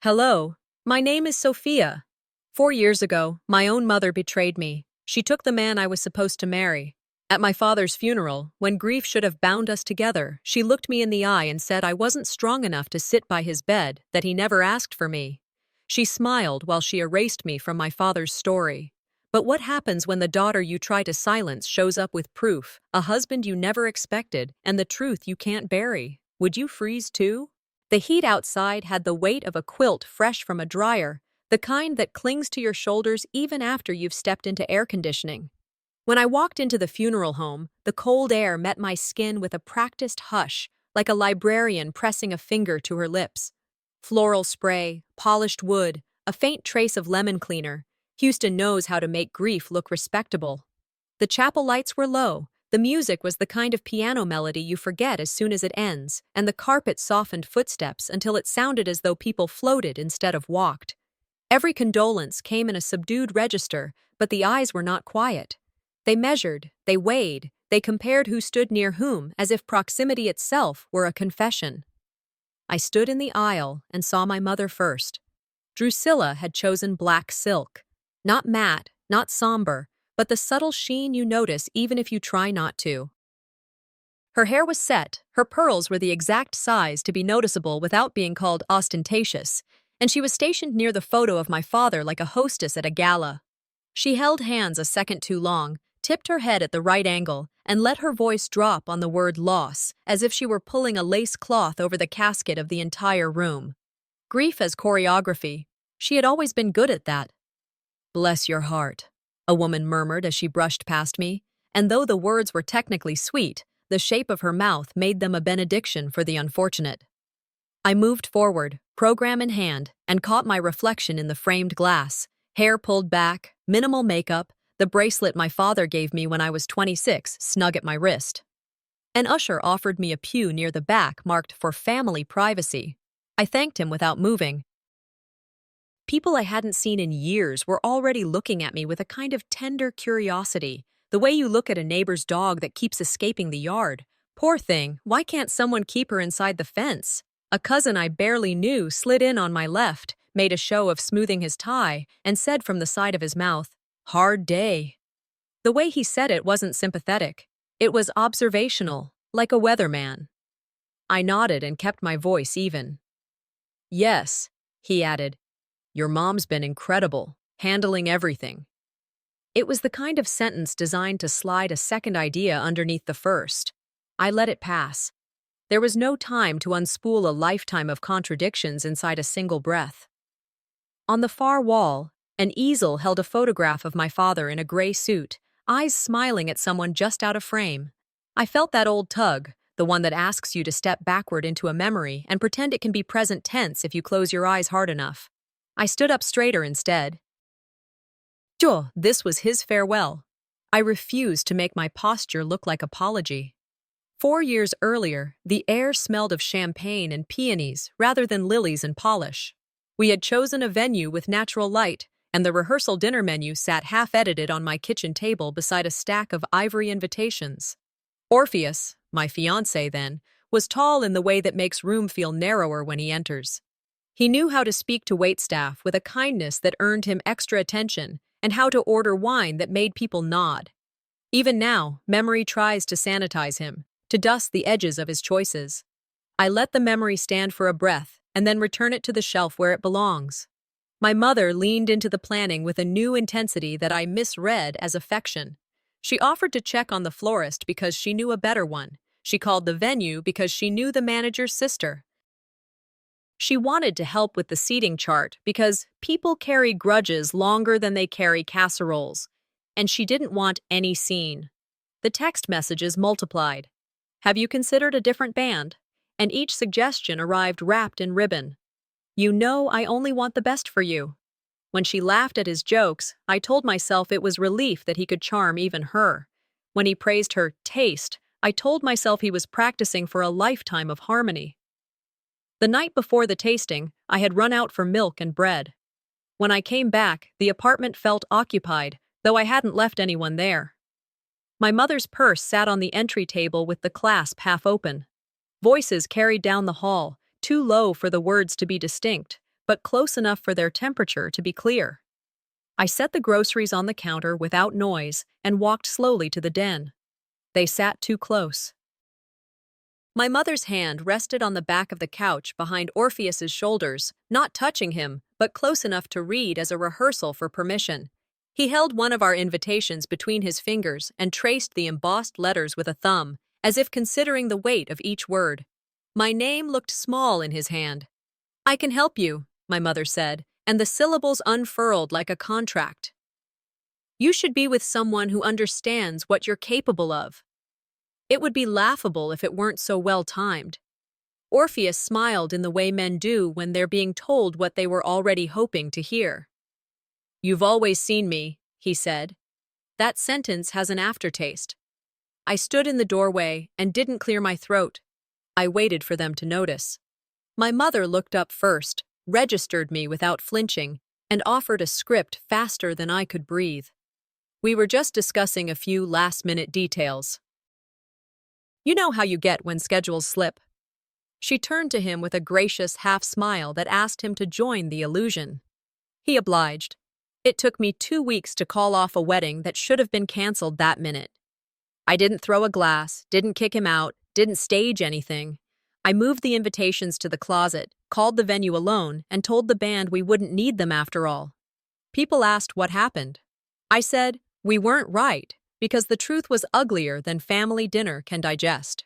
Hello, my name is Sophia. 4 years ago, my own mother betrayed me. She took the man I was supposed to marry. At my father's funeral, when grief should have bound us together, she looked me in the eye and said I wasn't strong enough to sit by his bed, that he never asked for me. She smiled while she erased me from my father's story. But what happens when the daughter you try to silence shows up with proof, a husband you never expected, and the truth you can't bury? Would you freeze too? The heat outside had the weight of a quilt fresh from a dryer, the kind that clings to your shoulders even after you've stepped into air conditioning. When I walked into the funeral home, the cold air met my skin with a practiced hush, like a librarian pressing a finger to her lips. Floral spray, polished wood, a faint trace of lemon cleaner. Houston knows how to make grief look respectable. The chapel lights were low. The music was the kind of piano melody you forget as soon as it ends, and the carpet softened footsteps until it sounded as though people floated instead of walked. Every condolence came in a subdued register, but the eyes were not quiet. They measured, they weighed, they compared who stood near whom, as if proximity itself were a confession. I stood in the aisle and saw my mother first. Drusilla had chosen black silk. Not matte, not somber, but the subtle sheen you notice even if you try not to. Her hair was set, her pearls were the exact size to be noticeable without being called ostentatious, and she was stationed near the photo of my father like a hostess at a gala. She held hands a second too long, tipped her head at the right angle, and let her voice drop on the word loss, as if she were pulling a lace cloth over the casket of the entire room. Grief as choreography. She had always been good at that. "Bless your heart," a woman murmured as she brushed past me, and though the words were technically sweet, the shape of her mouth made them a benediction for the unfortunate. I moved forward, program in hand, and caught my reflection in the framed glass, hair pulled back, minimal makeup, the bracelet my father gave me when I was 26 snug at my wrist. An usher offered me a pew near the back marked for family privacy. I thanked him without moving. People I hadn't seen in years were already looking at me with a kind of tender curiosity, the way you look at a neighbor's dog that keeps escaping the yard. Poor thing, why can't someone keep her inside the fence? A cousin I barely knew slid in on my left, made a show of smoothing his tie, and said from the side of his mouth, "Hard day." The way he said it wasn't sympathetic. It was observational, like a weatherman. I nodded and kept my voice even. "Yes," he added. "Your mom's been incredible, handling everything." It was the kind of sentence designed to slide a second idea underneath the first. I let it pass. There was no time to unspool a lifetime of contradictions inside a single breath. On the far wall, an easel held a photograph of my father in a gray suit, eyes smiling at someone just out of frame. I felt that old tug, the one that asks you to step backward into a memory and pretend it can be present tense if you close your eyes hard enough. I stood up straighter instead. This was his farewell. I refused to make my posture look like apology. 4 years earlier, the air smelled of champagne and peonies rather than lilies and polish. We had chosen a venue with natural light, and the rehearsal dinner menu sat half-edited on my kitchen table beside a stack of ivory invitations. Orpheus, my fiancé then, was tall in the way that makes room feel narrower when he enters. He knew how to speak to waitstaff with a kindness that earned him extra attention and how to order wine that made people nod. Even now, memory tries to sanitize him, to dust the edges of his choices. I let the memory stand for a breath and then return it to the shelf where it belongs. My mother leaned into the planning with a new intensity that I misread as affection. She offered to check on the florist because she knew a better one. She called the venue because she knew the manager's sister. She wanted to help with the seating chart because people carry grudges longer than they carry casseroles, and she didn't want any scene. The text messages multiplied. "Have you considered a different band?" And each suggestion arrived wrapped in ribbon. "You know I only want the best for you." When she laughed at his jokes, I told myself it was relief that he could charm even her. When he praised her taste, I told myself he was practicing for a lifetime of harmony. The night before the tasting, I had run out for milk and bread. When I came back, the apartment felt occupied, though I hadn't left anyone there. My mother's purse sat on the entry table with the clasp half open. Voices carried down the hall, too low for the words to be distinct, but close enough for their temperature to be clear. I set the groceries on the counter without noise and walked slowly to the den. They sat too close. My mother's hand rested on the back of the couch behind Orpheus's shoulders, not touching him, but close enough to read as a rehearsal for permission. He held one of our invitations between his fingers and traced the embossed letters with a thumb, as if considering the weight of each word. My name looked small in his hand. "I can help you," my mother said, and the syllables unfurled like a contract. "You should be with someone who understands what you're capable of." It would be laughable if it weren't so well-timed. Orpheus smiled in the way men do when they're being told what they were already hoping to hear. "You've always seen me," he said. That sentence has an aftertaste. I stood in the doorway and didn't clear my throat. I waited for them to notice. My mother looked up first, registered me without flinching, and offered a script faster than I could breathe. We were just discussing a few last-minute details. "You know how you get when schedules slip." She turned to him with a gracious half-smile that asked him to join the illusion. He obliged. It took me 2 weeks to call off a wedding that should have been canceled that minute. I didn't throw a glass, didn't kick him out, didn't stage anything. I moved the invitations to the closet, called the venue alone, and told the band we wouldn't need them after all. People asked what happened. I said, we weren't right, because the truth was uglier than family dinner can digest.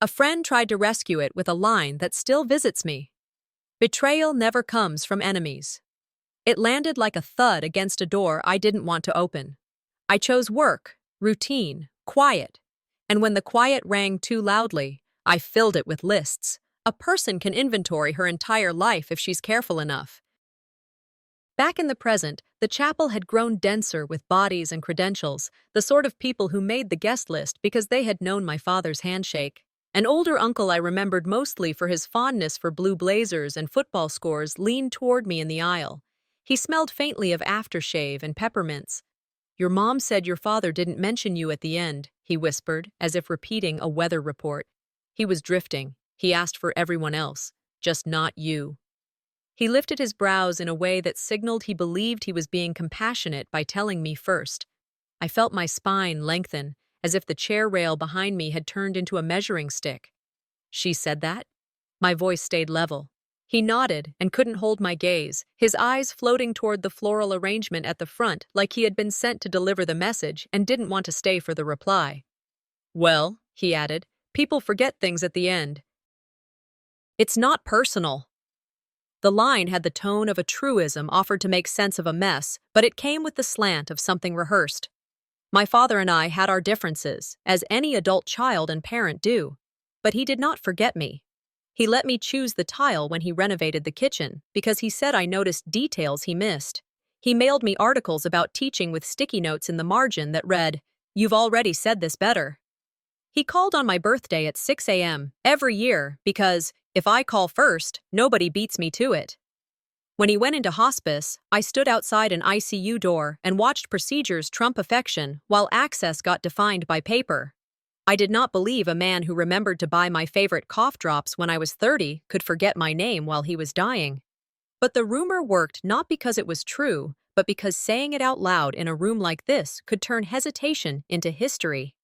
A friend tried to rescue it with a line that still visits me. "Betrayal never comes from enemies." It landed like a thud against a door I didn't want to open. I chose work, routine, quiet. And when the quiet rang too loudly, I filled it with lists. A person can inventory her entire life if she's careful enough. Back in the present, the chapel had grown denser with bodies and credentials, the sort of people who made the guest list because they had known my father's handshake. An older uncle I remembered mostly for his fondness for blue blazers and football scores leaned toward me in the aisle. He smelled faintly of aftershave and peppermints. "Your mom said your father didn't mention you at the end," he whispered, as if repeating a weather report. "He was drifting. He asked for everyone else, just not you." He lifted his brows in a way that signaled he believed he was being compassionate by telling me first. I felt my spine lengthen, as if the chair rail behind me had turned into a measuring stick. "She said that?" My voice stayed level. He nodded and couldn't hold my gaze, his eyes floating toward the floral arrangement at the front like he had been sent to deliver the message and didn't want to stay for the reply. "Well," he added, "people forget things at the end. It's not personal." The line had the tone of a truism offered to make sense of a mess, but it came with the slant of something rehearsed. My father and I had our differences, as any adult child and parent do. But he did not forget me. He let me choose the tile when he renovated the kitchen, because he said I noticed details he missed. He mailed me articles about teaching with sticky notes in the margin that read, "You've already said this better." He called on my birthday at 6 a.m. every year because, if I call first, nobody beats me to it. When he went into hospice, I stood outside an ICU door and watched procedures trump affection while access got defined by paper. I did not believe a man who remembered to buy my favorite cough drops when I was 30 could forget my name while he was dying. But the rumor worked not because it was true, but because saying it out loud in a room like this could turn hesitation into history.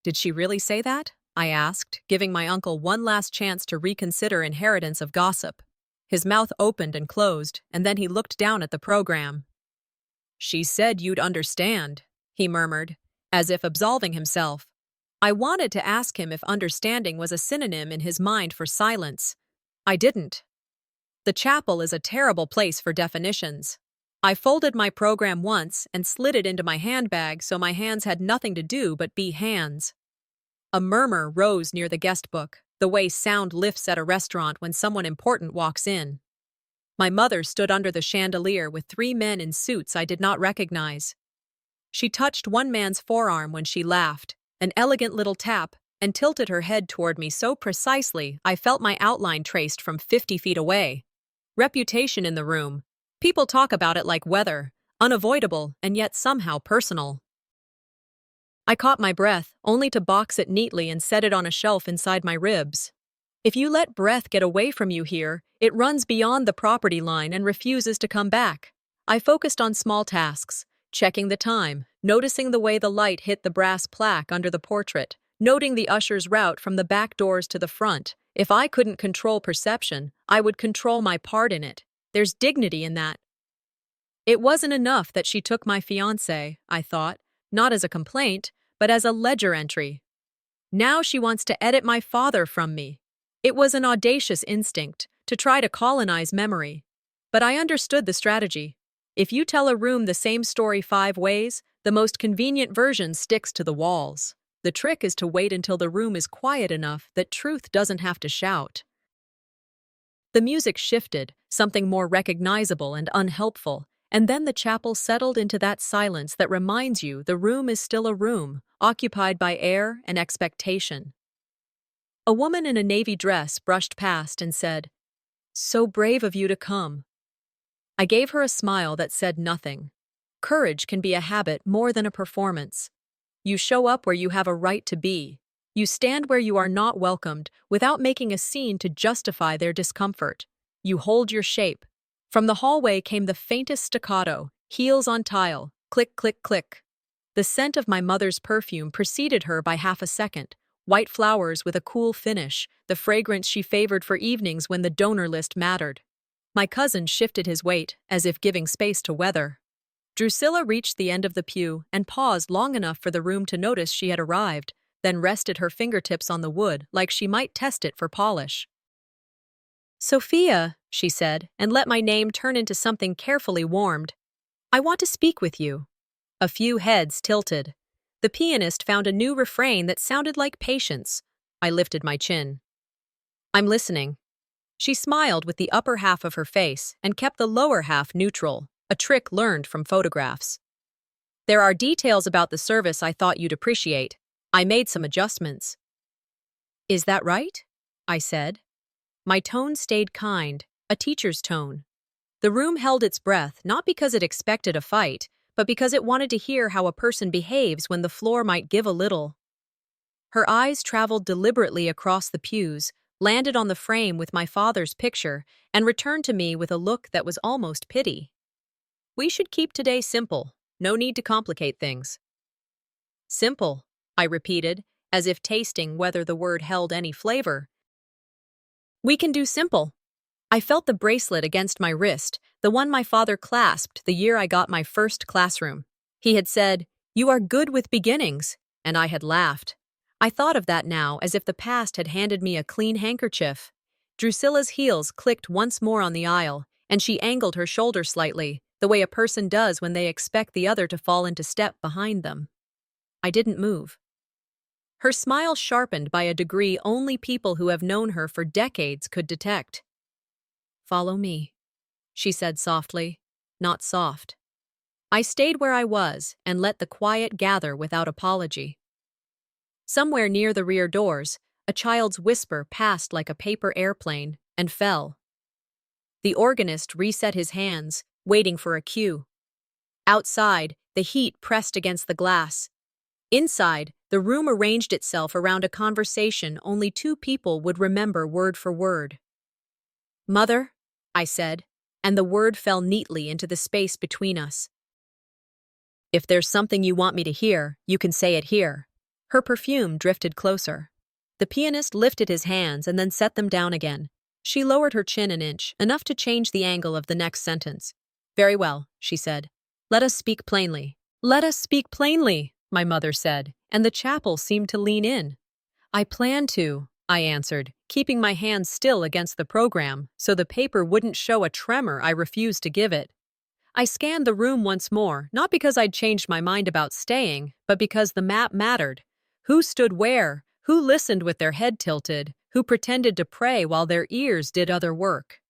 "Did she really say that?" I asked, giving my uncle one last chance to reconsider inheritance of gossip. His mouth opened and closed, and then he looked down at the program. "She said you'd understand," he murmured, as if absolving himself. I wanted to ask him if understanding was a synonym in his mind for silence. I didn't. The chapel is a terrible place for definitions. I folded my program once and slid it into my handbag so my hands had nothing to do but be hands. A murmur rose near the guest book, the way sound lifts at a restaurant when someone important walks in. My mother stood under the chandelier with 3 men in suits I did not recognize. She touched one man's forearm when she laughed, an elegant little tap, and tilted her head toward me so precisely I felt my outline traced from 50 feet away. Reputation in the room. People talk about it like weather, unavoidable and yet somehow personal. I caught my breath, only to box it neatly and set it on a shelf inside my ribs. If you let breath get away from you here, it runs beyond the property line and refuses to come back. I focused on small tasks, checking the time, noticing the way the light hit the brass plaque under the portrait, noting the usher's route from the back doors to the front. If I couldn't control perception, I would control my part in it. There's dignity in that. It wasn't enough that she took my fiancé, I thought, not as a complaint, but as a ledger entry. Now she wants to edit my father from me. It was an audacious instinct to try to colonize memory. But I understood the strategy. If you tell a room the same story 5 ways, the most convenient version sticks to the walls. The trick is to wait until the room is quiet enough that truth doesn't have to shout. The music shifted, something more recognizable and unhelpful, and then the chapel settled into that silence that reminds you the room is still a room, occupied by air and expectation. A woman in a navy dress brushed past and said, "So brave of you to come." I gave her a smile that said nothing. Courage can be a habit more than a performance. You show up where you have a right to be. You stand where you are not welcomed without making a scene to justify their discomfort. You hold your shape. From the hallway came the faintest staccato, heels on tile, click, click, click. The scent of my mother's perfume preceded her by half a second. White flowers with a cool finish, the fragrance she favored for evenings when the donor list mattered. My cousin shifted his weight, as if giving space to weather. Drusilla reached the end of the pew and paused long enough for the room to notice she had arrived, then rested her fingertips on the wood like she might test it for polish. "Sophia," she said, and let my name turn into something carefully warmed. "I want to speak with you." A few heads tilted. The pianist found a new refrain that sounded like patience. I lifted my chin. "I'm listening." She smiled with the upper half of her face and kept the lower half neutral, a trick learned from photographs. "There are details about the service I thought you'd appreciate. I made some adjustments." "Is that right?" I said. My tone stayed kind, a teacher's tone. The room held its breath not because it expected a fight, but because it wanted to hear how a person behaves when the floor might give a little. Her eyes traveled deliberately across the pews, landed on the frame with my father's picture, and returned to me with a look that was almost pity. "We should keep today simple. No need to complicate things." "Simple," I repeated, as if tasting whether the word held any flavor. "We can do simple." I felt the bracelet against my wrist, the one my father clasped the year I got my first classroom. He had said, "You are good with beginnings," and I had laughed. I thought of that now as if the past had handed me a clean handkerchief. Drusilla's heels clicked once more on the aisle, and she angled her shoulder slightly, the way a person does when they expect the other to fall into step behind them. I didn't move. Her smile sharpened by a degree only people who have known her for decades could detect. "Follow me," she said softly, not soft. I stayed where I was and let the quiet gather without apology. Somewhere near the rear doors, a child's whisper passed like a paper airplane and fell. The organist reset his hands, waiting for a cue. Outside, the heat pressed against the glass. Inside, the room arranged itself around a conversation only 2 people would remember word for word. "Mother," I said, and the word fell neatly into the space between us. "If there's something you want me to hear, you can say it here." Her perfume drifted closer. The pianist lifted his hands and then set them down again. She lowered her chin an inch, enough to change the angle of the next sentence. "Very well," she said. "Let us speak plainly." "Let us speak plainly," my mother said, and the chapel seemed to lean in. "I plan to," I answered, keeping my hands still against the program so the paper wouldn't show a tremor I refused to give it. I scanned the room once more, not because I'd changed my mind about staying, but because the map mattered. Who stood where? Who listened with their head tilted? Who pretended to pray while their ears did other work?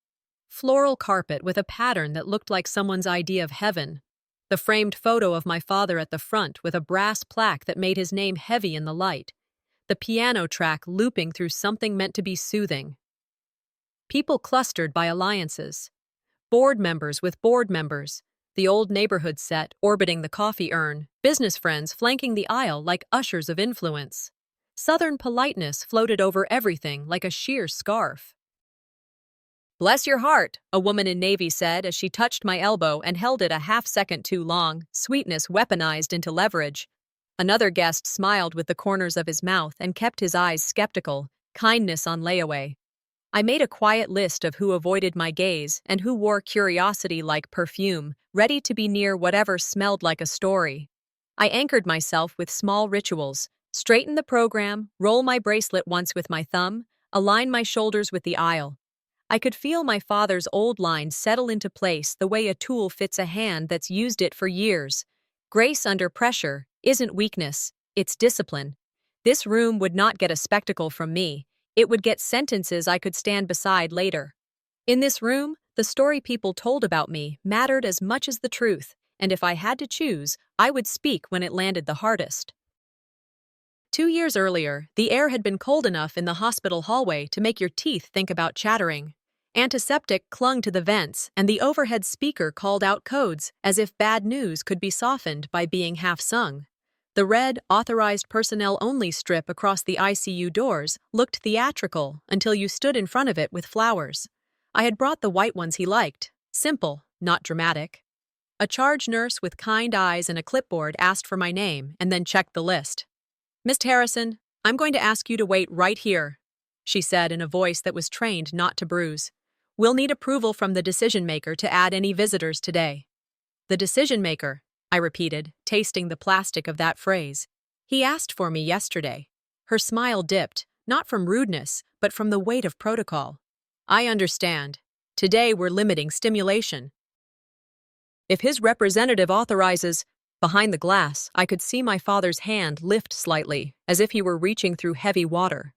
Floral carpet with a pattern that looked like someone's idea of heaven. The framed photo of my father at the front with a brass plaque that made his name heavy in the light. The piano track looping through something meant to be soothing. People clustered by alliances. Board members with board members. The old neighborhood set orbiting the coffee urn. Business friends flanking the aisle like ushers of influence. Southern politeness floated over everything like a sheer scarf. "Bless your heart," a woman in navy said as she touched my elbow and held it a half-second too long, sweetness weaponized into leverage. Another guest smiled with the corners of his mouth and kept his eyes skeptical, kindness on layaway. I made a quiet list of who avoided my gaze and who wore curiosity like perfume, ready to be near whatever smelled like a story. I anchored myself with small rituals: straighten the program, roll my bracelet once with my thumb, align my shoulders with the aisle. I could feel my father's old lines settle into place the way a tool fits a hand that's used it for years. Grace under pressure isn't weakness, it's discipline. This room would not get a spectacle from me. It would get sentences I could stand beside later. In this room, the story people told about me mattered as much as the truth, and if I had to choose, I would speak when it landed the hardest. 2 years earlier, the air had been cold enough in the hospital hallway to make your teeth think about chattering. Antiseptic clung to the vents, and the overhead speaker called out codes as if bad news could be softened by being half-sung. The red, authorized personnel-only strip across the ICU doors looked theatrical until you stood in front of it with flowers. I had brought the white ones he liked, simple, not dramatic. A charge nurse with kind eyes and a clipboard asked for my name and then checked the list. "Miss Harrison, I'm going to ask you to wait right here," she said in a voice that was trained not to bruise. "We'll need approval from the decision-maker to add any visitors today." "The decision-maker," I repeated, tasting the plastic of that phrase. "He asked for me yesterday." Her smile dipped, not from rudeness, but from the weight of protocol. "I understand. Today we're limiting stimulation." "If his representative authorizes—" Behind the glass, I could see my father's hand lift slightly, as if he were reaching through heavy water.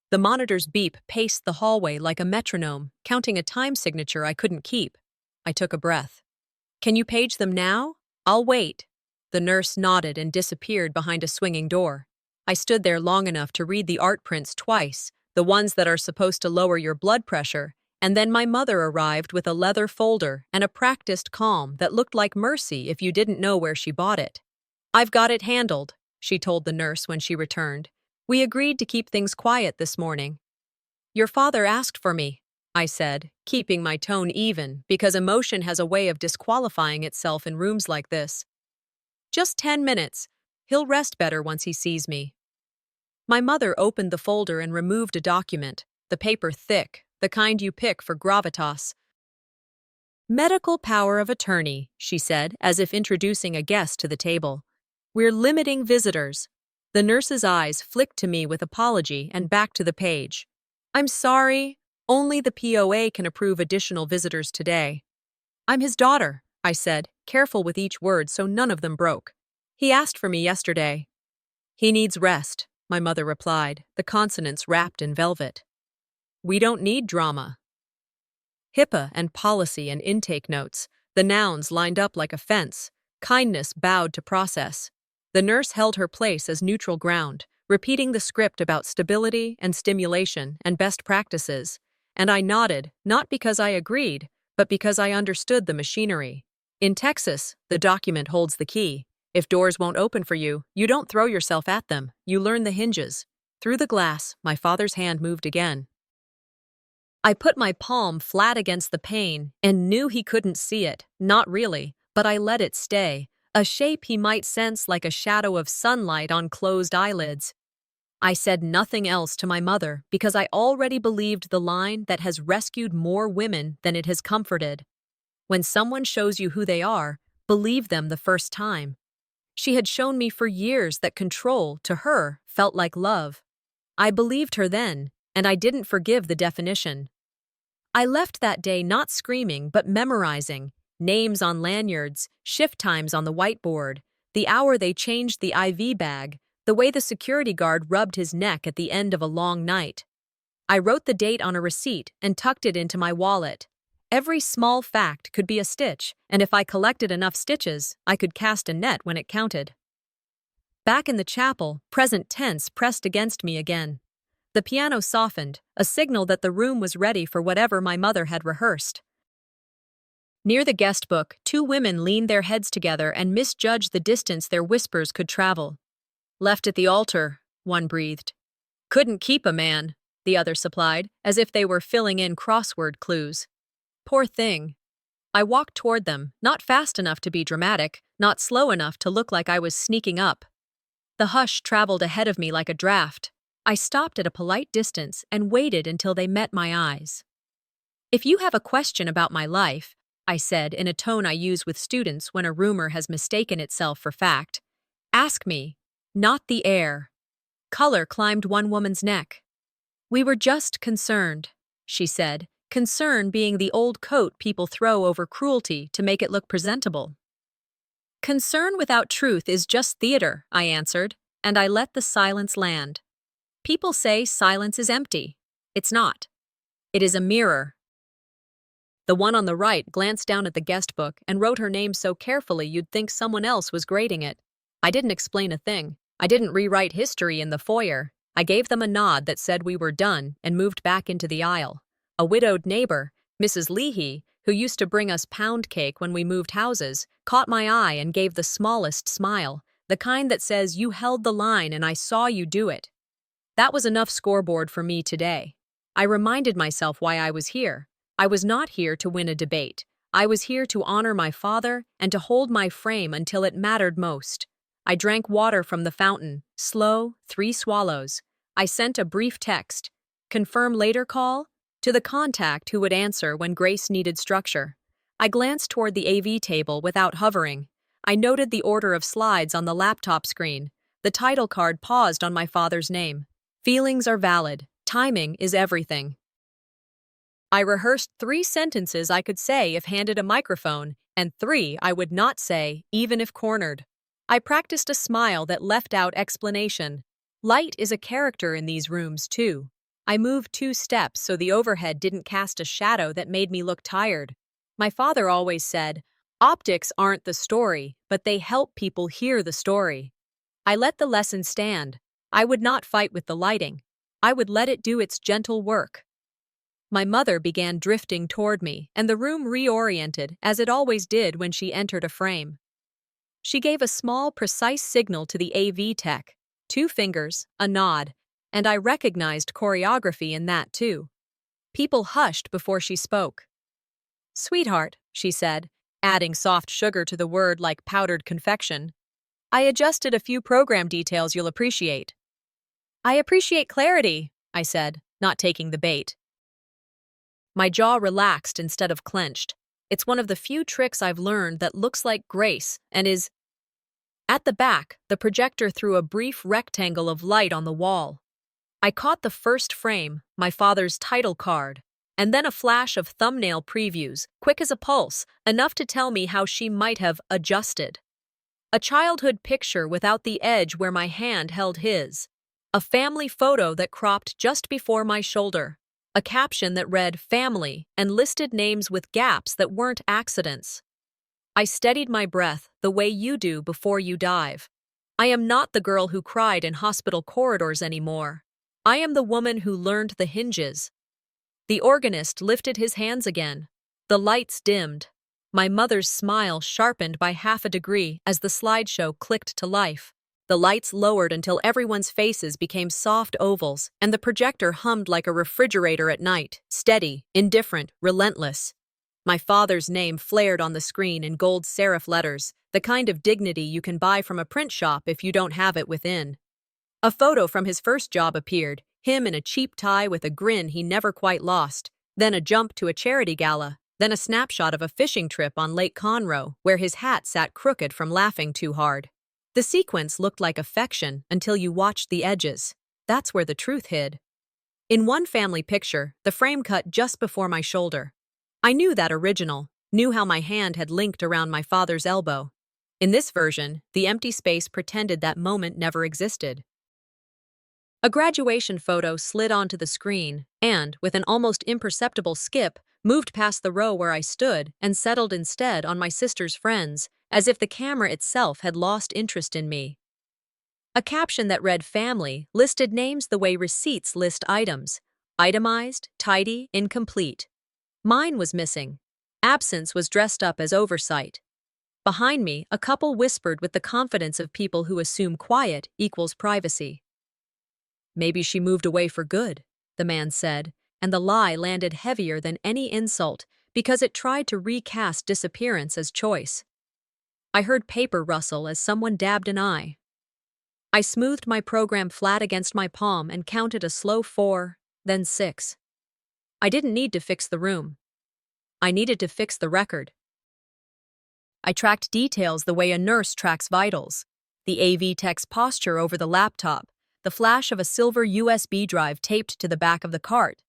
The monitor's beep paced the hallway like a metronome, counting a time signature I couldn't keep. I took a breath. "Can you page them now? I'll wait." The nurse nodded and disappeared behind a swinging door. I stood there long enough to read the art prints twice, the ones that are supposed to lower your blood pressure, and then my mother arrived with a leather folder and a practiced calm that looked like mercy if you didn't know where she bought it. "I've got it handled," she told the nurse when she returned. "We agreed to keep things quiet this morning." "Your father asked for me," I said, keeping my tone even because emotion has a way of disqualifying itself in rooms like this. "Just 10 minutes. He'll rest better once he sees me." My mother opened the folder and removed a document, the paper thick, the kind you pick for gravitas. "Medical power of attorney," she said, as if introducing a guest to the table. "We're limiting visitors." The nurse's eyes flicked to me with apology and back to the page. "I'm sorry. Only the POA can approve additional visitors today." "I'm his daughter," I said, careful with each word so none of them broke. "He asked for me yesterday." "He needs rest," my mother replied, the consonants wrapped in velvet. "We don't need drama." HIPAA and policy and intake notes, the nouns lined up like a fence. Kindness bowed to process. The nurse held her place as neutral ground, repeating the script about stability and stimulation and best practices, and I nodded, not because I agreed, but because I understood the machinery. In Texas, the document holds the key. If doors won't open for you, you don't throw yourself at them, you learn the hinges. Through the glass, my father's hand moved again. I put my palm flat against the pane and knew he couldn't see it, not really, but I let it stay, a shape he might sense like a shadow of sunlight on closed eyelids. I said nothing else to my mother because I already believed the line that has rescued more women than it has comforted. When someone shows you who they are, believe them the first time. She had shown me for years that control, to her, felt like love. I believed her then, and I didn't forgive the definition. I left that day not screaming but memorizing, names on lanyards, shift times on the whiteboard, the hour they changed the IV bag, the way the security guard rubbed his neck at the end of a long night. I wrote the date on a receipt and tucked it into my wallet. Every small fact could be a stitch, and if I collected enough stitches, I could cast a net when it counted. Back in the chapel, present tense pressed against me again. The piano softened, a signal that the room was ready for whatever my mother had rehearsed. Near the guest book, two women leaned their heads together and misjudged the distance their whispers could travel. "Left at the altar," one breathed. Couldn't keep a man, the other supplied, as if they were filling in crossword clues. Poor thing. I walked toward them, not fast enough to be dramatic, not slow enough to look like I was sneaking up. The hush traveled ahead of me like a draft. I stopped at a polite distance and waited until they met my eyes. If you have a question about my life, I said in a tone I use with students when a rumor has mistaken itself for fact, ask me, not the air. Color climbed one woman's neck. We were just concerned, she said, concern being the old coat people throw over cruelty to make it look presentable. Concern without truth is just theater, I answered, and I let the silence land. People say silence is empty. It's not. It is a mirror. The one on the right glanced down at the guest book and wrote her name so carefully you'd think someone else was grading it. I didn't explain a thing. I didn't rewrite history in the foyer. I gave them a nod that said we were done and moved back into the aisle. A widowed neighbor, Mrs. Leahy, who used to bring us pound cake when we moved houses, caught my eye and gave the smallest smile, the kind that says you held the line and I saw you do it. That was enough scoreboard for me today. I reminded myself why I was here. I was not here to win a debate. I was here to honor my father and to hold my frame until it mattered most. I drank water from the fountain, slow, 3 swallows. I sent a brief text, confirm later call, to the contact who would answer when Grace needed structure. I glanced toward the AV table without hovering. I noted the order of slides on the laptop screen. The title card paused on my father's name. Feelings are valid. Timing is everything. I rehearsed 3 sentences I could say if handed a microphone, and 3 I would not say, even if cornered. I practiced a smile that left out explanation. Light is a character in these rooms, too. I moved 2 steps so the overhead didn't cast a shadow that made me look tired. My father always said, optics aren't the story, but they help people hear the story. I let the lesson stand. I would not fight with the lighting. I would let it do its gentle work. My mother began drifting toward me, and the room reoriented, as it always did when she entered a frame. She gave a small, precise signal to the AV tech, 2 fingers, a nod, and I recognized choreography in that too. People hushed before she spoke. Sweetheart, she said, adding soft sugar to the word like powdered confection. I adjusted a few program details you'll appreciate. I appreciate clarity, I said, not taking the bait. My jaw relaxed instead of clenched. It's one of the few tricks I've learned that looks like grace and is... At the back, the projector threw a brief rectangle of light on the wall. I caught the first frame, my father's title card, and then a flash of thumbnail previews, quick as a pulse, enough to tell me how she might have adjusted. A childhood picture without the edge where my hand held his. A family photo that cropped just before my shoulder. A caption that read family and listed names with gaps that weren't accidents. I steadied my breath the way you do before you dive. I am not the girl who cried in hospital corridors anymore. I am the woman who learned the hinges. The organist lifted his hands again. The lights dimmed. My mother's smile sharpened by half a degree as the slideshow clicked to life. The lights lowered until everyone's faces became soft ovals, and the projector hummed like a refrigerator at night, steady, indifferent, relentless. My father's name flared on the screen in gold serif letters, the kind of dignity you can buy from a print shop if you don't have it within. A photo from his first job appeared, him in a cheap tie with a grin he never quite lost, then a jump to a charity gala, then a snapshot of a fishing trip on Lake Conroe, where his hat sat crooked from laughing too hard. The sequence looked like affection until you watched the edges. That's where the truth hid. In one family picture, the frame cut just before my shoulder. I knew that original, knew how my hand had linked around my father's elbow. In this version, the empty space pretended that moment never existed. A graduation photo slid onto the screen and, with an almost imperceptible skip, moved past the row where I stood and settled instead on my sister's friends, as if the camera itself had lost interest in me. A caption that read family listed names the way receipts list items, itemized, tidy, incomplete. Mine was missing. Absence was dressed up as oversight. Behind me, a couple whispered with the confidence of people who assume quiet equals privacy. Maybe she moved away for good, the man said, and the lie landed heavier than any insult because it tried to recast disappearance as choice. I heard paper rustle as someone dabbed an eye. I smoothed my program flat against my palm and counted a slow 4, then 6. I didn't need to fix the room. I needed to fix the record. I tracked details the way a nurse tracks vitals: the AV tech's posture over the laptop, the flash of a silver USB drive taped to the back of the cart,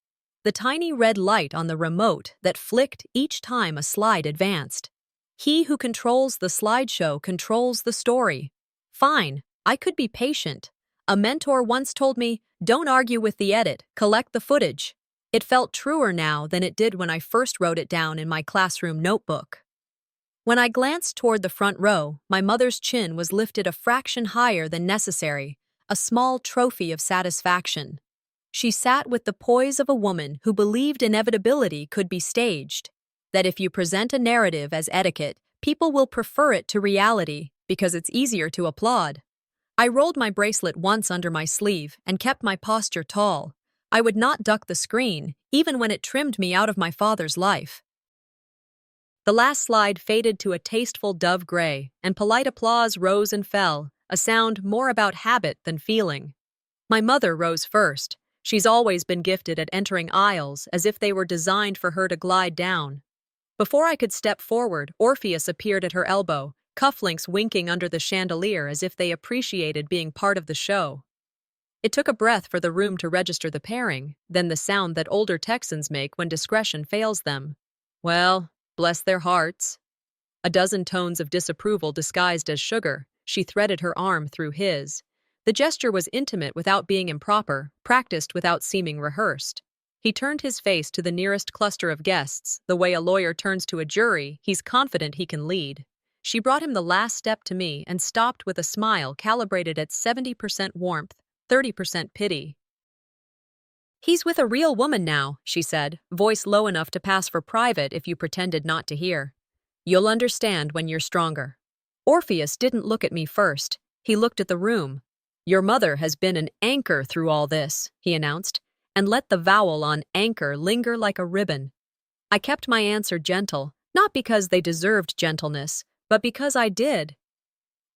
the tiny red light on the remote that flicked each time a slide advanced. He who controls the slideshow controls the story. Fine, I could be patient. A mentor once told me, don't argue with the edit, collect the footage. It felt truer now than it did when I first wrote it down in my classroom notebook. When I glanced toward the front row, my mother's chin was lifted a fraction higher than necessary, a small trophy of satisfaction. She sat with the poise of a woman who believed inevitability could be staged, that if you present a narrative as etiquette, people will prefer it to reality because it's easier to applaud. I rolled my bracelet once under my sleeve and kept my posture tall. I would not duck the screen, even when it trimmed me out of my father's life. The last slide faded to a tasteful dove gray, and polite applause rose and fell, a sound more about habit than feeling. My mother rose first. She's always been gifted at entering aisles as if they were designed for her to glide down. Before I could step forward, Orpheus appeared at her elbow, cufflinks winking under the chandelier as if they appreciated being part of the show. It took a breath for the room to register the pairing, then the sound that older Texans make when discretion fails them. Well, bless their hearts. A dozen tones of disapproval disguised as sugar, she threaded her arm through his. The gesture was intimate without being improper, practiced without seeming rehearsed. He turned his face to the nearest cluster of guests, the way a lawyer turns to a jury he's confident he can lead. She brought him the last step to me and stopped with a smile calibrated at 70% warmth, 30% pity. He's with a real woman now, she said, voice low enough to pass for private if you pretended not to hear. You'll understand when you're stronger. Orpheus didn't look at me first. He looked at the room. Your mother has been an anchor through all this, he announced, and let the vowel on anchor linger like a ribbon. I kept my answer gentle, not because they deserved gentleness, but because I did.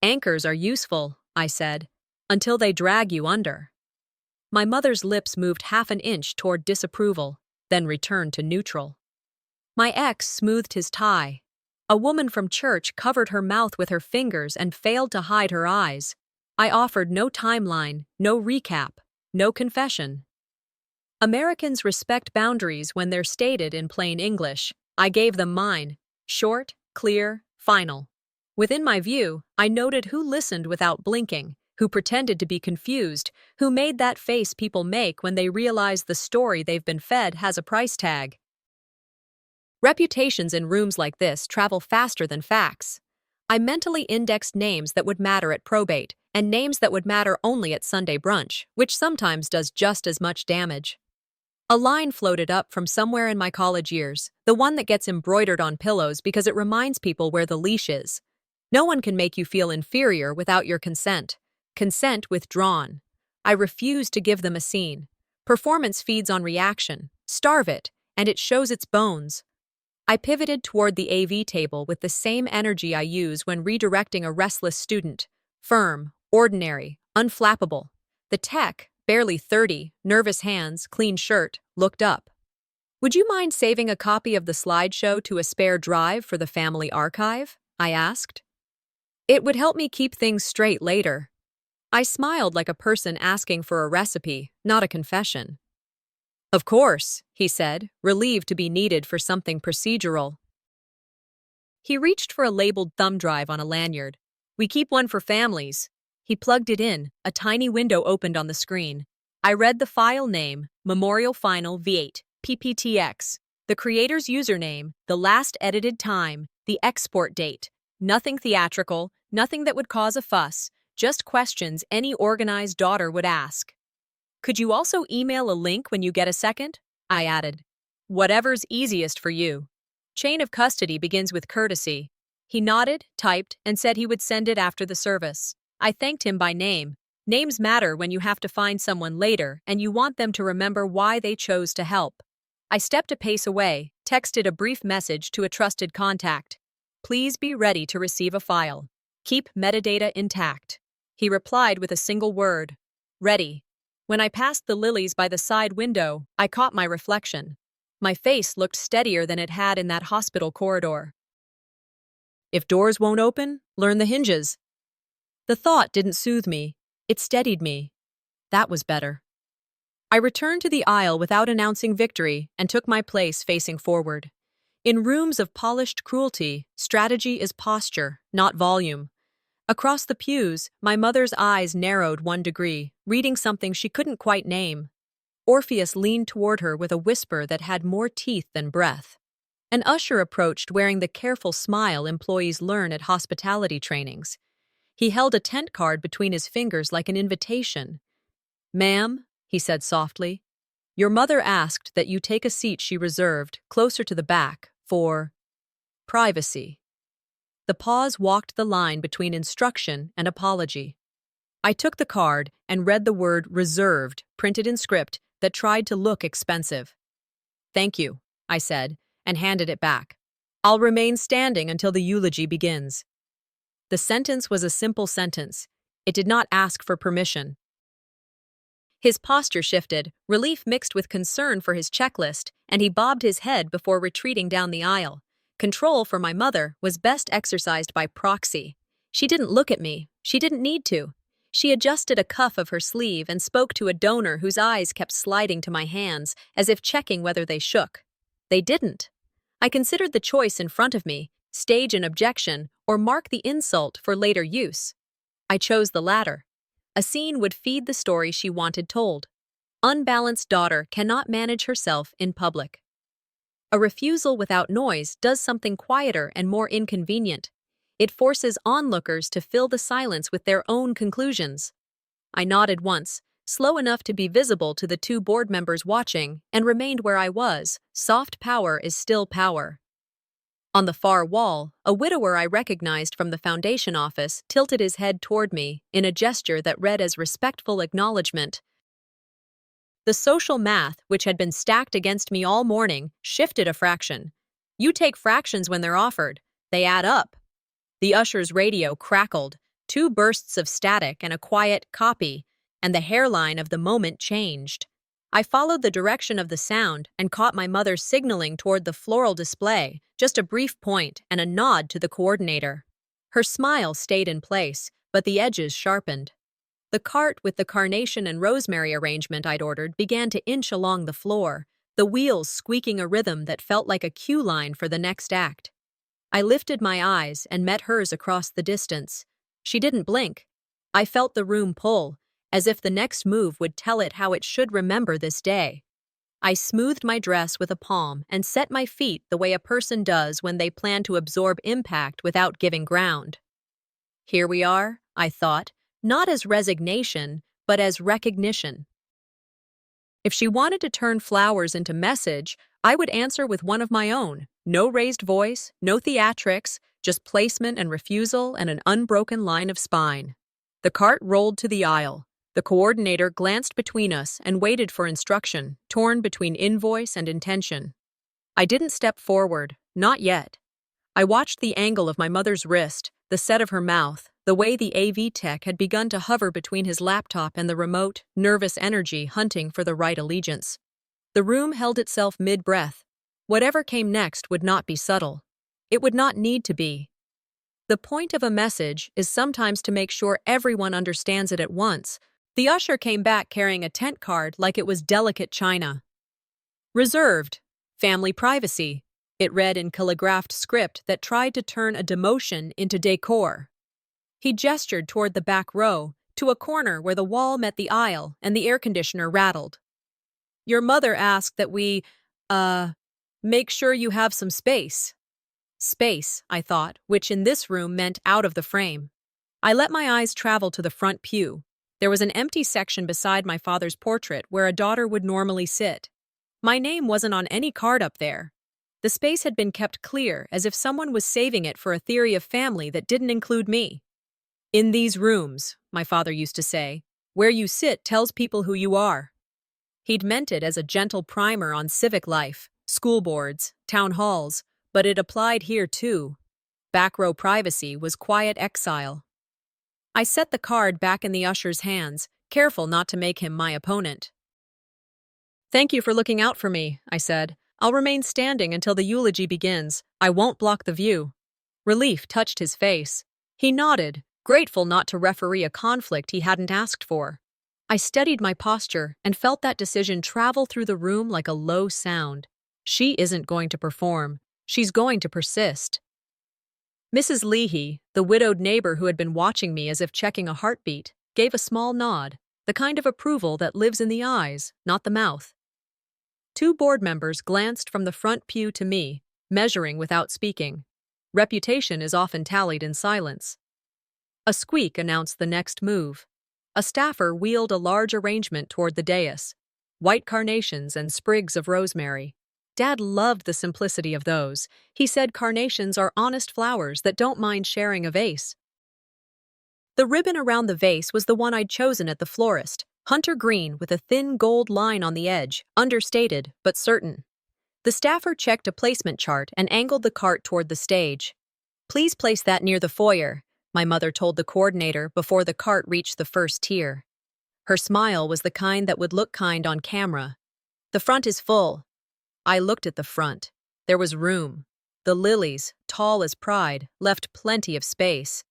Anchors are useful, I said, until they drag you under. My mother's lips moved half an inch toward disapproval, then returned to neutral. My ex smoothed his tie. A woman from church covered her mouth with her fingers and failed to hide her eyes. I offered no timeline, no recap, no confession. Americans respect boundaries when they're stated in plain English. I gave them mine, short, clear, final. Within my view, I noted who listened without blinking, who pretended to be confused, who made that face people make when they realize the story they've been fed has a price tag. Reputations in rooms like this travel faster than facts. I mentally indexed names that would matter at probate, and names that would matter only at Sunday brunch, which sometimes does just as much damage. A line floated up from somewhere in my college years, the one that gets embroidered on pillows because it reminds people where the leash is. No one can make you feel inferior without your consent. Consent withdrawn. I refuse to give them a scene. Performance feeds on reaction. Starve it, and it shows its bones. I pivoted toward the AV table with the same energy I use when redirecting a restless student. Firm, ordinary, unflappable. The tech, barely 30, nervous hands, clean shirt, looked up. Would you mind saving a copy of the slideshow to a spare drive for the family archive? I asked. It would help me keep things straight later. I smiled like a person asking for a recipe, not a confession. Of course, he said, relieved to be needed for something procedural. He reached for a labeled thumb drive on a lanyard. We keep one for families. He plugged it in. A tiny window opened on the screen. I read the file name, Memorial Final V8, PPTX, the creator's username, the last edited time, the export date. Nothing theatrical, nothing that would cause a fuss, just questions any organized daughter would ask. Could you also email a link when you get a second? I added. Whatever's easiest for you. Chain of custody begins with courtesy. He nodded, typed, and said he would send it after the service. I thanked him by name. Names matter when you have to find someone later and you want them to remember why they chose to help. I stepped a pace away, texted a brief message to a trusted contact. Please be ready to receive a file. Keep metadata intact. He replied with a single word. Ready. When I passed the lilies by the side window, I caught my reflection. My face looked steadier than it had in that hospital corridor. If doors won't open, learn the hinges. The thought didn't soothe me. It steadied me. That was better. I returned to the aisle without announcing victory and took my place facing forward. In rooms of polished cruelty, strategy is posture, not volume. Across the pews, my mother's eyes narrowed 1 degree, reading something she couldn't quite name. Orpheus leaned toward her with a whisper that had more teeth than breath. An usher approached wearing the careful smile employees learn at hospitality trainings. He held a tent card between his fingers like an invitation. "Ma'am," he said softly, "your mother asked that you take a seat she reserved, closer to the back, for privacy." The pause walked the line between instruction and apology. I took the card and read the word reserved, printed in script, that tried to look expensive. "Thank you," I said, and handed it back. "I'll remain standing until the eulogy begins." The sentence was a simple sentence. It did not ask for permission. His posture shifted, relief mixed with concern for his checklist, and he bobbed his head before retreating down the aisle. Control for my mother was best exercised by proxy. She didn't look at me. She didn't need to. She adjusted a cuff of her sleeve and spoke to a donor whose eyes kept sliding to my hands, as if checking whether they shook. They didn't. I considered the choice in front of me, stage an objection, or mark the insult for later use. I chose the latter. A scene would feed the story she wanted told. Unbalanced daughter cannot manage herself in public. A refusal without noise does something quieter and more inconvenient. It forces onlookers to fill the silence with their own conclusions. I nodded once, slow enough to be visible to the 2 board members watching, and remained where I was. Soft power is still power. On the far wall, a widower I recognized from the foundation office tilted his head toward me in a gesture that read as respectful acknowledgement. The social math, which had been stacked against me all morning, shifted a fraction. You take fractions when they're offered. They add up. The usher's radio crackled, 2 bursts of static and a quiet copy, and the hairline of the moment changed. I followed the direction of the sound and caught my mother signaling toward the floral display, just a brief point and a nod to the coordinator. Her smile stayed in place, but the edges sharpened. The cart with the carnation and rosemary arrangement I'd ordered began to inch along the floor, the wheels squeaking a rhythm that felt like a cue line for the next act. I lifted my eyes and met hers across the distance. She didn't blink. I felt the room pull, as if the next move would tell it how it should remember this day. I smoothed my dress with a palm and set my feet the way a person does when they plan to absorb impact without giving ground. Here we are, I thought, not as resignation, but as recognition. If she wanted to turn flowers into message, I would answer with one of my own. No raised voice, no theatrics, just placement and refusal and an unbroken line of spine. The cart rolled to the aisle. The coordinator glanced between us and waited for instruction, torn between invoice and intention. I didn't step forward, not yet. I watched the angle of my mother's wrist, the set of her mouth, the way the AV tech had begun to hover between his laptop and the remote, nervous energy hunting for the right allegiance. The room held itself mid-breath. Whatever came next would not be subtle. It would not need to be. The point of a message is sometimes to make sure everyone understands it at once. The usher came back carrying a tent card like it was delicate china. Reserved. Family privacy. It read in calligraphed script that tried to turn a demotion into decor. He gestured toward the back row, to a corner where the wall met the aisle and the air conditioner rattled. Your mother asked that we, make sure you have some space. Space, I thought, which in this room meant out of the frame. I let my eyes travel to the front pew. There was an empty section beside my father's portrait where a daughter would normally sit. My name wasn't on any card up there. The space had been kept clear, as if someone was saving it for a theory of family that didn't include me. In these rooms, my father used to say, Where you sit tells people who you are. He'd meant it as a gentle primer on civic life, school boards, town halls, but it applied here too. Back row privacy was quiet exile. I set the card back in the usher's hands, careful not to make him my opponent. "Thank you for looking out for me," I said. "I'll remain standing until the eulogy begins. I won't block the view." Relief touched his face. He nodded, grateful not to referee a conflict he hadn't asked for. I steadied my posture and felt that decision travel through the room like a low sound. She isn't going to perform. She's going to persist. Mrs. Leahy, the widowed neighbor who had been watching me as if checking a heartbeat, gave a small nod, the kind of approval that lives in the eyes, not the mouth. Two board members glanced from the front pew to me, measuring without speaking. Reputation is often tallied in silence. A squeak announced the next move. A staffer wheeled a large arrangement toward the dais. White carnations and sprigs of rosemary. Dad loved the simplicity of those. He said carnations are honest flowers that don't mind sharing a vase. The ribbon around the vase was the one I'd chosen at the florist, hunter green with a thin gold line on the edge, understated but certain. The staffer checked a placement chart and angled the cart toward the stage. "Please place that near the foyer," my mother told the coordinator before the cart reached the first tier. Her smile was the kind that would look kind on camera. "The front is full." I looked at the front. There was room. The lilies, tall as pride, left plenty of space.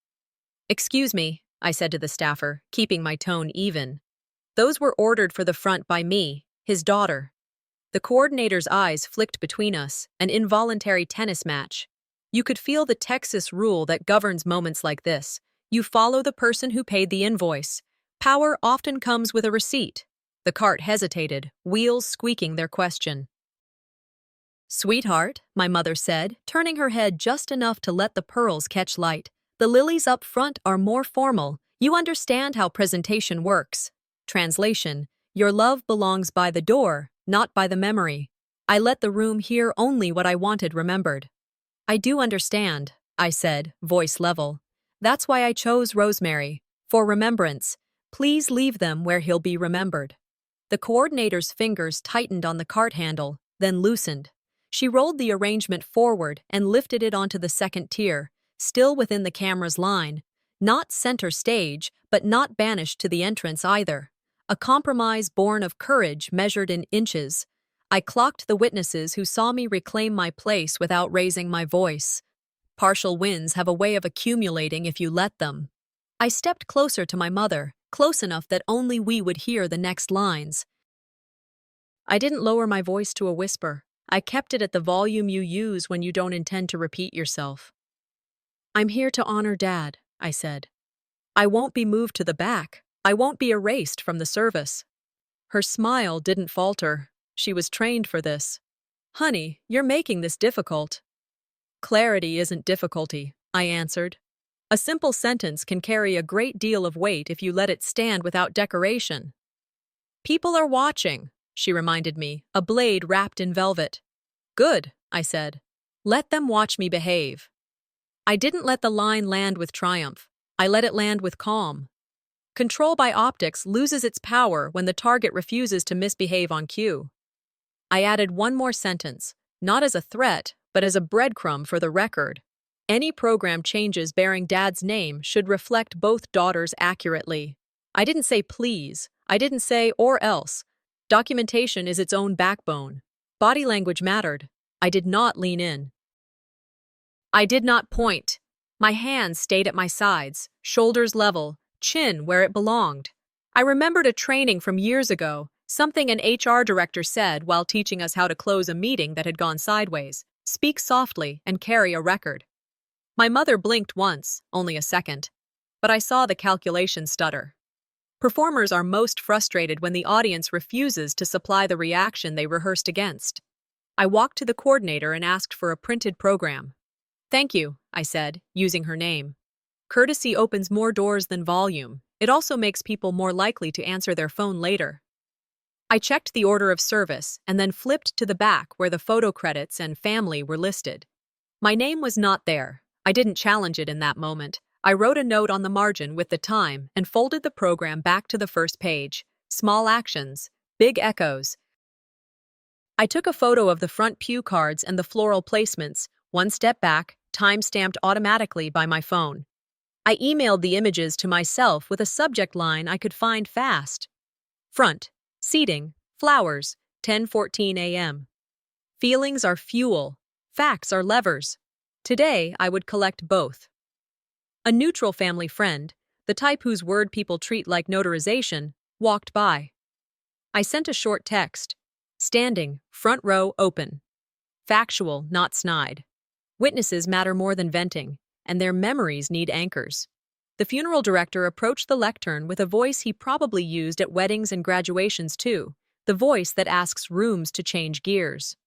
"Excuse me," I said to the staffer, keeping my tone even. "Those were ordered for the front by me, his daughter." The coordinator's eyes flicked between us, an involuntary tennis match. You could feel the Texas rule that governs moments like this. You follow the person who paid the invoice. Power often comes with a receipt. The cart hesitated, wheels squeaking their question. "Sweetheart," my mother said, turning her head just enough to let the pearls catch light. "The lilies up front are more formal. You understand how presentation works." Translation: your love belongs by the door, not by the memory. I let the room hear only what I wanted remembered. "I do understand," I said, voice level. "That's why I chose rosemary. For remembrance. Please leave them where he'll be remembered." The coordinator's fingers tightened on the cart handle, then loosened. She rolled the arrangement forward and lifted it onto the second tier, still within the camera's line. Not center stage, but not banished to the entrance either. A compromise born of courage measured in inches. I clocked the witnesses who saw me reclaim my place without raising my voice. Partial wins have a way of accumulating if you let them. I stepped closer to my mother, close enough that only we would hear the next lines. I didn't lower my voice to a whisper. I kept it at the volume you use when you don't intend to repeat yourself. "I'm here to honor Dad," I said. "I won't be moved to the back. I won't be erased from the service." Her smile didn't falter. She was trained for this. "Honey, you're making this difficult." "Clarity isn't difficulty," I answered. "A simple sentence can carry a great deal of weight if you let it stand without decoration." "People are watching," she reminded me, a blade wrapped in velvet. "Good," I said. "Let them watch me behave." I didn't let the line land with triumph. I let it land with calm. Control by optics loses its power when the target refuses to misbehave on cue. I added one more sentence, not as a threat, but as a breadcrumb for the record. Any program changes bearing Dad's name should reflect both daughters accurately. I didn't say please. I didn't say or else. Documentation is its own backbone. Body language mattered. I did not lean in. I did not point. My hands stayed at my sides, shoulders level, chin where it belonged. I remembered a training from years ago, something an HR director said while teaching us how to close a meeting that had gone sideways. Speak softly and carry a record. My mother blinked once, only a second. But I saw the calculation stutter. Performers are most frustrated when the audience refuses to supply the reaction they rehearsed against. I walked to the coordinator and asked for a printed program. "Thank you," I said, using her name. Courtesy opens more doors than volume. It also makes people more likely to answer their phone later. I checked the order of service and then flipped to the back where the photo credits and family were listed. My name was not there. I didn't challenge it in that moment. I wrote a note on the margin with the time and folded the program back to the first page. Small actions, big echoes. I took a photo of the front pew cards and the floral placements, one step back, time-stamped automatically by my phone. I emailed the images to myself with a subject line I could find fast. Front, seating, flowers, 10:14 a.m. Feelings are fuel, facts are levers. Today, I would collect both. A neutral family friend, the type whose word people treat like notarization, walked by. I sent a short text. Standing, front row open. Factual, not snide. Witnesses matter more than venting, and their memories need anchors. The funeral director approached the lectern with a voice he probably used at weddings and graduations too, the voice that asks rooms to change gears.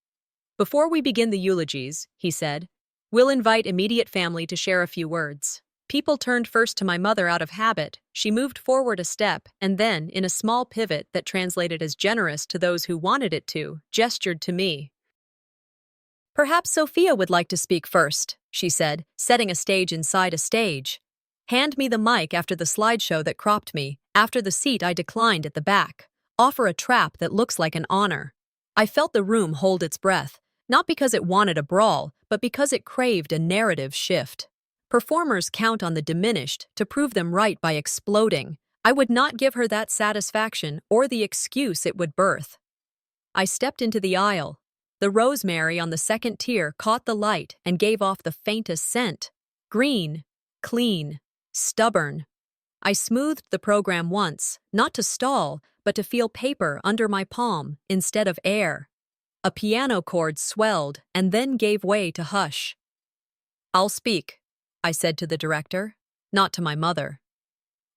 Before we begin the eulogies, he said, we'll invite immediate family to share a few words. People turned first to my mother out of habit. She moved forward a step, and then, in a small pivot that translated as generous to those who wanted it to, gestured to me. Perhaps Sophia would like to speak first, she said, setting a stage inside a stage. Hand me the mic after the slideshow that cropped me, after the seat I declined at the back. Offer a trap that looks like an honor. I felt the room hold its breath, not because it wanted a brawl, but because it craved a narrative shift. Performers count on the diminished to prove them right by exploding. I would not give her that satisfaction or the excuse it would birth. I stepped into the aisle. The rosemary on the second tier caught the light and gave off the faintest scent. Green, clean, stubborn. I smoothed the program once, not to stall, but to feel paper under my palm instead of air. A piano chord swelled and then gave way to hush. I'll speak, I said to the director, not to my mother.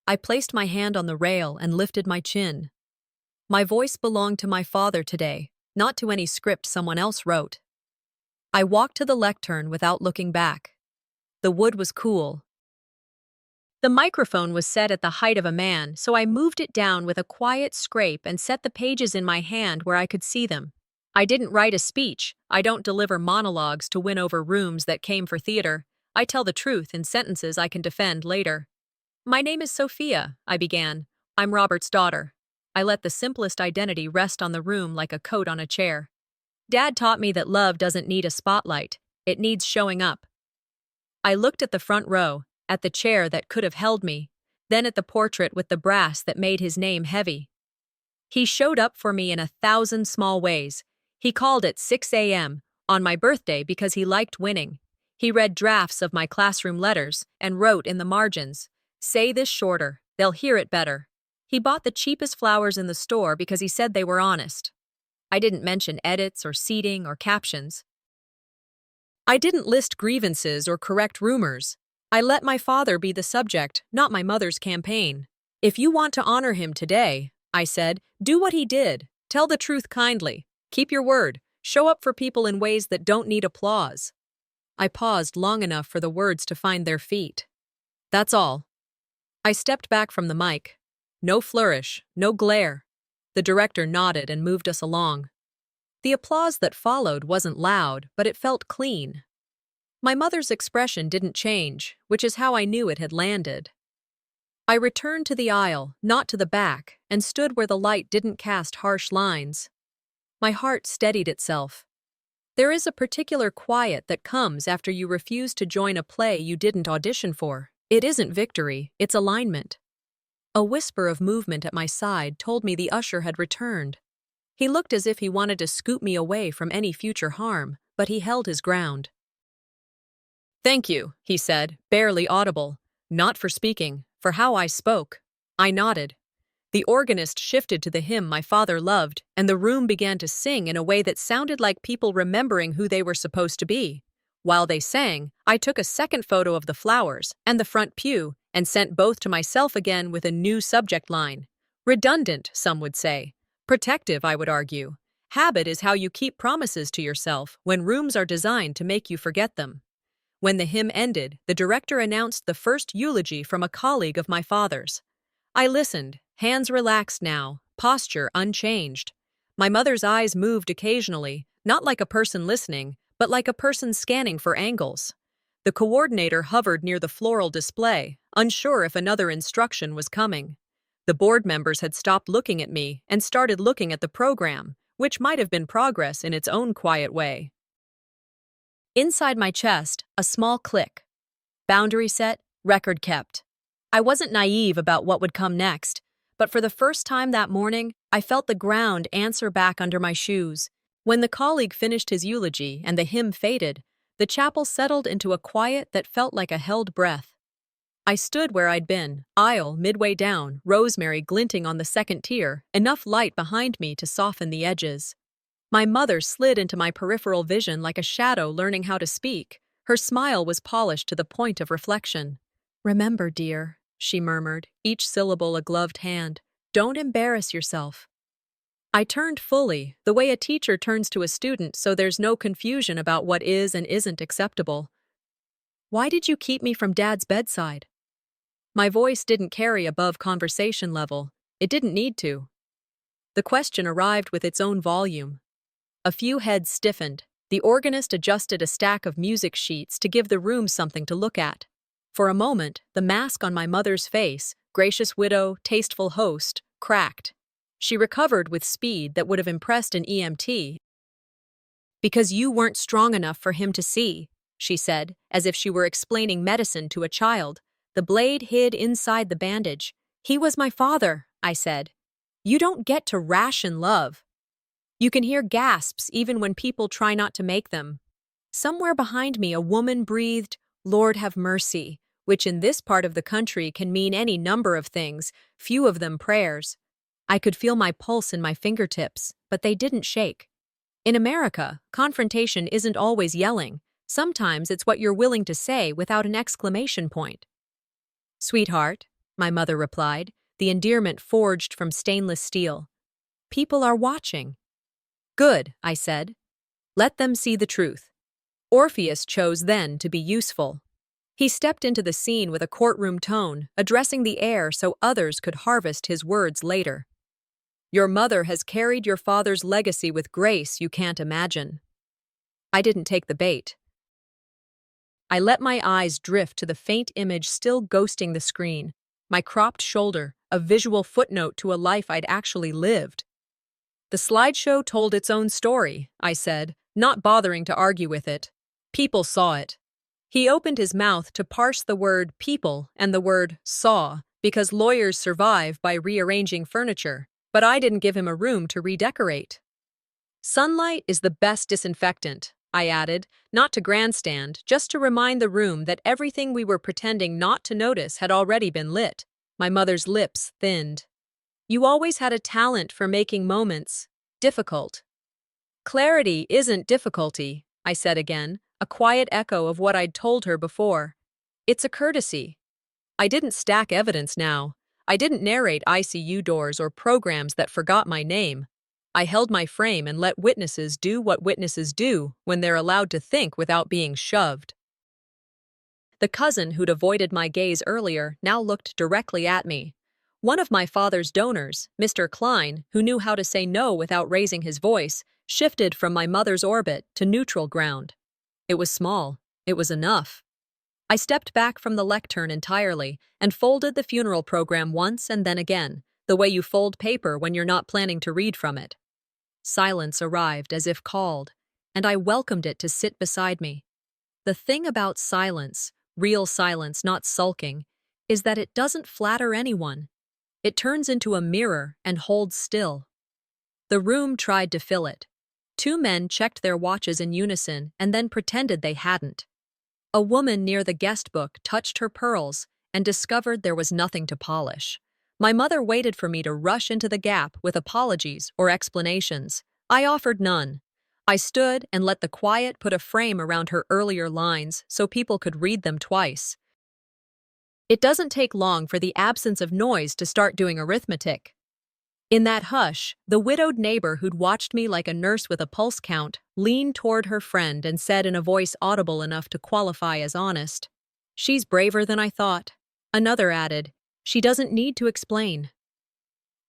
I placed my hand on the rail and lifted my chin. My voice belonged to my father today, not to any script someone else wrote. I walked to the lectern without looking back. The wood was cool. The microphone was set at the height of a man, so I moved it down with a quiet scrape and set the pages in my hand where I could see them. I didn't write a speech. I don't deliver monologues to win over rooms that came for theater. I tell the truth in sentences I can defend later. My name is Sophia, I began. I'm Robert's daughter. I let the simplest identity rest on the room like a coat on a chair. Dad taught me that love doesn't need a spotlight. It needs showing up. I looked at the front row, at the chair that could have held me, then at the portrait with the brass that made his name heavy. He showed up for me in 1,000 small ways. He called at 6 a.m. on my birthday because he liked winning. He read drafts of my classroom letters and wrote in the margins, "Say this shorter, they'll hear it better." He bought the cheapest flowers in the store because he said they were honest. I didn't mention edits or seating or captions. I didn't list grievances or correct rumors. I let my father be the subject, not my mother's campaign. If you want to honor him today, I said, do what he did. Tell the truth kindly. Keep your word. Show up for people in ways that don't need applause. I paused long enough for the words to find their feet. That's all. I stepped back from the mic. No flourish, no glare. The director nodded and moved us along. The applause that followed wasn't loud, but it felt clean. My mother's expression didn't change, which is how I knew it had landed. I returned to the aisle, not to the back, and stood where the light didn't cast harsh lines. My heart steadied itself. There is a particular quiet that comes after you refuse to join a play you didn't audition for. It isn't victory, it's alignment. A whisper of movement at my side told me the usher had returned. He looked as if he wanted to scoop me away from any future harm, but he held his ground. Thank you, he said, barely audible. Not for speaking, for how I spoke. I nodded. The organist shifted to the hymn my father loved, and the room began to sing in a way that sounded like people remembering who they were supposed to be. While they sang, I took a second photo of the flowers and the front pew and sent both to myself again with a new subject line. Redundant, some would say. Protective, I would argue. Habit is how you keep promises to yourself when rooms are designed to make you forget them. When the hymn ended, the director announced the first eulogy from a colleague of my father's. I listened, hands relaxed now, posture unchanged. My mother's eyes moved occasionally, not like a person listening, but like a person scanning for angles. The coordinator hovered near the floral display, unsure if another instruction was coming. The board members had stopped looking at me and started looking at the program, which might have been progress in its own quiet way. Inside my chest, a small click. Boundary set, record kept. I wasn't naive about what would come next, but for the first time that morning, I felt the ground answer back under my shoes. When the colleague finished his eulogy and the hymn faded, the chapel settled into a quiet that felt like a held breath. I stood where I'd been, aisle midway down, rosemary glinting on the second tier, enough light behind me to soften the edges. My mother slid into my peripheral vision like a shadow learning how to speak. Her smile was polished to the point of reflection. "Remember, dear," she murmured, each syllable a gloved hand, "don't embarrass yourself." I turned fully, the way a teacher turns to a student so there's no confusion about what is and isn't acceptable. "Why did you keep me from Dad's bedside?" My voice didn't carry above conversation level. It didn't need to. The question arrived with its own volume. A few heads stiffened. The organist adjusted a stack of music sheets to give the room something to look at. For a moment, the mask on my mother's face, gracious widow, tasteful host, cracked. She recovered with speed that would have impressed an EMT. "Because you weren't strong enough for him to see," she said, as if she were explaining medicine to a child. The blade hid inside the bandage. "He was my father," I said. "You don't get to ration love." You can hear gasps even when people try not to make them. Somewhere behind me, a woman breathed, "Lord have mercy," which in this part of the country can mean any number of things, few of them prayers. I could feel my pulse in my fingertips, but they didn't shake. In America, confrontation isn't always yelling. Sometimes it's what you're willing to say without an exclamation point. "Sweetheart," my mother replied, the endearment forged from stainless steel. "People are watching." "Good," I said. "Let them see the truth." Orpheus chose then to be useful. He stepped into the scene with a courtroom tone, addressing the air so others could harvest his words later. "Your mother has carried your father's legacy with grace you can't imagine." I didn't take the bait. I let my eyes drift to the faint image still ghosting the screen, my cropped shoulder, a visual footnote to a life I'd actually lived. "The slideshow told its own story," I said, not bothering to argue with it. "People saw it." He opened his mouth to parse the word people and the word saw, because lawyers survive by rearranging furniture, but I didn't give him a room to redecorate. "Sunlight is the best disinfectant," I added, not to grandstand, just to remind the room that everything we were pretending not to notice had already been lit. My mother's lips thinned. "You always had a talent for making moments difficult." "Clarity isn't difficulty," I said again, a quiet echo of what I'd told her before. "It's a courtesy." I didn't stack evidence now. I didn't narrate ICU doors or programs that forgot my name. I held my frame and let witnesses do what witnesses do when they're allowed to think without being shoved. The cousin who'd avoided my gaze earlier now looked directly at me. One of my father's donors, Mr. Klein, who knew how to say no without raising his voice, shifted from my mother's orbit to neutral ground. It was small. It was enough. I stepped back from the lectern entirely and folded the funeral program once and then again, the way you fold paper when you're not planning to read from it. Silence arrived as if called, and I welcomed it to sit beside me. The thing about silence, real silence, not sulking, is that it doesn't flatter anyone. It turns into a mirror and holds still. The room tried to fill it. Two men checked their watches in unison and then pretended they hadn't. A woman near the guest book touched her pearls and discovered there was nothing to polish. My mother waited for me to rush into the gap with apologies or explanations. I offered none. I stood and let the quiet put a frame around her earlier lines so people could read them twice. It doesn't take long for the absence of noise to start doing arithmetic. In that hush, the widowed neighbor who'd watched me like a nurse with a pulse count leaned toward her friend and said in a voice audible enough to qualify as honest, "She's braver than I thought." Another added, "She doesn't need to explain."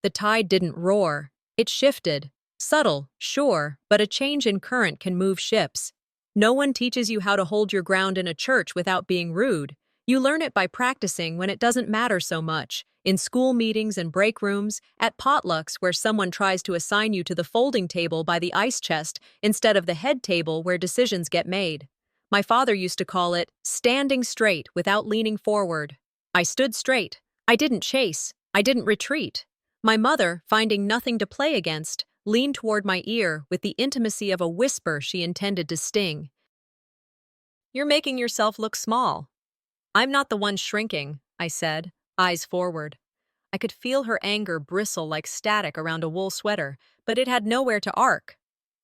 The tide didn't roar. It shifted. Subtle, sure, but a change in current can move ships. No one teaches you how to hold your ground in a church without being rude. You learn it by practicing when it doesn't matter so much. In school meetings and break rooms, at potlucks where someone tries to assign you to the folding table by the ice chest instead of the head table where decisions get made. My father used to call it standing straight without leaning forward. I stood straight. I didn't chase. I didn't retreat. My mother, finding nothing to play against, leaned toward my ear with the intimacy of a whisper she intended to sting. "You're making yourself look small." "I'm not the one shrinking," I said, eyes forward. I could feel her anger bristle like static around a wool sweater, but it had nowhere to arc.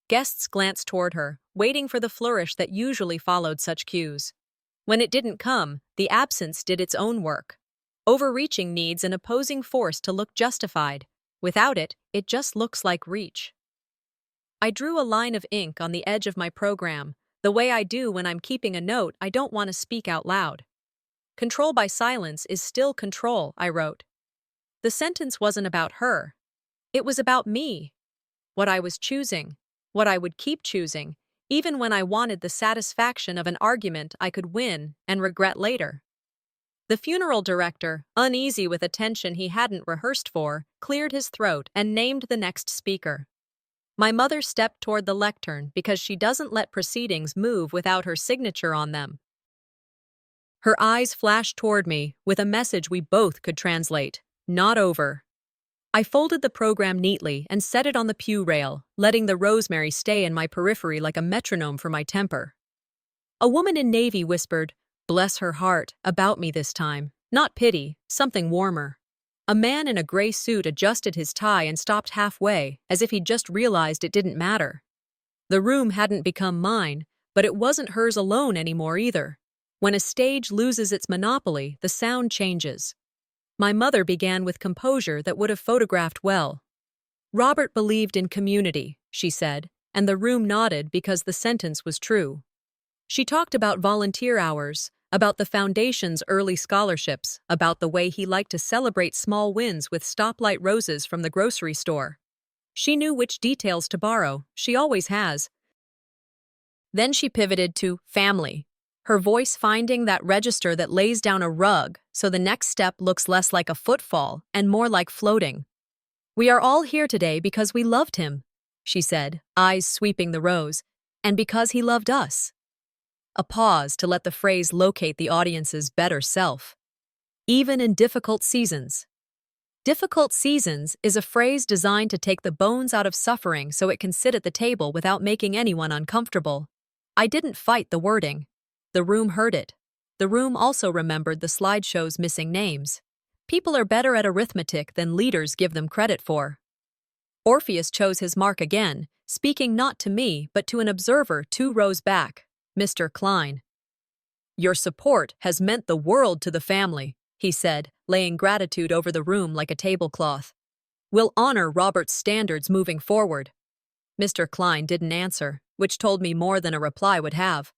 Guests glanced toward her, waiting for the flourish that usually followed such cues. When it didn't come, the absence did its own work. Overreaching needs an opposing force to look justified. Without it, it just looks like reach. I drew a line of ink on the edge of my program, the way I do when I'm keeping a note I don't want to speak out loud. "Control by silence is still control," I wrote. The sentence wasn't about her. It was about me. What I was choosing. What I would keep choosing, even when I wanted the satisfaction of an argument I could win and regret later. The funeral director, uneasy with a tension he hadn't rehearsed for, cleared his throat and named the next speaker. My mother stepped toward the lectern because she doesn't let proceedings move without her signature on them. Her eyes flashed toward me with a message we both could translate: not over. I folded the program neatly and set it on the pew rail, letting the rosemary stay in my periphery like a metronome for my temper. A woman in navy whispered, "Bless her heart," about me this time. Not pity, something warmer. A man in a gray suit adjusted his tie and stopped halfway, as if he'd just realized it didn't matter. The room hadn't become mine, but it wasn't hers alone anymore either. When a stage loses its monopoly, the sound changes. My mother began with composure that would have photographed well. "Robert believed in community," she said, and the room nodded because the sentence was true. She talked about volunteer hours, about the foundation's early scholarships, about the way he liked to celebrate small wins with stoplight roses from the grocery store. She knew which details to borrow, she always has. Then she pivoted to family, her voice finding that register that lays down a rug so the next step looks less like a footfall and more like floating. "We are all here today because we loved him," she said, eyes sweeping the rows, "and because he loved us." A pause to let the phrase locate the audience's better self. Even in difficult seasons. Difficult seasons is a phrase designed to take the bones out of suffering so it can sit at the table without making anyone uncomfortable. I didn't fight the wording. The room heard it. The room also remembered the slideshow's missing names. People are better at arithmetic than leaders give them credit for. Orpheus chose his mark again, speaking not to me but to an observer 2 rows back, Mr. Klein. "Your support has meant the world to the family," he said, laying gratitude over the room like a tablecloth. "We'll honor Robert's standards moving forward." Mr. Klein didn't answer, which told me more than a reply would have.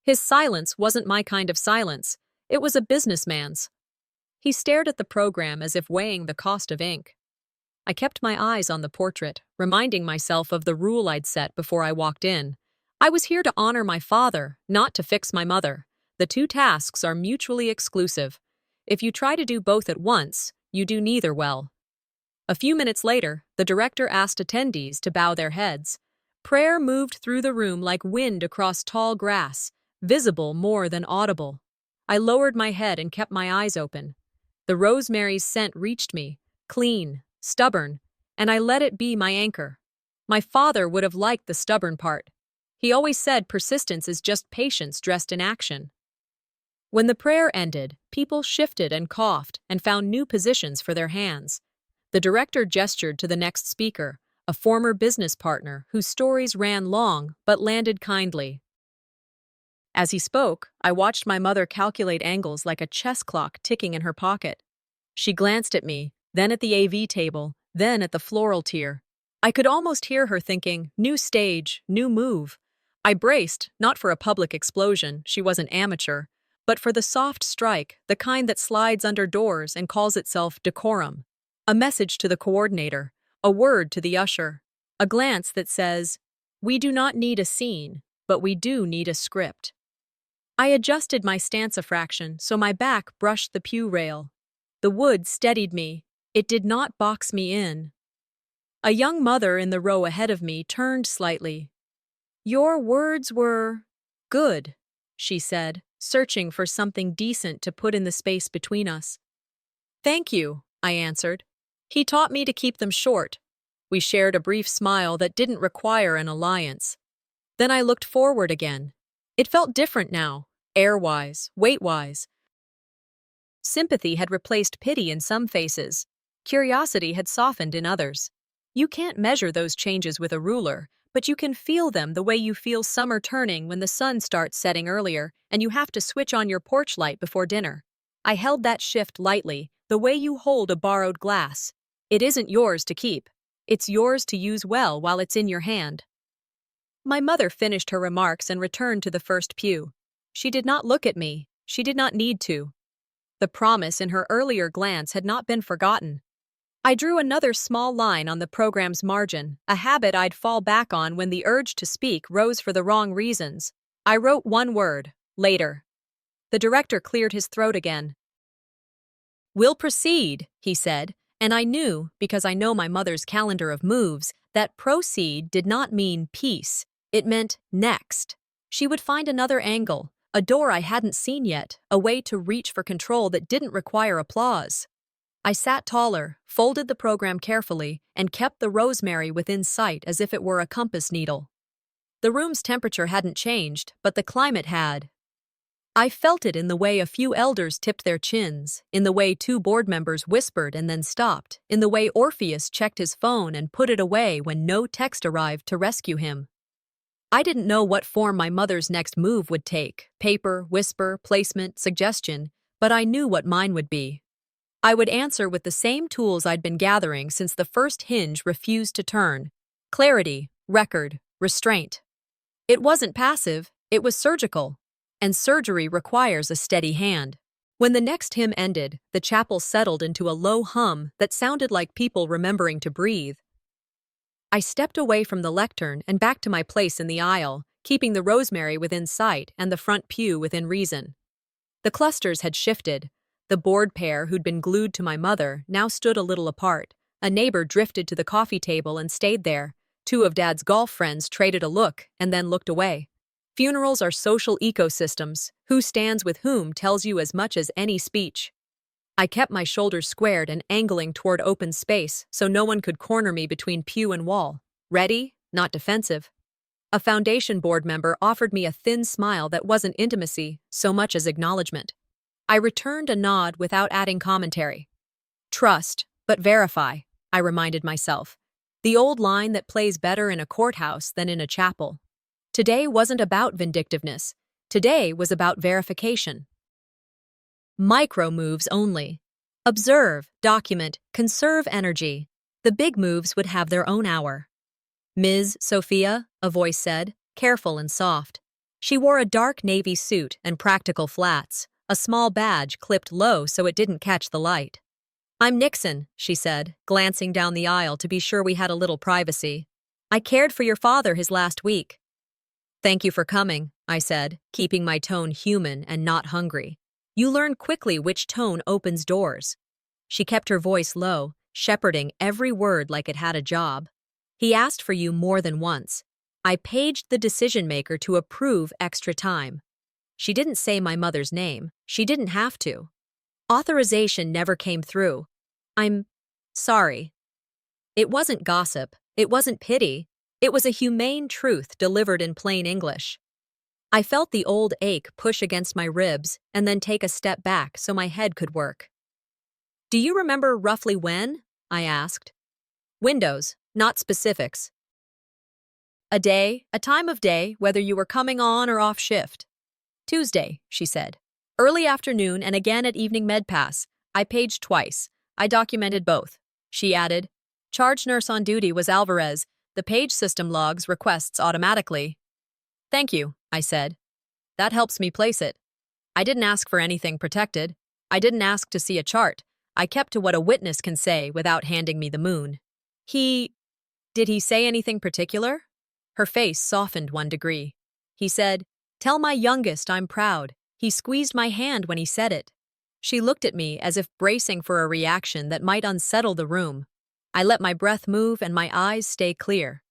His silence wasn't my kind of silence. It was a businessman's. He stared at the program as if weighing the cost of ink. I kept my eyes on the portrait, reminding myself of the rule I'd set before I walked in. I was here to honor my father, not to fix my mother. The 2 tasks are mutually exclusive. If you try to do both at once, you do neither well. A few minutes later, the director asked attendees to bow their heads. Prayer moved through the room like wind across tall grass, visible more than audible. I lowered my head and kept my eyes open. The rosemary's scent reached me, clean, stubborn, and I let it be my anchor. My father would have liked the stubborn part. He always said persistence is just patience dressed in action. When the prayer ended, people shifted and coughed and found new positions for their hands. The director gestured to the next speaker, a former business partner whose stories ran long but landed kindly. As he spoke, I watched my mother calculate angles like a chess clock ticking in her pocket. She glanced at me, then at the AV table, then at the floral tier. I could almost hear her thinking, new stage, new move. I braced, not for a public explosion, she wasn't amateur, but for the soft strike, the kind that slides under doors and calls itself decorum. A message to the coordinator, a word to the usher, a glance that says, "We do not need a scene, but we do need a script. I adjusted my stance a fraction so my back brushed the pew rail. The wood steadied me. It did not box me in. A young mother in the row ahead of me turned slightly. "Your words were good," she said, searching for something decent to put in the space between us. "Thank you," I answered. He taught me to keep them short. We shared a brief smile that didn't require an alliance. Then I looked forward again. It felt different now, air-wise, weight-wise. Sympathy had replaced pity in some faces. Curiosity had softened in others. You can't measure those changes with a ruler, but you can feel them the way you feel summer turning when the sun starts setting earlier and you have to switch on your porch light before dinner. I held that shift lightly, the way you hold a borrowed glass. It isn't yours to keep. It's yours to use well while it's in your hand. My mother finished her remarks and returned to the first pew. She did not look at me. She did not need to. The promise in her earlier glance had not been forgotten. I drew another small line on the program's margin, a habit I'd fall back on when the urge to speak rose for the wrong reasons. I wrote one word, later. The director cleared his throat again. "We'll proceed," he said, and I knew, because I know my mother's calendar of moves, that proceed did not mean peace. It meant next. She would find another angle, a door I hadn't seen yet, a way to reach for control that didn't require applause. I sat taller, folded the program carefully, and kept the rosemary within sight as if it were a compass needle. The room's temperature hadn't changed, but the climate had. I felt it in the way a few elders tipped their chins, in the way 2 board members whispered and then stopped, in the way Orpheus checked his phone and put it away when no text arrived to rescue him. I didn't know what form my mother's next move would take, paper, whisper, placement, suggestion, but I knew what mine would be. I would answer with the same tools I'd been gathering since the first hinge refused to turn. Clarity, record, restraint. It wasn't passive, it was surgical. And surgery requires a steady hand. When the next hymn ended, the chapel settled into a low hum that sounded like people remembering to breathe. I stepped away from the lectern and back to my place in the aisle, keeping the rosemary within sight and the front pew within reason. The clusters had shifted. The board pair who'd been glued to my mother now stood a little apart. A neighbor drifted to the coffee table and stayed there. 2 of Dad's golf friends traded a look and then looked away. Funerals are social ecosystems. Who stands with whom tells you as much as any speech. I kept my shoulders squared and angling toward open space so no one could corner me between pew and wall. Ready, not defensive. A foundation board member offered me a thin smile that wasn't intimacy so much as acknowledgement. I returned a nod without adding commentary. Trust, but verify, I reminded myself. The old line that plays better in a courthouse than in a chapel. Today wasn't about vindictiveness. Today was about verification. Micro moves only. Observe, document, conserve energy. The big moves would have their own hour. "Ms. Sophia," a voice said, careful and soft. She wore a dark navy suit and practical flats, a small badge clipped low so it didn't catch the light. "I'm Nixon," she said, glancing down the aisle to be sure we had a little privacy. "I cared for your father his last week." "Thank you for coming," I said, keeping my tone human and not hungry. You learn quickly which tone opens doors. She kept her voice low, shepherding every word like it had a job. "He asked for you more than once. I paged the decision-maker to approve extra time." She didn't say my mother's name. She didn't have to. Authorization never came through. "I'm sorry." It wasn't gossip. It wasn't pity. It was a humane truth delivered in plain English. I felt the old ache push against my ribs and then take a step back so my head could work. "Do you remember roughly when?" I asked. "Windows, not specifics." "A day, a time of day, whether you were coming on or off shift." "Tuesday," she said. "Early afternoon and again at evening med pass. I paged twice. I documented both." She added, "Charge nurse on duty was Alvarez. The page system logs requests automatically." "Thank you," I said. "That helps me place it. I didn't ask for anything protected. I didn't ask to see a chart. I kept to what a witness can say without handing me the moon." Did he say anything particular?" Her face softened 1 degree. He said, "Tell my youngest I'm proud." He squeezed my hand when he said it. She looked at me as if bracing for a reaction that might unsettle the room. I let my breath move and my eyes stay clear.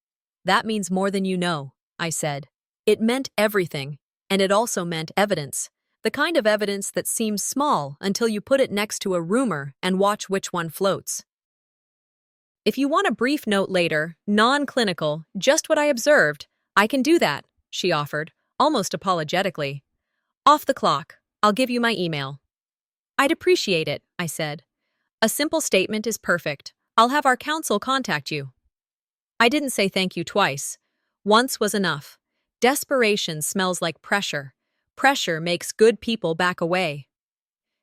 "That means more than you know," I said. It meant everything, and it also meant evidence. The kind of evidence that seems small until you put it next to a rumor and watch which one floats. "If you want a brief note later, non-clinical, just what I observed, I can do that," she offered, almost apologetically. "Off the clock. I'll give you my email." "I'd appreciate it," I said. "A simple statement is perfect. I'll have our counsel contact you." I didn't say thank you twice. Once was enough. Desperation smells like pressure. Pressure makes good people back away.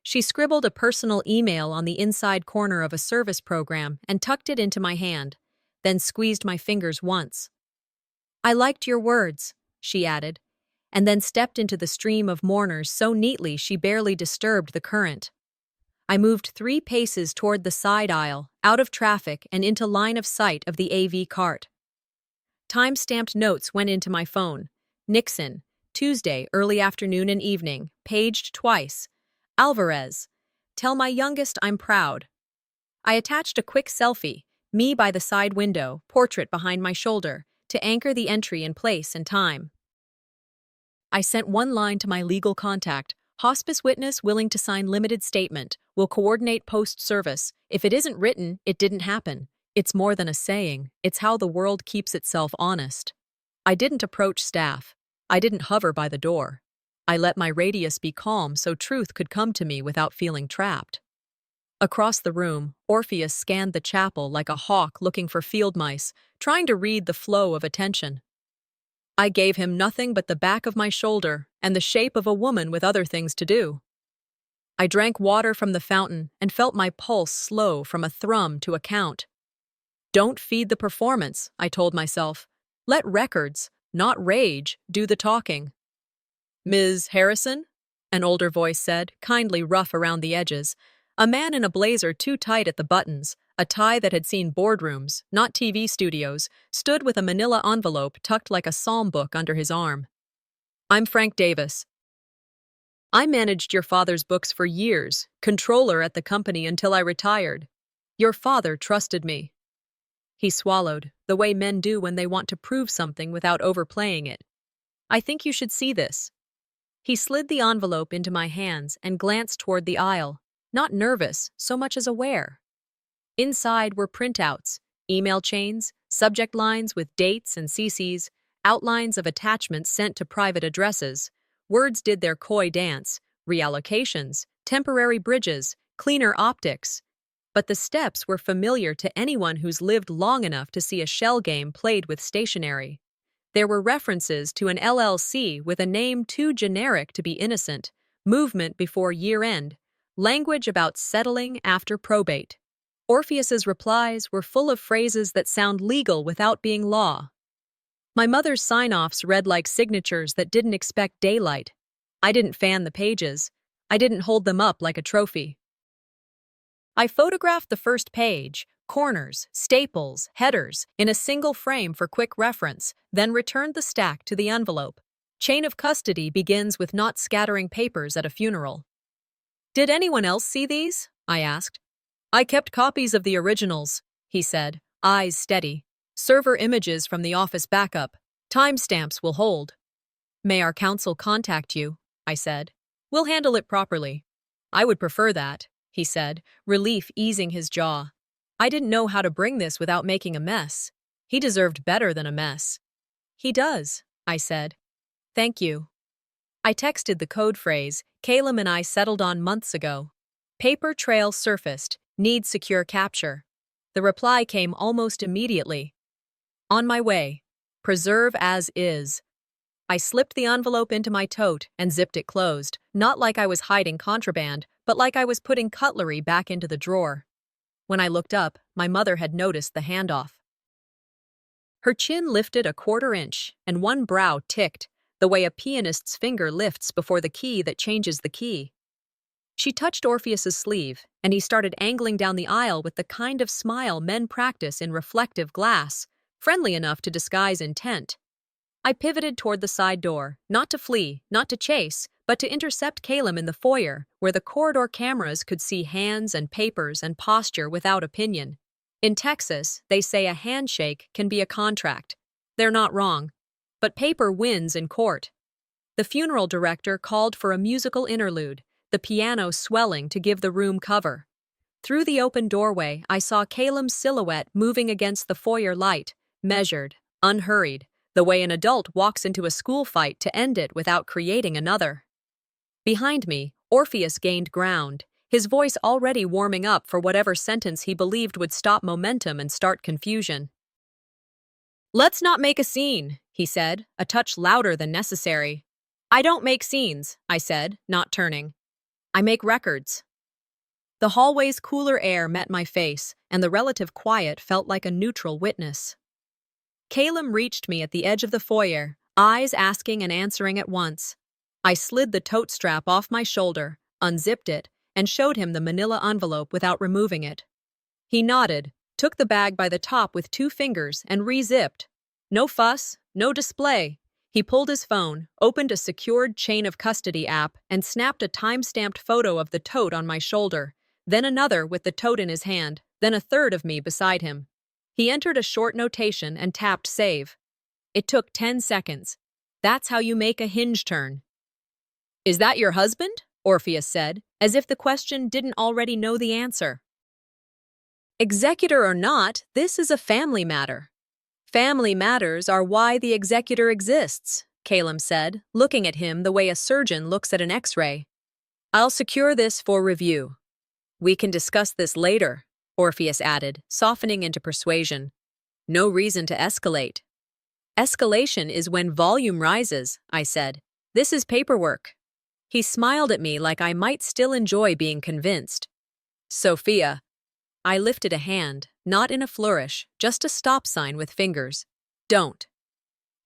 She scribbled a personal email on the inside corner of a service program and tucked it into my hand, then squeezed my fingers once. "I liked your words," she added, and then stepped into the stream of mourners so neatly she barely disturbed the current. I moved 3 paces toward the side aisle, out of traffic and into line of sight of the AV cart. Time-stamped notes went into my phone. Nixon, Tuesday, early afternoon and evening, paged twice. Alvarez, "Tell my youngest I'm proud." I attached a quick selfie, me by the side window, portrait behind my shoulder, to anchor the entry in place and time. I sent one line to my legal contact: "Hospice witness willing to sign limited statement. Will coordinate post-service. If it isn't written, it didn't happen." It's more than a saying, it's how the world keeps itself honest. I didn't approach staff. I didn't hover by the door. I let my radius be calm so truth could come to me without feeling trapped. Across the room, Orpheus scanned the chapel like a hawk looking for field mice, trying to read the flow of attention. I gave him nothing but the back of my shoulder and the shape of a woman with other things to do. I drank water from the fountain and felt my pulse slow from a thrum to a count. Don't feed the performance, I told myself. Let records, not rage, do the talking. "Ms. Harrison?" an older voice said, kindly rough around the edges. A man in a blazer too tight at the buttons, a tie that had seen boardrooms, not TV studios, stood with a manila envelope tucked like a psalm book under his arm. "I'm Frank Davis. I managed your father's books for years, controller at the company until I retired. Your father trusted me." He swallowed, the way men do when they want to prove something without overplaying it. "I think you should see this." He slid the envelope into my hands and glanced toward the aisle, not nervous, so much as aware. Inside were printouts, email chains, subject lines with dates and CCs, outlines of attachments sent to private addresses. Words did their coy dance: reallocations, temporary bridges, cleaner optics. But the steps were familiar to anyone who's lived long enough to see a shell game played with stationery. There were references to an LLC with a name too generic to be innocent, movement before year-end, language about settling after probate. Orpheus's replies were full of phrases that sound legal without being law. My mother's sign-offs read like signatures that didn't expect daylight. I didn't fan the pages. I didn't hold them up like a trophy. I photographed the first page, corners, staples, headers, in a single frame for quick reference, then returned the stack to the envelope. Chain of custody begins with not scattering papers at a funeral. "Did anyone else see these?" I asked. "I kept copies of the originals," he said, eyes steady. "Server images from the office backup. Timestamps will hold." "May our counsel contact you," I said. "We'll handle it properly." "I would prefer that," he said, relief easing his jaw. I didn't know how to bring this without making a mess. He deserved better than a mess. "He does," I said. "Thank you." I texted the code phrase Caleb and I settled on months ago. "Paper trail surfaced. Need secure capture." The reply came almost immediately. "On my way. Preserve as is." I slipped the envelope into my tote and zipped it closed, not like I was hiding contraband, but like I was putting cutlery back into the drawer. When I looked up, my mother had noticed the handoff. Her chin lifted a quarter inch, and one brow ticked, the way a pianist's finger lifts before the key that changes the key. She touched Orpheus's sleeve, and he started angling down the aisle with the kind of smile men practice in reflective glass, friendly enough to disguise intent. I pivoted toward the side door, not to flee, not to chase, but to intercept Caleb in the foyer, where the corridor cameras could see hands and papers and posture without opinion. In Texas, they say a handshake can be a contract. They're not wrong. But paper wins in court. The funeral director called for a musical interlude, the piano swelling to give the room cover. Through the open doorway, I saw Caleb's silhouette moving against the foyer light, measured, unhurried, the way an adult walks into a school fight to end it without creating another. Behind me, Orpheus gained ground, his voice already warming up for whatever sentence he believed would stop momentum and start confusion. "Let's not make a scene," he said, a touch louder than necessary. "I don't make scenes," I said, not turning. "I make records." The hallway's cooler air met my face, and the relative quiet felt like a neutral witness. Caleb reached me at the edge of the foyer, eyes asking and answering at once. I slid the tote strap off my shoulder, unzipped it, and showed him the manila envelope without removing it. He nodded, took the bag by the top with 2 fingers, and re-zipped. No fuss, no display. He pulled his phone, opened a secured chain of custody app, and snapped a time-stamped photo of the tote on my shoulder, then another with the tote in his hand, then a third of me beside him. He entered a short notation and tapped save. It took 10 seconds. That's how you make a hinge turn. "Is that your husband?" Orpheus said, as if the question didn't already know the answer. "Executor or not, this is a family matter. Family matters are why the executor exists," Caleb said, looking at him the way a surgeon looks at an X-ray. "I'll secure this for review." "We can discuss this later," Orpheus added, softening into persuasion. "No reason to escalate." "Escalation is when volume rises," I said. "This is paperwork." He smiled at me like I might still enjoy being convinced. "Sophia." I lifted a hand, not in a flourish, just a stop sign with fingers. "Don't."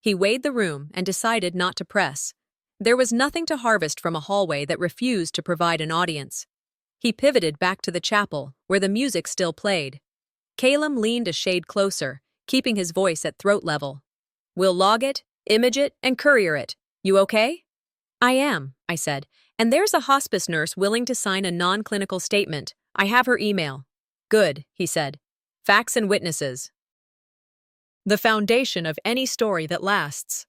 He weighed the room and decided not to press. There was nothing to harvest from a hallway that refused to provide an audience. He pivoted back to the chapel, where the music still played. Caleb leaned a shade closer, keeping his voice at throat level. "We'll log it, image it, and courier it. You okay?" "I am," I said, "and there's a hospice nurse willing to sign a non-clinical statement. I have her email." "Good," he said. "Facts and witnesses." The foundation of any story that lasts.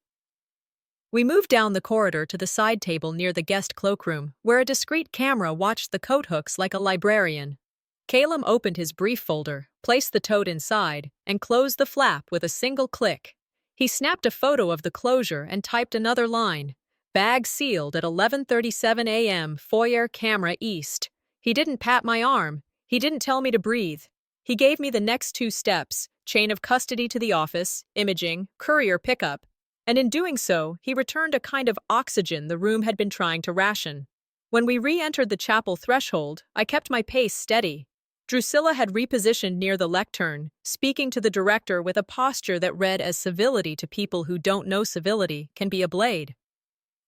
We moved down the corridor to the side table near the guest cloakroom, where a discreet camera watched the coat hooks like a librarian. Caleb opened his brief folder, placed the tote inside, and closed the flap with a single click. He snapped a photo of the closure and typed another line. "Bag sealed at 11:37 a.m. Foyer camera east." He didn't pat my arm. He didn't tell me to breathe. He gave me the next 2 steps, chain of custody to the office, imaging, courier pickup. And in doing so, he returned a kind of oxygen the room had been trying to ration. When we re-entered the chapel threshold, I kept my pace steady. Drusilla had repositioned near the lectern, speaking to the director with a posture that read as civility to people who don't know civility can be a blade.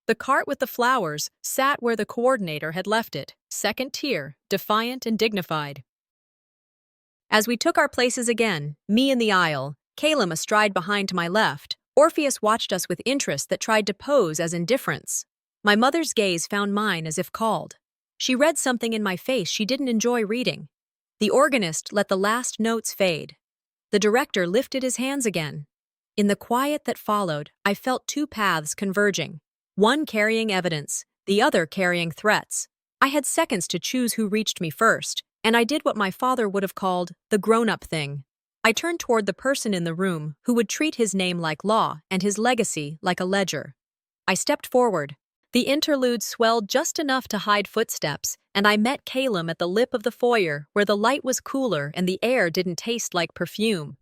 The cart with the flowers sat where the coordinator had left it, second tier, defiant and dignified. As we took our places again, me in the aisle, Caleb astride behind to my left, Orpheus watched us with interest that tried to pose as indifference. My mother's gaze found mine as if called. She read something in my face she didn't enjoy reading. The organist let the last notes fade. The director lifted his hands again. In the quiet that followed, I felt 2 paths converging, one carrying evidence, the other carrying threats. I had seconds to choose who reached me first, and I did what my father would have called the grown-up thing. I turned toward the person in the room who would treat his name like law and his legacy like a ledger. I stepped forward. The interlude swelled just enough to hide footsteps, and I met Caleb at the lip of the foyer where the light was cooler and the air didn't taste like perfume.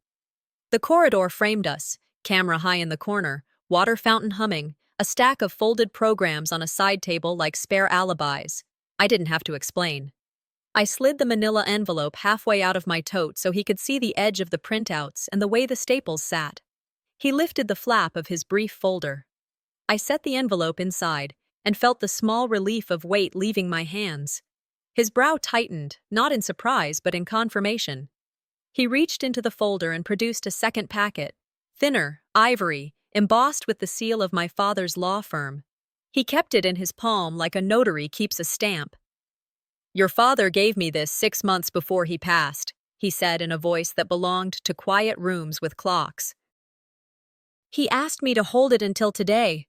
The corridor framed us, camera high in the corner, water fountain humming, a stack of folded programs on a side table like spare alibis. I didn't have to explain. I slid the manila envelope halfway out of my tote so he could see the edge of the printouts and the way the staples sat. He lifted the flap of his brief folder. I set the envelope inside and felt the small relief of weight leaving my hands. His brow tightened, not in surprise but in confirmation. He reached into the folder and produced a second packet, thinner, ivory, embossed with the seal of my father's law firm. He kept it in his palm like a notary keeps a stamp. "Your father gave me this 6 months before he passed," he said in a voice that belonged to quiet rooms with clocks. "He asked me to hold it until today."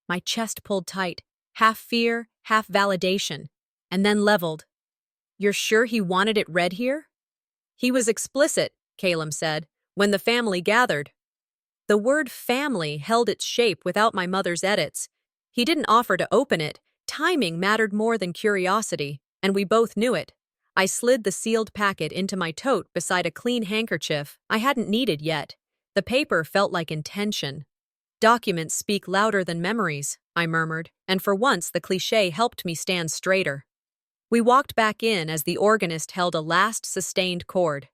My chest pulled tight, half fear, half validation, and then leveled. "You're sure he wanted it read here?" "He was explicit," Caleb said, "when the family gathered." The word family held its shape without my mother's edits. He didn't offer to open it. Timing mattered more than curiosity, and we both knew it. I slid the sealed packet into my tote beside a clean handkerchief I hadn't needed yet. The paper felt like intention. "Documents speak louder than memories," I murmured, and for once the cliché helped me stand straighter. We walked back in as the organist held a last sustained chord.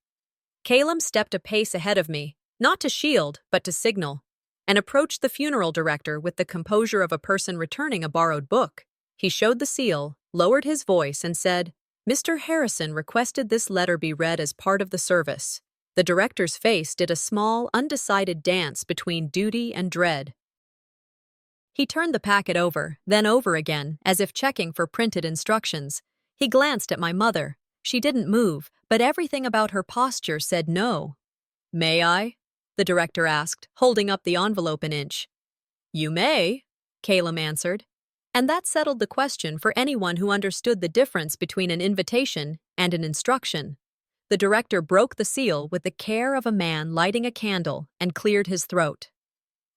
Caleb stepped a pace ahead of me, not to shield, but to signal, and approached the funeral director with the composure of a person returning a borrowed book. He showed the seal, lowered his voice, and said, "Mr. Harrison requested this letter be read as part of the service." The director's face did a small, undecided dance between duty and dread. He turned the packet over, then over again, as if checking for printed instructions. He glanced at my mother. She didn't move, but everything about her posture said no. "May I?" the director asked, holding up the envelope an inch. "You may," Caleb answered. And that settled the question for anyone who understood the difference between an invitation and an instruction. The director broke the seal with the care of a man lighting a candle and cleared his throat.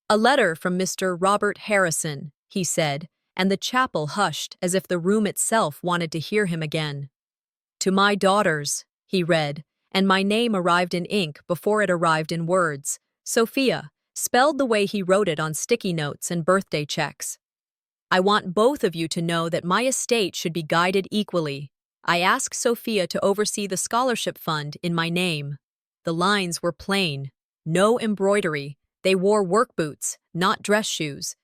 "A letter from Mr. Robert Harrison," he said, and the chapel hushed as if the room itself wanted to hear him again. "To my daughters," he read, and my name arrived in ink before it arrived in words. Sophia, spelled the way he wrote it on sticky notes and birthday checks. "I want both of you to know that my estate should be guided equally. I ask Sophia to oversee the scholarship fund in my name." The lines were plain. No embroidery. They wore work boots, not dress shoes.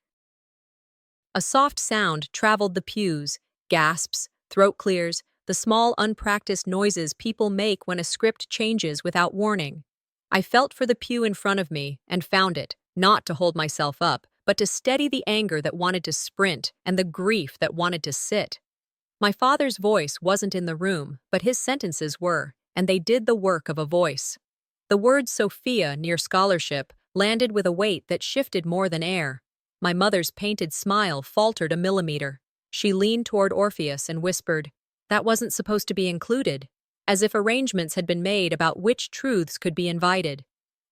A soft sound traveled the pews, gasps, throat clears, the small unpracticed noises people make when a script changes without warning. I felt for the pew in front of me and found it, not to hold myself up, but to steady the anger that wanted to sprint and the grief that wanted to sit. My father's voice wasn't in the room, but his sentences were, and they did the work of a voice. The word Sophia near scholarship landed with a weight that shifted more than air. My mother's painted smile faltered a millimeter. She leaned toward Orpheus and whispered, "That wasn't supposed to be included," as if arrangements had been made about which truths could be invited.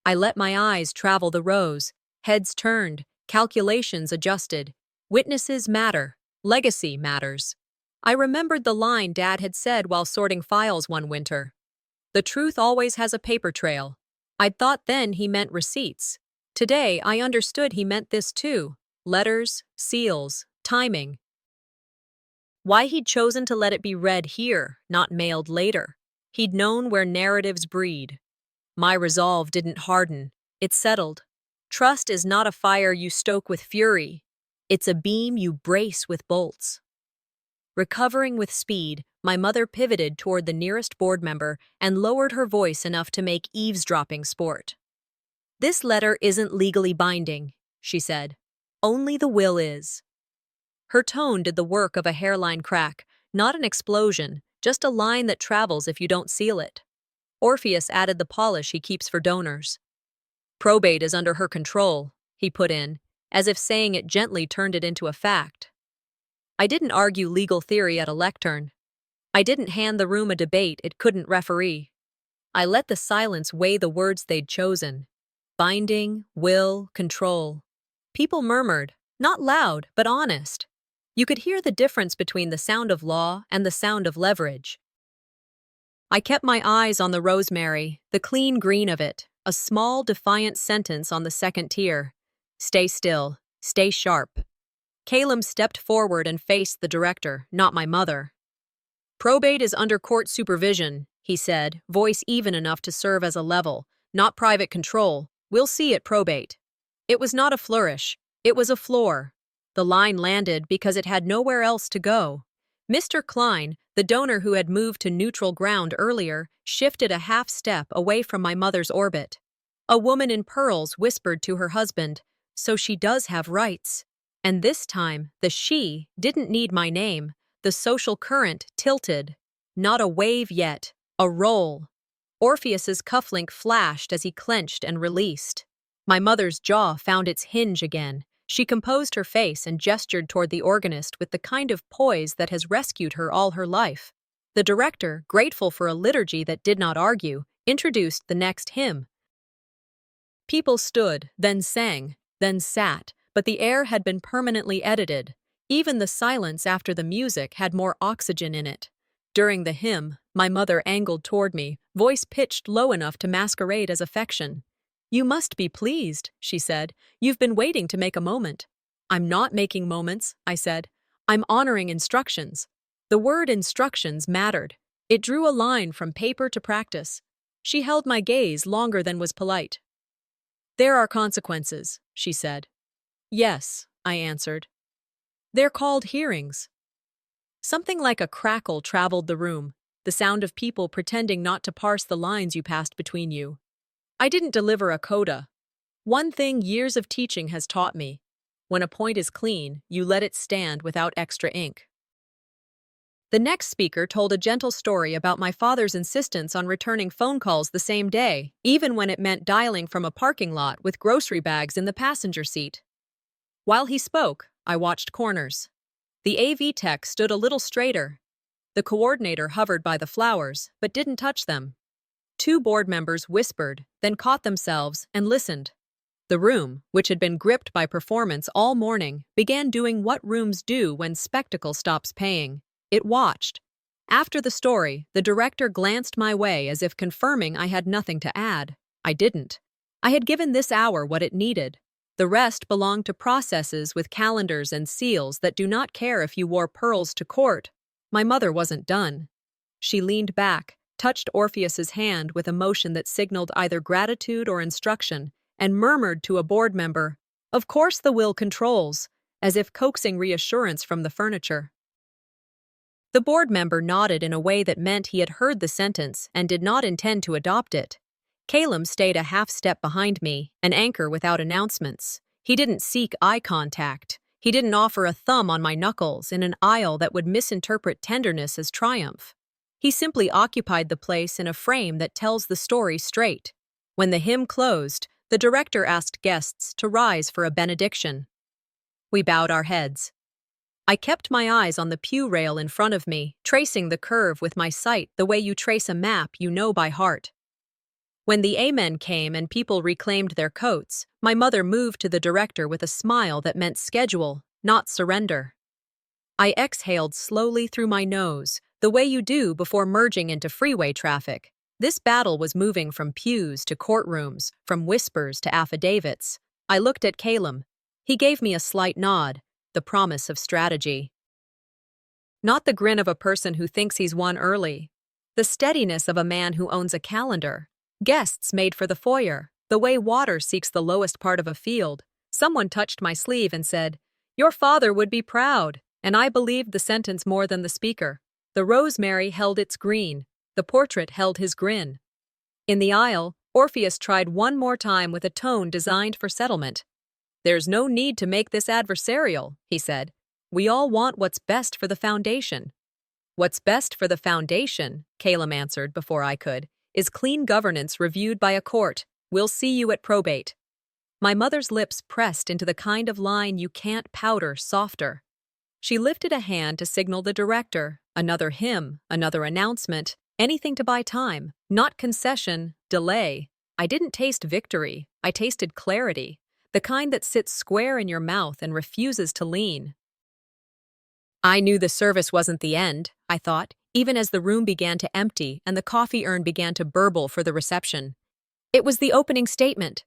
I let my eyes travel the rows, heads turned, calculations adjusted. Witnesses matter. Legacy matters. I remembered the line Dad had said while sorting files one winter. "The truth always has a paper trail." I'd thought then he meant receipts. Today, I understood he meant this too. Letters, seals, timing. Why he'd chosen to let it be read here, not mailed later. He'd known where narratives breed. My resolve didn't harden. It settled. Trust is not a fire you stoke with fury. It's a beam you brace with bolts. Recovering with speed, my mother pivoted toward the nearest board member and lowered her voice enough to make eavesdropping sport. "This letter isn't legally binding," she said. "Only the will is." Her tone did the work of a hairline crack, not an explosion, just a line that travels if you don't seal it. Orpheus added the polish he keeps for donors. "Probate is under her control," he put in, as if saying it gently turned it into a fact. I didn't argue legal theory at a lectern. I didn't hand the room a debate it couldn't referee. I let the silence weigh the words they'd chosen. Binding, will, control. People murmured, not loud, but honest. You could hear the difference between the sound of law and the sound of leverage. I kept my eyes on the rosemary, the clean green of it, a small, defiant sentence on the second tier. "Stay still. Stay sharp." Caleb stepped forward and faced the director, not my mother. "Probate is under court supervision," he said, voice even enough to serve as a level, "not private control. We'll see at probate." It was not a flourish. It was a floor. The line landed because it had nowhere else to go. Mr. Klein, the donor who had moved to neutral ground earlier, shifted a half step away from my mother's orbit. A woman in pearls whispered to her husband, So she does have rights. And this time, the she didn't need my name. The social current tilted. Not a wave yet, a roll. Orpheus's cufflink flashed as he clenched and released. My mother's jaw found its hinge again. She composed her face and gestured toward the organist with the kind of poise that has rescued her all her life. The director, grateful for a liturgy that did not argue, introduced the next hymn. People stood, then sang, then sat, but the air had been permanently edited. Even the silence after the music had more oxygen in it. During the hymn, my mother angled toward me, voice pitched low enough to masquerade as affection. "You must be pleased," she said. "You've been waiting to make a moment." "I'm not making moments," I said. "I'm honoring instructions." The word instructions mattered. It drew a line from paper to practice. She held my gaze longer than was polite. "There are consequences," she said. "Yes," I answered. "They're called hearings." Something like a crackle traveled the room, the sound of people pretending not to parse the lines you passed between you. I didn't deliver a coda. One thing years of teaching has taught me: when a point is clean, you let it stand without extra ink. The next speaker told a gentle story about my father's insistence on returning phone calls the same day, even when it meant dialing from a parking lot with grocery bags in the passenger seat. While he spoke, I watched corners. The AV tech stood a little straighter. The coordinator hovered by the flowers, but didn't touch them. Two board members whispered, then caught themselves and listened. The room, which had been gripped by performance all morning, began doing what rooms do when spectacle stops paying. It watched. After the story, the director glanced my way as if confirming I had nothing to add. I didn't. I had given this hour what it needed. The rest belonged to processes with calendars and seals that do not care if you wore pearls to court. My mother wasn't done. She leaned back, touched Orpheus's hand with a motion that signaled either gratitude or instruction, and murmured to a board member, "Of course the will controls," as if coaxing reassurance from the furniture. The board member nodded in a way that meant he had heard the sentence and did not intend to adopt it. Calum stayed a half step behind me, an anchor without announcements. He didn't seek eye contact. He didn't offer a thumb on my knuckles in an aisle that would misinterpret tenderness as triumph. He simply occupied the place in a frame that tells the story straight. When the hymn closed, the director asked guests to rise for a benediction. We bowed our heads. I kept my eyes on the pew rail in front of me, tracing the curve with my sight the way you trace a map you know by heart. When the amen came and people reclaimed their coats, my mother moved to the director with a smile that meant schedule, not surrender. I exhaled slowly through my nose, the way you do before merging into freeway traffic. This battle was moving from pews to courtrooms, from whispers to affidavits. I looked at Calum. He gave me a slight nod, the promise of strategy. Not the grin of a person who thinks he's won early. The steadiness of a man who owns a calendar. Guests made for the foyer, the way water seeks the lowest part of a field. Someone touched my sleeve and said, "Your father would be proud," and I believed the sentence more than the speaker. The rosemary held its green. The portrait held his grin. In the aisle, Orpheus tried one more time with a tone designed for settlement. "There's no need to make this adversarial," he said. "We all want what's best for the foundation." "What's best for the foundation," Calum answered before I could, "is clean governance reviewed by a court. We'll see you at probate." My mother's lips pressed into the kind of line you can't powder softer. She lifted a hand to signal the director, another hymn, another announcement, anything to buy time, not concession, delay. I didn't taste victory, I tasted clarity, the kind that sits square in your mouth and refuses to lean. I knew the service wasn't the end, I thought, even as the room began to empty and the coffee urn began to burble for the reception. It was the opening statement.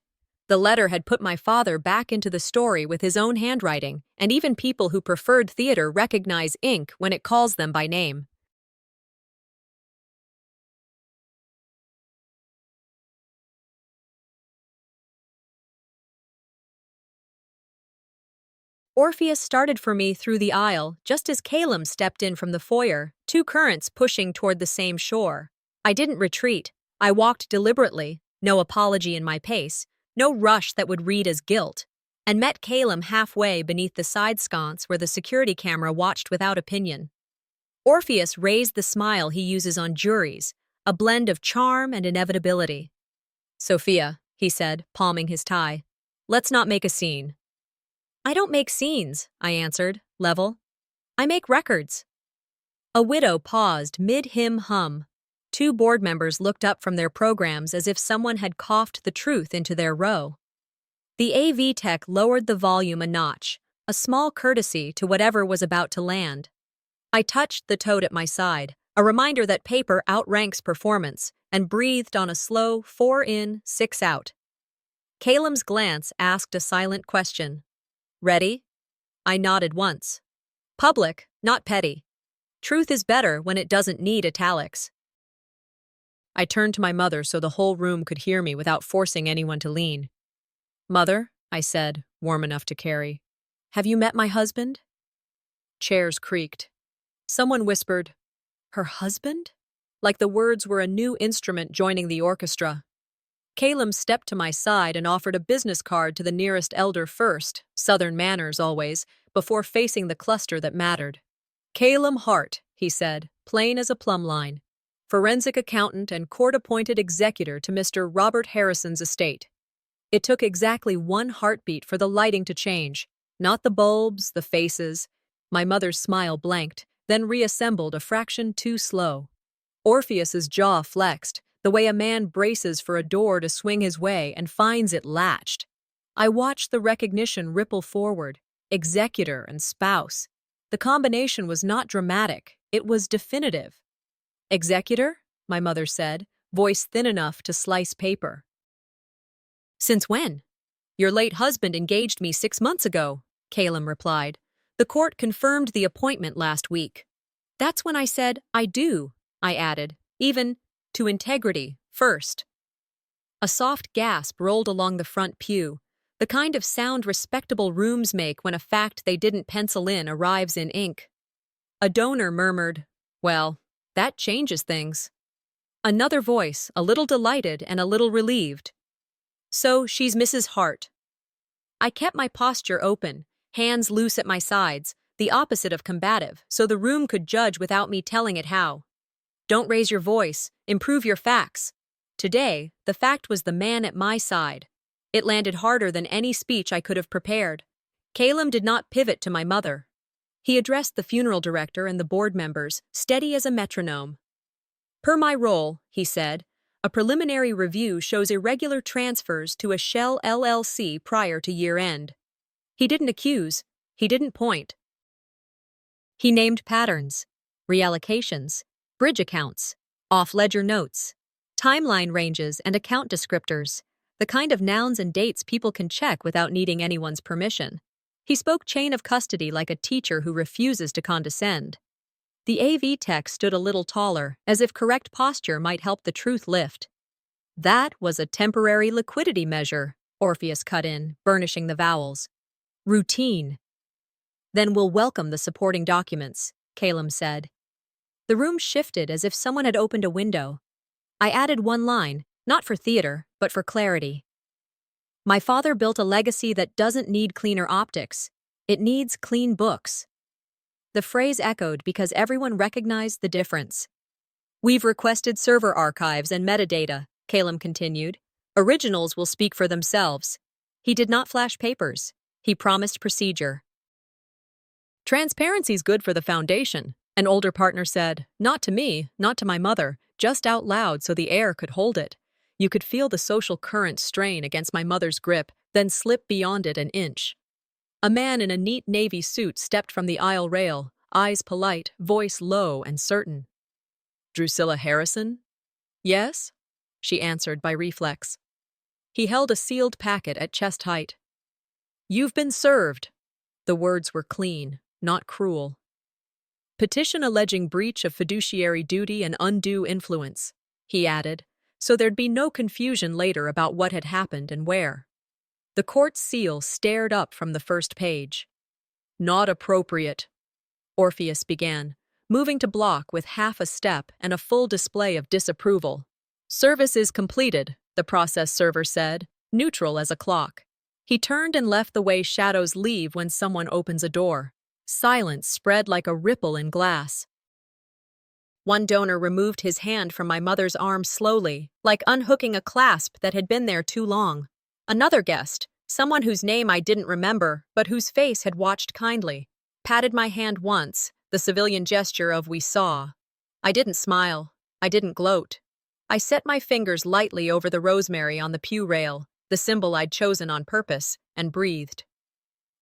The letter had put my father back into the story with his own handwriting, and even people who preferred theater recognize ink when it calls them by name. Orpheus started for me through the aisle just as Calum stepped in from the foyer, two currents pushing toward the same shore. I didn't retreat. I walked deliberately, no apology in my pace, no rush that would read as guilt. and met Calum halfway beneath the side sconce where the security camera watched without opinion. Orpheus raised the smile he uses on juries, a blend of charm and inevitability. "Sophia," he said, palming his tie, "let's not make a scene." "I don't make scenes," I answered, level. "I make records." A widow paused mid-hymn hum. Two board members looked up from their programs as if someone had coughed the truth into their row. The AV tech lowered the volume a notch, a small courtesy to whatever was about to land. I touched the toad at my side, a reminder that paper outranks performance, and breathed on a slow 4 in, 6 out. Calum's glance asked a silent question. "Ready?" I nodded once. "Public, not petty. Truth is better when it doesn't need italics." I turned to my mother so the whole room could hear me without forcing anyone to lean. "Mother," I said, warm enough to carry, "have you met my husband?" Chairs creaked. Someone whispered, "Her husband?" Like the words were a new instrument joining the orchestra. Calum stepped to my side and offered a business card to the nearest elder first, Southern manners always, before facing the cluster that mattered. "Calum Hart," he said, plain as a plumb line. "Forensic accountant and court-appointed executor to Mr. Robert Harrison's estate." It took exactly one heartbeat for the lighting to change. Not the bulbs, the faces. My mother's smile blanked, then reassembled a fraction too slow. Orpheus's jaw flexed, the way a man braces for a door to swing his way and finds it latched. I watched the recognition ripple forward, executor and spouse. The combination was not dramatic, it was definitive. "Executor?" my mother said, voice thin enough to slice paper. "Since when?" "Your late husband engaged me 6 months ago," Calum replied. "The court confirmed the appointment last week." "That's when I said, 'I do,'" I added, "even to integrity first." A soft gasp rolled along the front pew, the kind of sound respectable rooms make when a fact they didn't pencil in arrives in ink. A donor murmured, "Well, that changes things." Another voice, a little delighted and a little relieved. "So she's Mrs. Hart." I kept my posture open, hands loose at my sides, the opposite of combative, so the room could judge without me telling it how. "Don't raise your voice, improve your facts." Today, the fact was the man at my side. It landed harder than any speech I could have prepared. Calum did not pivot to my mother. He addressed the funeral director and the board members, steady as a metronome. "Per my role," he said, "a preliminary review shows irregular transfers to a shell LLC prior to year-end." He didn't accuse, he didn't point. He named patterns, reallocations, bridge accounts, off-ledger notes, timeline ranges, and account descriptors, the kind of nouns and dates people can check without needing anyone's permission. He spoke chain of custody like a teacher who refuses to condescend. The AV tech stood a little taller, as if correct posture might help the truth lift. "That was a temporary liquidity measure," Orpheus cut in, burnishing the vowels. "Routine." "Then we'll welcome the supporting documents," Calum said. The room shifted as if someone had opened a window. I added one line, not for theater, but for clarity. "My father built a legacy that doesn't need cleaner optics. It needs clean books." The phrase echoed because everyone recognized the difference. "We've requested server archives and metadata," Calum continued. "Originals will speak for themselves." He did not flash papers. He promised procedure. "Transparency's good for the foundation," an older partner said, not to me, not to my mother, just out loud so the air could hold it. You could feel the social current strain against my mother's grip, then slip beyond it an inch. A man in a neat navy suit stepped from the aisle rail, eyes polite, voice low and certain. "Drusilla Harrison?" "Yes," she answered by reflex. He held a sealed packet at chest height. "You've been served." The words were clean, not cruel. "Petition alleging breach of fiduciary duty and undue influence," he added, so there'd be no confusion later about what had happened and where. The court seal stared up from the first page. "Not appropriate," Orpheus began, moving to block with half a step and a full display of disapproval. "Service is completed," the process server said, neutral as a clock. He turned and left the way shadows leave when someone opens a door. Silence spread like a ripple in glass. One donor removed his hand from my mother's arm slowly, like unhooking a clasp that had been there too long. Another guest, someone whose name I didn't remember, but whose face had watched kindly, patted my hand once, the civilian gesture of "we saw." I didn't smile. I didn't gloat. I set my fingers lightly over the rosemary on the pew rail, the symbol I'd chosen on purpose, and breathed.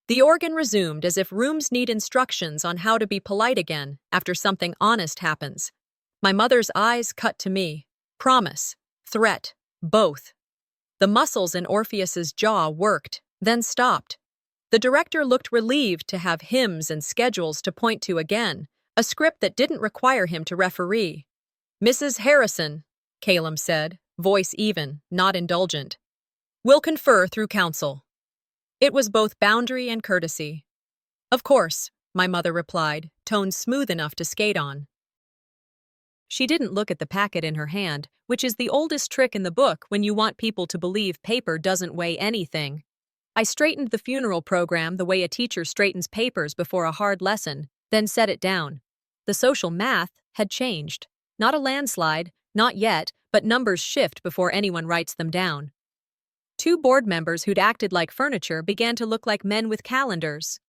The organ resumed as if rooms need instructions on how to be polite again after something honest happens. My mother's eyes cut to me. Promise. Threat. Both. The muscles in Orpheus's jaw worked, then stopped. The director looked relieved to have hymns and schedules to point to again, a script that didn't require him to referee. "Mrs. Harrison," Calum said, voice even, not indulgent, "will confer through counsel." It was both boundary and courtesy. "Of course," my mother replied, tone smooth enough to skate on. She didn't look at the packet in her hand, which is the oldest trick in the book when you want people to believe paper doesn't weigh anything. I straightened the funeral program the way a teacher straightens papers before a hard lesson, then set it down. The social math had changed. Not a landslide, not yet, but numbers shift before anyone writes them down. Two board members who'd acted like furniture began to look like men with calendars.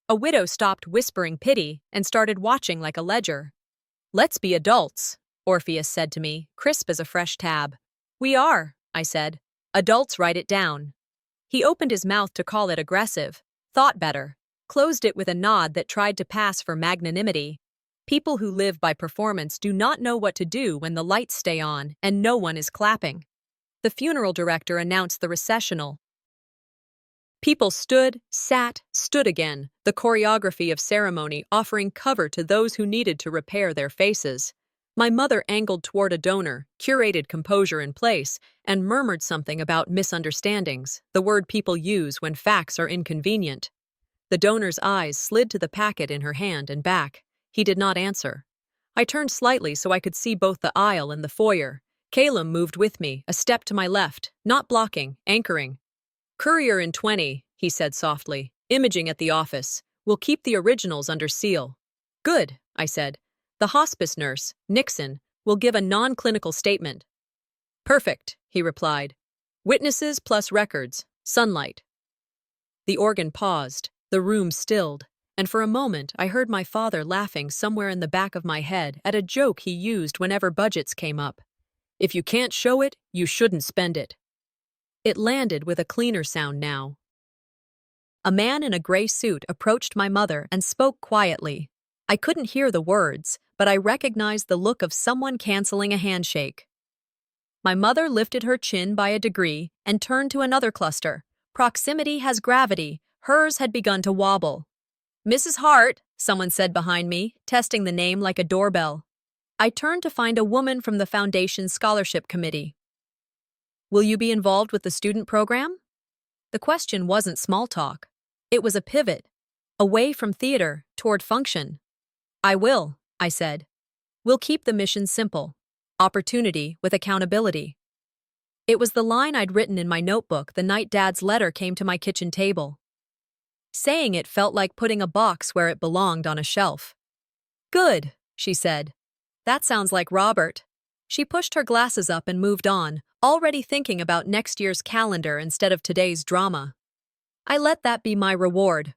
A widow stopped whispering pity and started watching like a ledger. "Let's be adults," Orpheus said to me, crisp as a fresh tab. "We are," I said. "Adults write it down." He opened his mouth to call it aggressive, thought better, closed it with a nod that tried to pass for magnanimity. People who live by performance do not know what to do when the lights stay on and no one is clapping. The funeral director announced the recessional. People stood, sat, stood again, the choreography of ceremony offering cover to those who needed to repair their faces. My mother angled toward a donor, curated composure in place, and murmured something about misunderstandings, the word people use when facts are inconvenient. The donor's eyes slid to the packet in her hand and back. He did not answer. I turned slightly so I could see both the aisle and the foyer. Calum moved with me, a step to my left, not blocking, anchoring. "Courier in 20, he said softly. "Imaging at the office. We'll keep the originals under seal." "Good," I said. "The hospice nurse, Nixon, will give a non-clinical statement." "Perfect," he replied. "Witnesses plus records. Sunlight." The organ paused, the room stilled, and for a moment I heard my father laughing somewhere in the back of my head at a joke he used whenever budgets came up. "If you can't show it, you shouldn't spend it." It landed with a cleaner sound now. A man in a gray suit approached my mother and spoke quietly. I couldn't hear the words, but I recognized the look of someone canceling a handshake. My mother lifted her chin by a degree and turned to another cluster. Proximity has gravity. Hers had begun to wobble. "Mrs. Hart," someone said behind me, testing the name like a doorbell. I turned to find a woman from the Foundation's scholarship committee. "Will you be involved with the student program?" The question wasn't small talk. It was a pivot, away from theater, toward function. "I will," I said. "We'll keep the mission simple. Opportunity with accountability." It was the line I'd written in my notebook the night Dad's letter came to my kitchen table. Saying it felt like putting a box where it belonged on a shelf. "Good," she said. "That sounds like Robert." She pushed her glasses up and moved on, already thinking about next year's calendar instead of today's drama. I let that be my reward.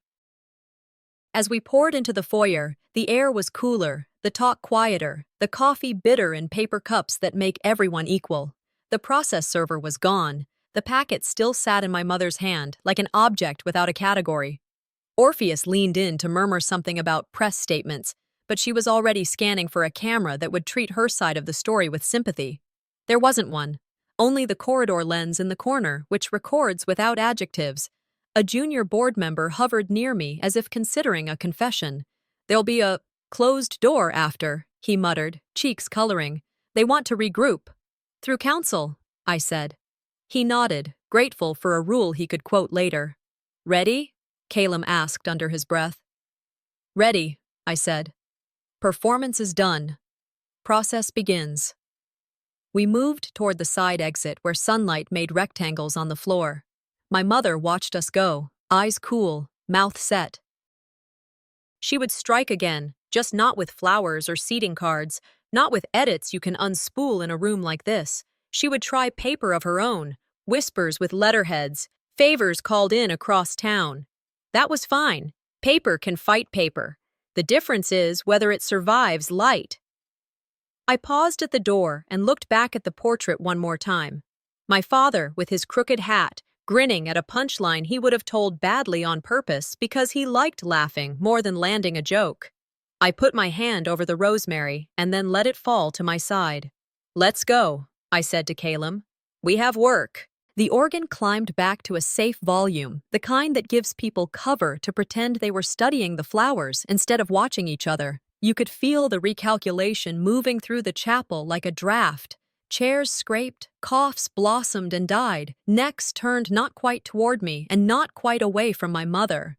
As we poured into the foyer, the air was cooler, the talk quieter, the coffee bitter in paper cups that make everyone equal. The process server was gone. The packet still sat in my mother's hand, like an object without a category. Orpheus leaned in to murmur something about press statements, but she was already scanning for a camera that would treat her side of the story with sympathy. There wasn't one. Only the corridor lens in the corner, which records without adjectives. A junior board member hovered near me as if considering a confession. "There'll be a closed door after," he muttered, cheeks coloring. "They want to regroup." "Through counsel," I said. He nodded, grateful for a rule he could quote later. "Ready?" Calum asked under his breath. "Ready," I said. Performance is done. Process begins. We moved toward the side exit where sunlight made rectangles on the floor. My mother watched us go, eyes cool, mouth set. She would strike again, just not with flowers or seating cards, not with edits you can unspool in a room like this. She would try paper of her own, whispers with letterheads, favors called in across town. That was fine. Paper can fight paper. The difference is whether it survives light. I paused at the door and looked back at the portrait one more time. My father, with his crooked hat, grinning at a punchline he would have told badly on purpose because he liked laughing more than landing a joke. I put my hand over the rosemary and then let it fall to my side. "Let's go," I said to Caleb. "We have work." The organ climbed back to a safe volume, the kind that gives people cover to pretend they were studying the flowers instead of watching each other. You could feel the recalculation moving through the chapel like a draft. Chairs scraped, coughs blossomed and died, necks turned not quite toward me and not quite away from my mother.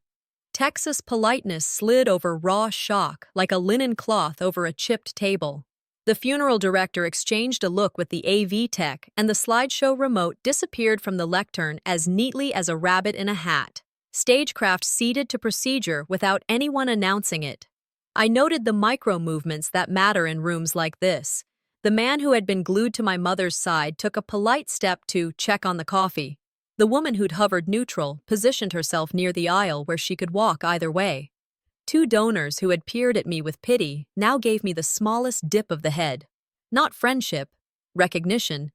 Texas politeness slid over raw shock like a linen cloth over a chipped table. The funeral director exchanged a look with the AV tech, and the slideshow remote disappeared from the lectern as neatly as a rabbit in a hat. Stagecraft ceded to procedure without anyone announcing it. I noted the micro-movements that matter in rooms like this. The man who had been glued to my mother's side took a polite step to check on the coffee. The woman who'd hovered neutral positioned herself near the aisle where she could walk either way. Two donors who had peered at me with pity now gave me the smallest dip of the head. Not friendship, recognition.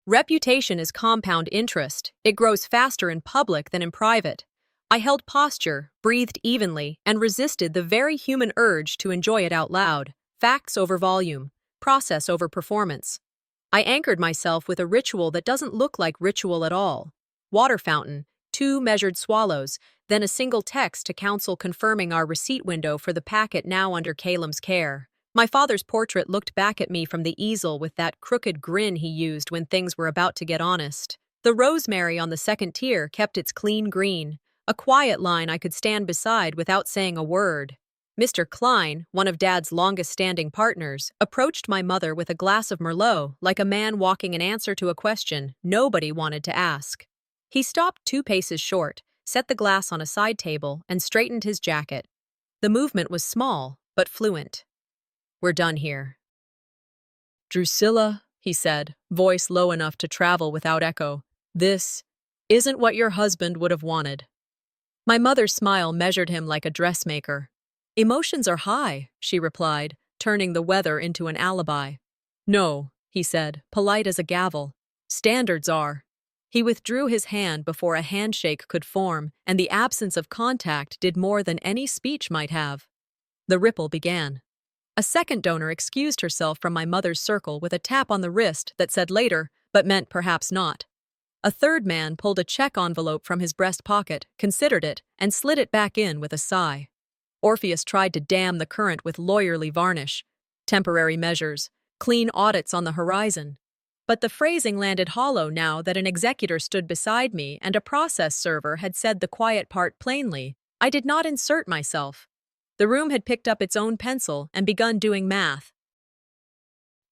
Reputation is compound interest. It grows faster in public than in private. I held posture, breathed evenly, and resisted the very human urge to enjoy it out loud. Facts over volume, process over performance. I anchored myself with a ritual that doesn't look like ritual at all. Water fountain, 2 measured swallows, then a single text to counsel confirming our receipt window for the packet now under Caleb's care. My father's portrait looked back at me from the easel with that crooked grin he used when things were about to get honest. The rosemary on the second tier kept its clean green, a quiet line I could stand beside without saying a word. Mr. Klein, one of Dad's longest-standing partners, approached my mother with a glass of Merlot like a man walking an answer to a question nobody wanted to ask. He stopped 2 paces short, set the glass on a side table, and straightened his jacket. The movement was small, but fluent. "We're done here." "Drusilla," he said, voice low enough to travel without echo, "this isn't what your husband would have wanted." My mother's smile measured him like a dressmaker. "Emotions are high," she replied, turning the weather into an alibi. "No," he said, polite as a gavel. "Standards are." He withdrew his hand before a handshake could form, and the absence of contact did more than any speech might have. The ripple began. A second donor excused herself from my mother's circle with a tap on the wrist that said later, but meant perhaps not. A third man pulled a check envelope from his breast pocket, considered it, and slid it back in with a sigh. Orpheus tried to dam the current with lawyerly varnish. Temporary measures, clean audits on the horizon. But the phrasing landed hollow now that an executor stood beside me and a process server had said the quiet part plainly. I did not insert myself. The room had picked up its own pencil and begun doing math.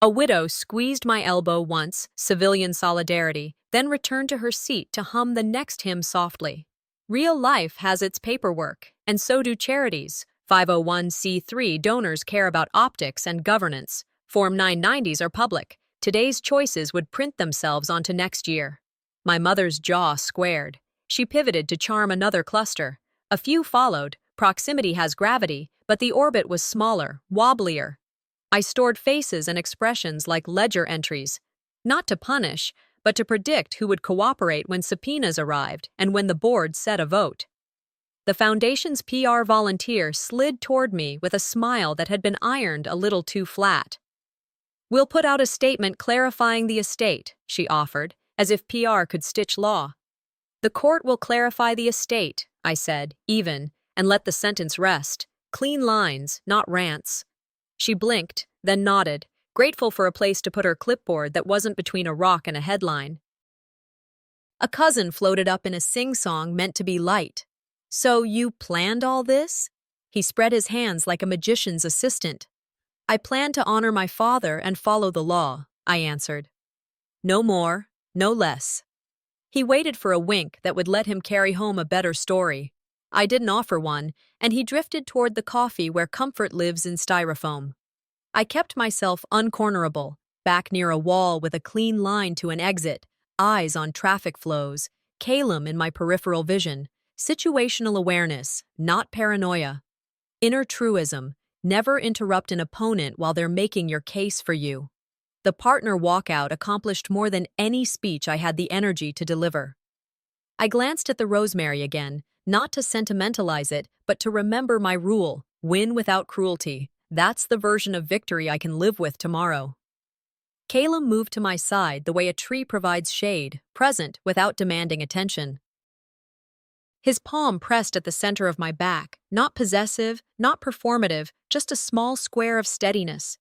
A widow squeezed my elbow once, civilian solidarity, then returned to her seat to hum the next hymn softly. Real life has its paperwork, and so do charities. 501c3 donors care about optics and governance. Form 990s are public. Today's choices would print themselves onto next year. My mother's jaw squared. She pivoted to charm another cluster. A few followed. Proximity has gravity, but the orbit was smaller, wobblier. I stored faces and expressions like ledger entries, not to punish, but to predict who would cooperate when subpoenas arrived and when the board set a vote. The foundation's PR volunteer slid toward me with a smile that had been ironed a little too flat. "We'll put out a statement clarifying the estate," she offered, as if PR could stitch law. "The court will clarify the estate," I said, even, and let the sentence rest. Clean lines, not rants. She blinked, then nodded, grateful for a place to put her clipboard that wasn't between a rock and a headline. A cousin floated up in a sing-song meant to be light. "So you planned all this?" He spread his hands like a magician's assistant. "I plan to honor my father and follow the law," I answered. "No more, no less." He waited for a wink that would let him carry home a better story. I didn't offer one, and he drifted toward the coffee where comfort lives in styrofoam. I kept myself uncornerable, back near a wall with a clean line to an exit, eyes on traffic flows, Calum in my peripheral vision, situational awareness, not paranoia. Inner truism, never interrupt an opponent while they're making your case for you. The partner walkout accomplished more than any speech I had the energy to deliver. I glanced at the rosemary again, not to sentimentalize it, but to remember my rule, win without cruelty. That's the version of victory I can live with tomorrow. Calum moved to my side the way a tree provides shade, present without demanding attention. His palm pressed at the center of my back, not possessive, not performative, just a small square of steadiness.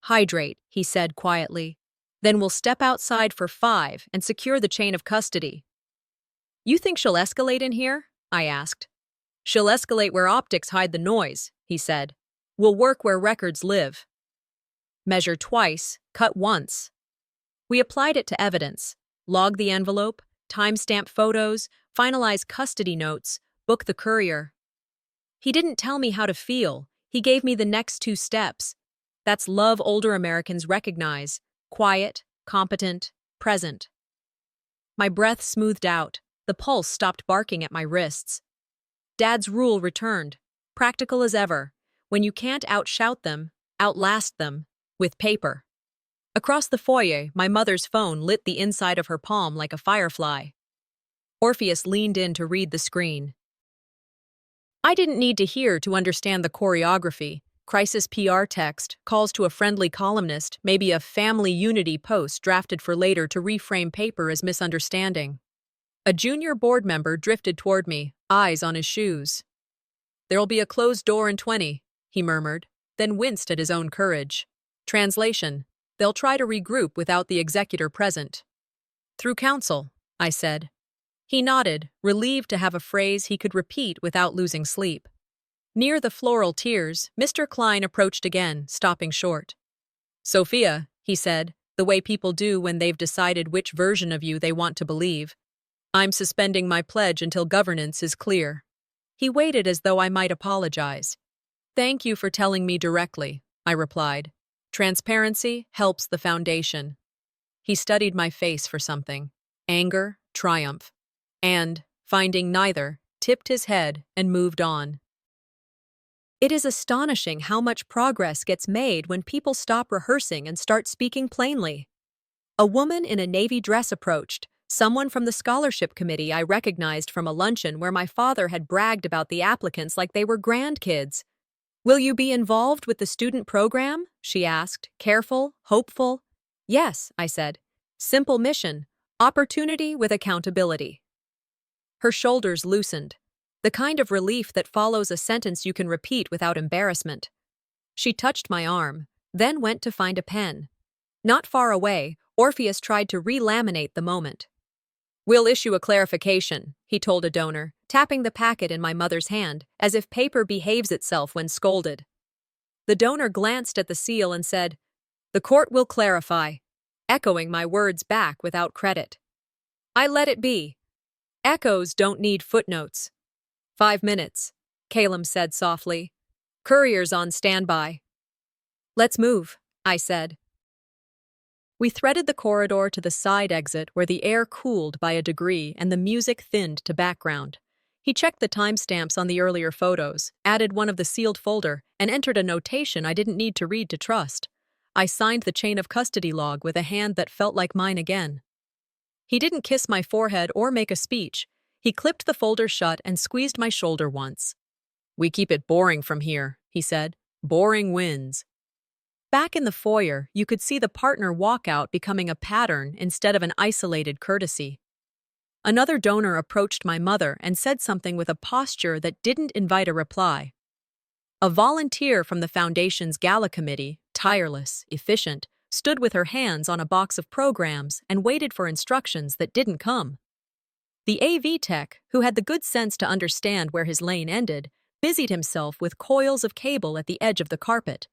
"Hydrate," he said quietly. "Then we'll step outside for 5 and secure the chain of custody." "You think she'll escalate in here?" I asked. "She'll escalate where optics hide the noise," he said. "We'll work where records live." Measure twice, cut once. We applied it to evidence, log the envelope, timestamp photos, finalize custody notes, book the courier. He didn't tell me how to feel. He gave me the next 2 steps. That's love older Americans recognize: quiet, competent, present. My breath smoothed out. The pulse stopped barking at my wrists. Dad's rule returned, practical as ever. When you can't outshout them, outlast them, with paper. Across the foyer, my mother's phone lit the inside of her palm like a firefly. Orpheus leaned in to read the screen. I didn't need to hear to understand the choreography. Crisis PR text, calls to a friendly columnist, maybe a family unity post drafted for later to reframe paper as misunderstanding. A junior board member drifted toward me, eyes on his shoes. "There'll be a closed door in 20, he murmured, then winced at his own courage. Translation: they'll try to regroup without the executor present. "Through counsel," I said. He nodded, relieved to have a phrase he could repeat without losing sleep. Near the floral tiers, Mr. Klein approached again, stopping short. "Sophia," he said, the way people do when they've decided which version of you they want to believe, "I'm suspending my pledge until governance is clear." He waited as though I might apologize. "Thank you for telling me directly," I replied. "Transparency helps the foundation." He studied my face for something. Anger, triumph. And, finding neither, tipped his head and moved on. It is astonishing how much progress gets made when people stop rehearsing and start speaking plainly. A woman in a navy dress approached, someone from the scholarship committee I recognized from a luncheon where my father had bragged about the applicants like they were grandkids. "Will you be involved with the student program?" she asked, careful, hopeful. "Yes," I said. "Simple mission, opportunity with accountability." Her shoulders loosened, the kind of relief that follows a sentence you can repeat without embarrassment. She touched my arm, then went to find a pen. Not far away, Orpheus tried to relaminate the moment. "We'll issue a clarification," he told a donor, tapping the packet in my mother's hand, as if paper behaves itself when scolded. The donor glanced at the seal and said, "The court will clarify," echoing my words back without credit. I let it be. Echoes don't need footnotes. 5 minutes, Calum said softly. "Courier's on standby." "Let's move," I said. We threaded the corridor to the side exit where the air cooled by a degree and the music thinned to background. He checked the timestamps on the earlier photos, added one of the sealed folder, and entered a notation I didn't need to read to trust. I signed the chain of custody log with a hand that felt like mine again. He didn't kiss my forehead or make a speech. He clipped the folder shut and squeezed my shoulder once. "We keep it boring from here," he said. "Boring wins." Back in the foyer, you could see the partner walkout becoming a pattern instead of an isolated courtesy. Another donor approached my mother and said something with a posture that didn't invite a reply. A volunteer from the Foundation's gala committee, tireless, efficient, stood with her hands on a box of programs and waited for instructions that didn't come. The AV tech, who had the good sense to understand where his lane ended, busied himself with coils of cable at the edge of the carpet.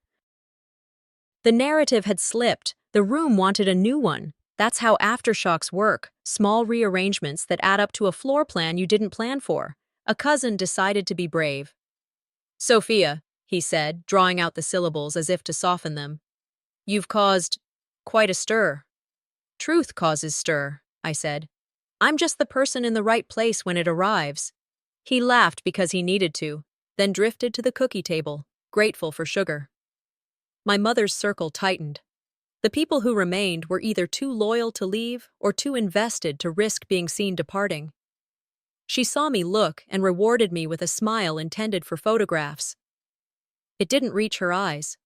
The narrative had slipped. The room wanted a new one. That's how aftershocks work, small rearrangements that add up to a floor plan you didn't plan for. A cousin decided to be brave. Sophia, he said, drawing out the syllables as if to soften them. You've caused quite a stir. Truth causes stir, I said. I'm just the person in the right place when it arrives. He laughed because he needed to, then drifted to the cookie table, grateful for sugar. My mother's circle tightened. The people who remained were either too loyal to leave or too invested to risk being seen departing. She saw me look and rewarded me with a smile intended for photographs. It didn't reach her eyes.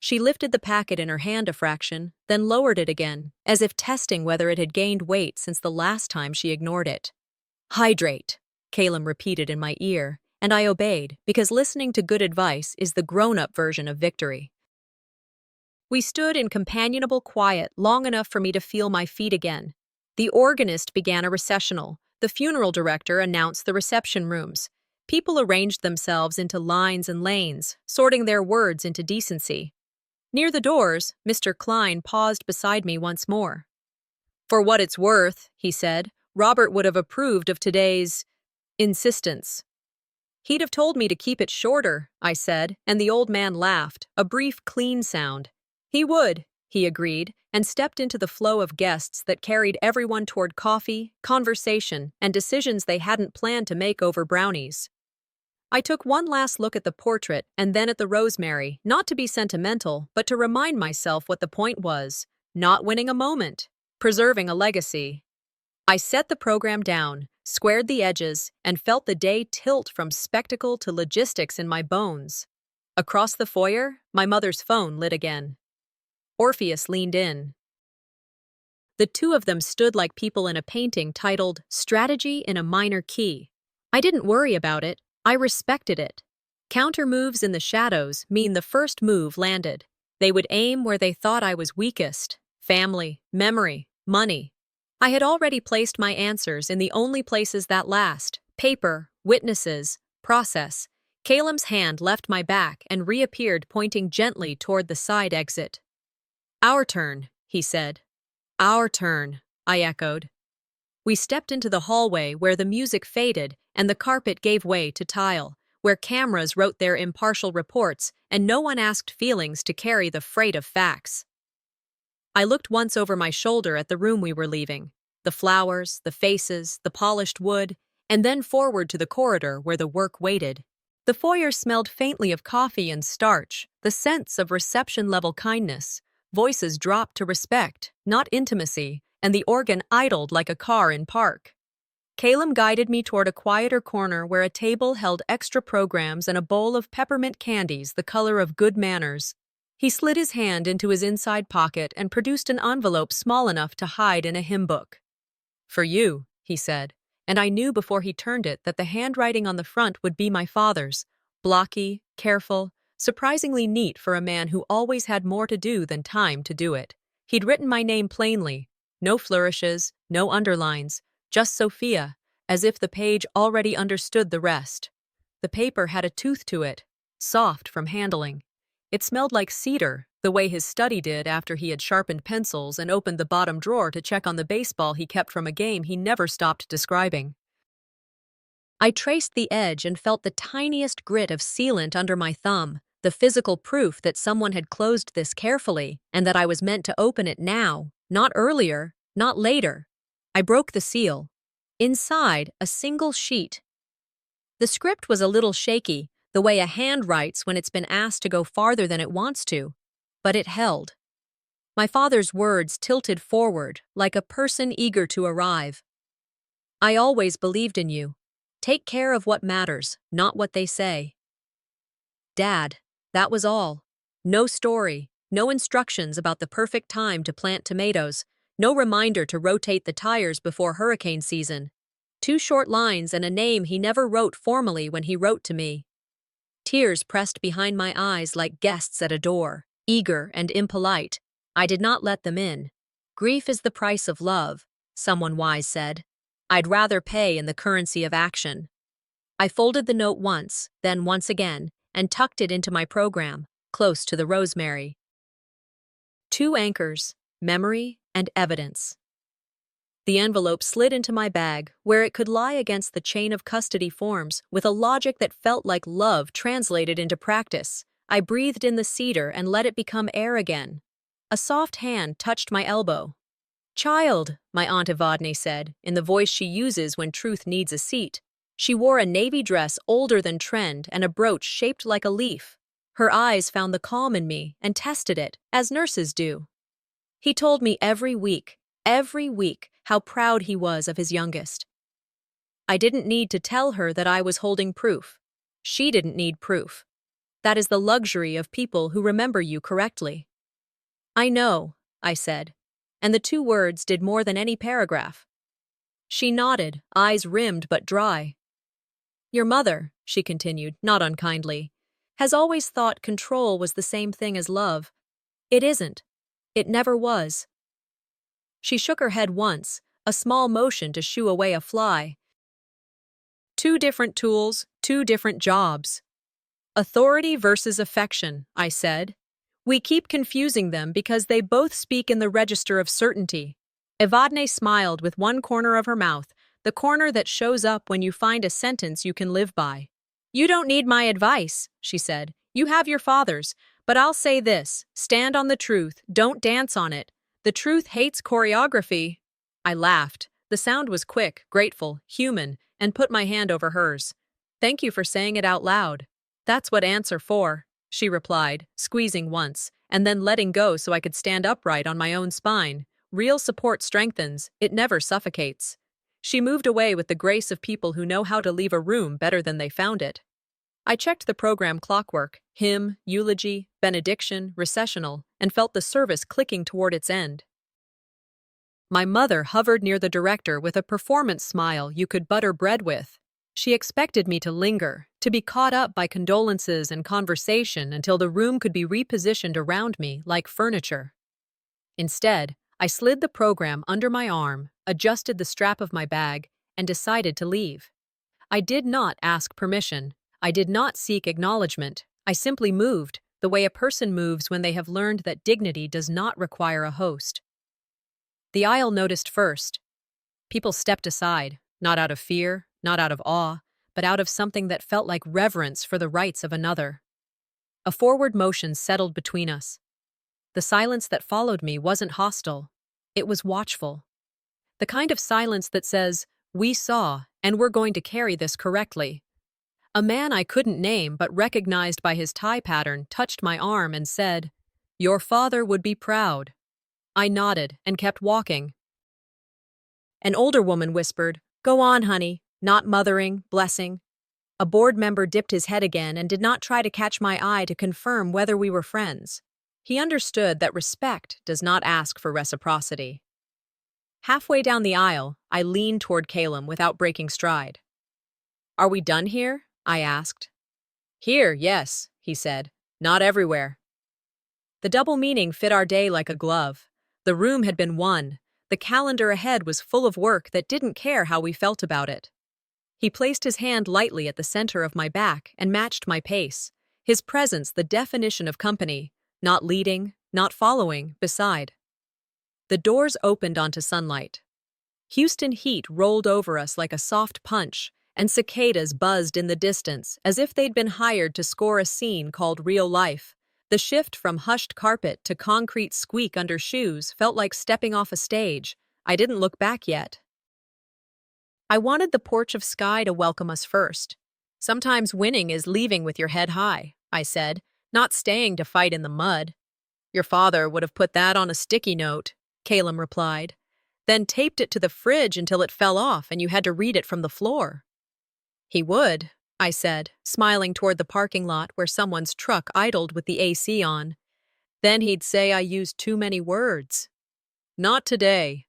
She lifted the packet in her hand a fraction, then lowered it again, as if testing whether it had gained weight since the last time she ignored it. Hydrate, Caleb repeated in my ear, and I obeyed, because listening to good advice is the grown-up version of victory. We stood in companionable quiet long enough for me to feel my feet again. The organist began a recessional. The funeral director announced the reception rooms. People arranged themselves into lines and lanes, sorting their words into decency. Near the doors, Mr. Klein paused beside me once more. For what it's worth, he said, Robert would have approved of today's insistence. He'd have told me to keep it shorter, I said, and the old man laughed, a brief, clean sound. He would, he agreed, and stepped into the flow of guests that carried everyone toward coffee, conversation, and decisions they hadn't planned to make over brownies. I took one last look at the portrait and then at the rosemary, not to be sentimental, but to remind myself what the point was: not winning a moment, preserving a legacy. I set the program down, squared the edges, and felt the day tilt from spectacle to logistics in my bones. Across the foyer, my mother's phone lit again. Orpheus leaned in. The two of them stood like people in a painting titled Strategy in a Minor Key. I didn't worry about it. I respected it. Counter moves in the shadows mean the first move landed. They would aim where they thought I was weakest: family, memory, money. I had already placed my answers in the only places that last: paper, witnesses, process. Caleb's hand left my back and reappeared, pointing gently toward the side exit. Our turn, he said. Our turn, I echoed. We stepped into the hallway where the music faded and the carpet gave way to tile, where cameras wrote their impartial reports and no one asked feelings to carry the freight of facts. I looked once over my shoulder at the room we were leaving, the flowers, the faces, the polished wood, and then forward to the corridor where the work waited. The foyer smelled faintly of coffee and starch, the scents of reception-level kindness. Voices dropped to respect, not intimacy, and the organ idled like a car in park. Caleb guided me toward a quieter corner where a table held extra programs and a bowl of peppermint candies the color of good manners. He slid his hand into his inside pocket and produced an envelope small enough to hide in a hymn book. For you, he said, and I knew before he turned it that the handwriting on the front would be my father's, blocky, careful, surprisingly neat for a man who always had more to do than time to do it. He'd written my name plainly, no flourishes, no underlines, just Sophia, as if the page already understood the rest. The paper had a tooth to it, soft from handling. It smelled like cedar, the way his study did after he had sharpened pencils and opened the bottom drawer to check on the baseball he kept from a game he never stopped describing. I traced the edge and felt the tiniest grit of sealant under my thumb, the physical proof that someone had closed this carefully and that I was meant to open it now, not earlier, not later. I broke the seal. Inside, a single sheet. The script was a little shaky, the way a hand writes when it's been asked to go farther than it wants to, but it held. My father's words tilted forward, like a person eager to arrive. I always believed in you. Take care of what matters, not what they say. Dad, that was all. No story, no instructions about the perfect time to plant tomatoes, no reminder to rotate the tires before hurricane season. 2 short lines and a name he never wrote formally when he wrote to me. Tears pressed behind my eyes like guests at a door, eager and impolite. I did not let them in. Grief is the price of love, someone wise said. I'd rather pay in the currency of action. I folded the note once, then once again, and tucked it into my program, close to the rosemary. 2 anchors, memory, and evidence. The envelope slid into my bag, where it could lie against the chain of custody forms with a logic that felt like love translated into practice. I breathed in the cedar and let it become air again. A soft hand touched my elbow. "Child," my Aunt Evadne said, in the voice she uses when truth needs a seat. She wore a navy dress older than trend and a brooch shaped like a leaf. Her eyes found the calm in me and tested it, as nurses do. He told me every week, how proud he was of his youngest. I didn't need to tell her that I was holding proof. She didn't need proof. That is the luxury of people who remember you correctly. "I know," I said, and the two words did more than any paragraph. She nodded, eyes rimmed but dry. "Your mother," she continued, not unkindly, "has always thought control was the same thing as love. It isn't. It never was." She shook her head once, a small motion to shoo away a fly. "Two different tools, two different jobs." "Authority versus affection," I said. "We keep confusing them because they both speak in the register of certainty." Evadne smiled with one corner of her mouth, the corner that shows up when you find a sentence you can live by. "You don't need my advice," she said. "You have your father's, but I'll say this, stand on the truth, don't dance on it. The truth hates choreography." I laughed. The sound was quick, grateful, human, and put my hand over hers. "Thank you for saying it out loud. That's what aunts are for," she replied, squeezing once, and then letting go so I could stand upright on my own spine. Real support strengthens, it never suffocates. She moved away with the grace of people who know how to leave a room better than they found it. I checked the program clockwork, hymn, eulogy, benediction, recessional, and felt the service clicking toward its end. My mother hovered near the director with a performance smile you could butter bread with. She expected me to linger, to be caught up by condolences and conversation until the room could be repositioned around me like furniture. Instead, I slid the program under my arm, adjusted the strap of my bag, and decided to leave. I did not ask permission. I did not seek acknowledgement. I simply moved, the way a person moves when they have learned that dignity does not require a host. The aisle noticed first. People stepped aside, not out of fear, not out of awe, but out of something that felt like reverence for the rights of another. A forward motion settled between us. The silence that followed me wasn't hostile. It was watchful. The kind of silence that says, "We saw, and we're going to carry this correctly." A man I couldn't name but recognized by his tie pattern touched my arm and said, "Your father would be proud." I nodded and kept walking. An older woman whispered, "Go on, honey, not mothering, blessing." A board member dipped his head again and did not try to catch my eye to confirm whether we were friends. He understood that respect does not ask for reciprocity. Halfway down the aisle, I leaned toward Calum without breaking stride. "Are we done here?" I asked. "Here, yes," he said. "Not everywhere." The double meaning fit our day like a glove. The room had been won. The calendar ahead was full of work that didn't care how we felt about it. He placed his hand lightly at the center of my back and matched my pace. His presence the definition of company, not leading, not following, beside. The doors opened onto sunlight. Houston heat rolled over us like a soft punch, and cicadas buzzed in the distance as if they'd been hired to score a scene called real life. The shift from hushed carpet to concrete squeak under shoes felt like stepping off a stage. I didn't look back yet. I wanted the porch of sky to welcome us first. "Sometimes winning is leaving with your head high," I said, "not staying to fight in the mud." "Your father would have put that on a sticky note," Calum replied, "then taped it to the fridge until it fell off and you had to read it from the floor." "He would," I said, smiling toward the parking lot where someone's truck idled with the AC on. "Then he'd say I used too many words." "Not today,"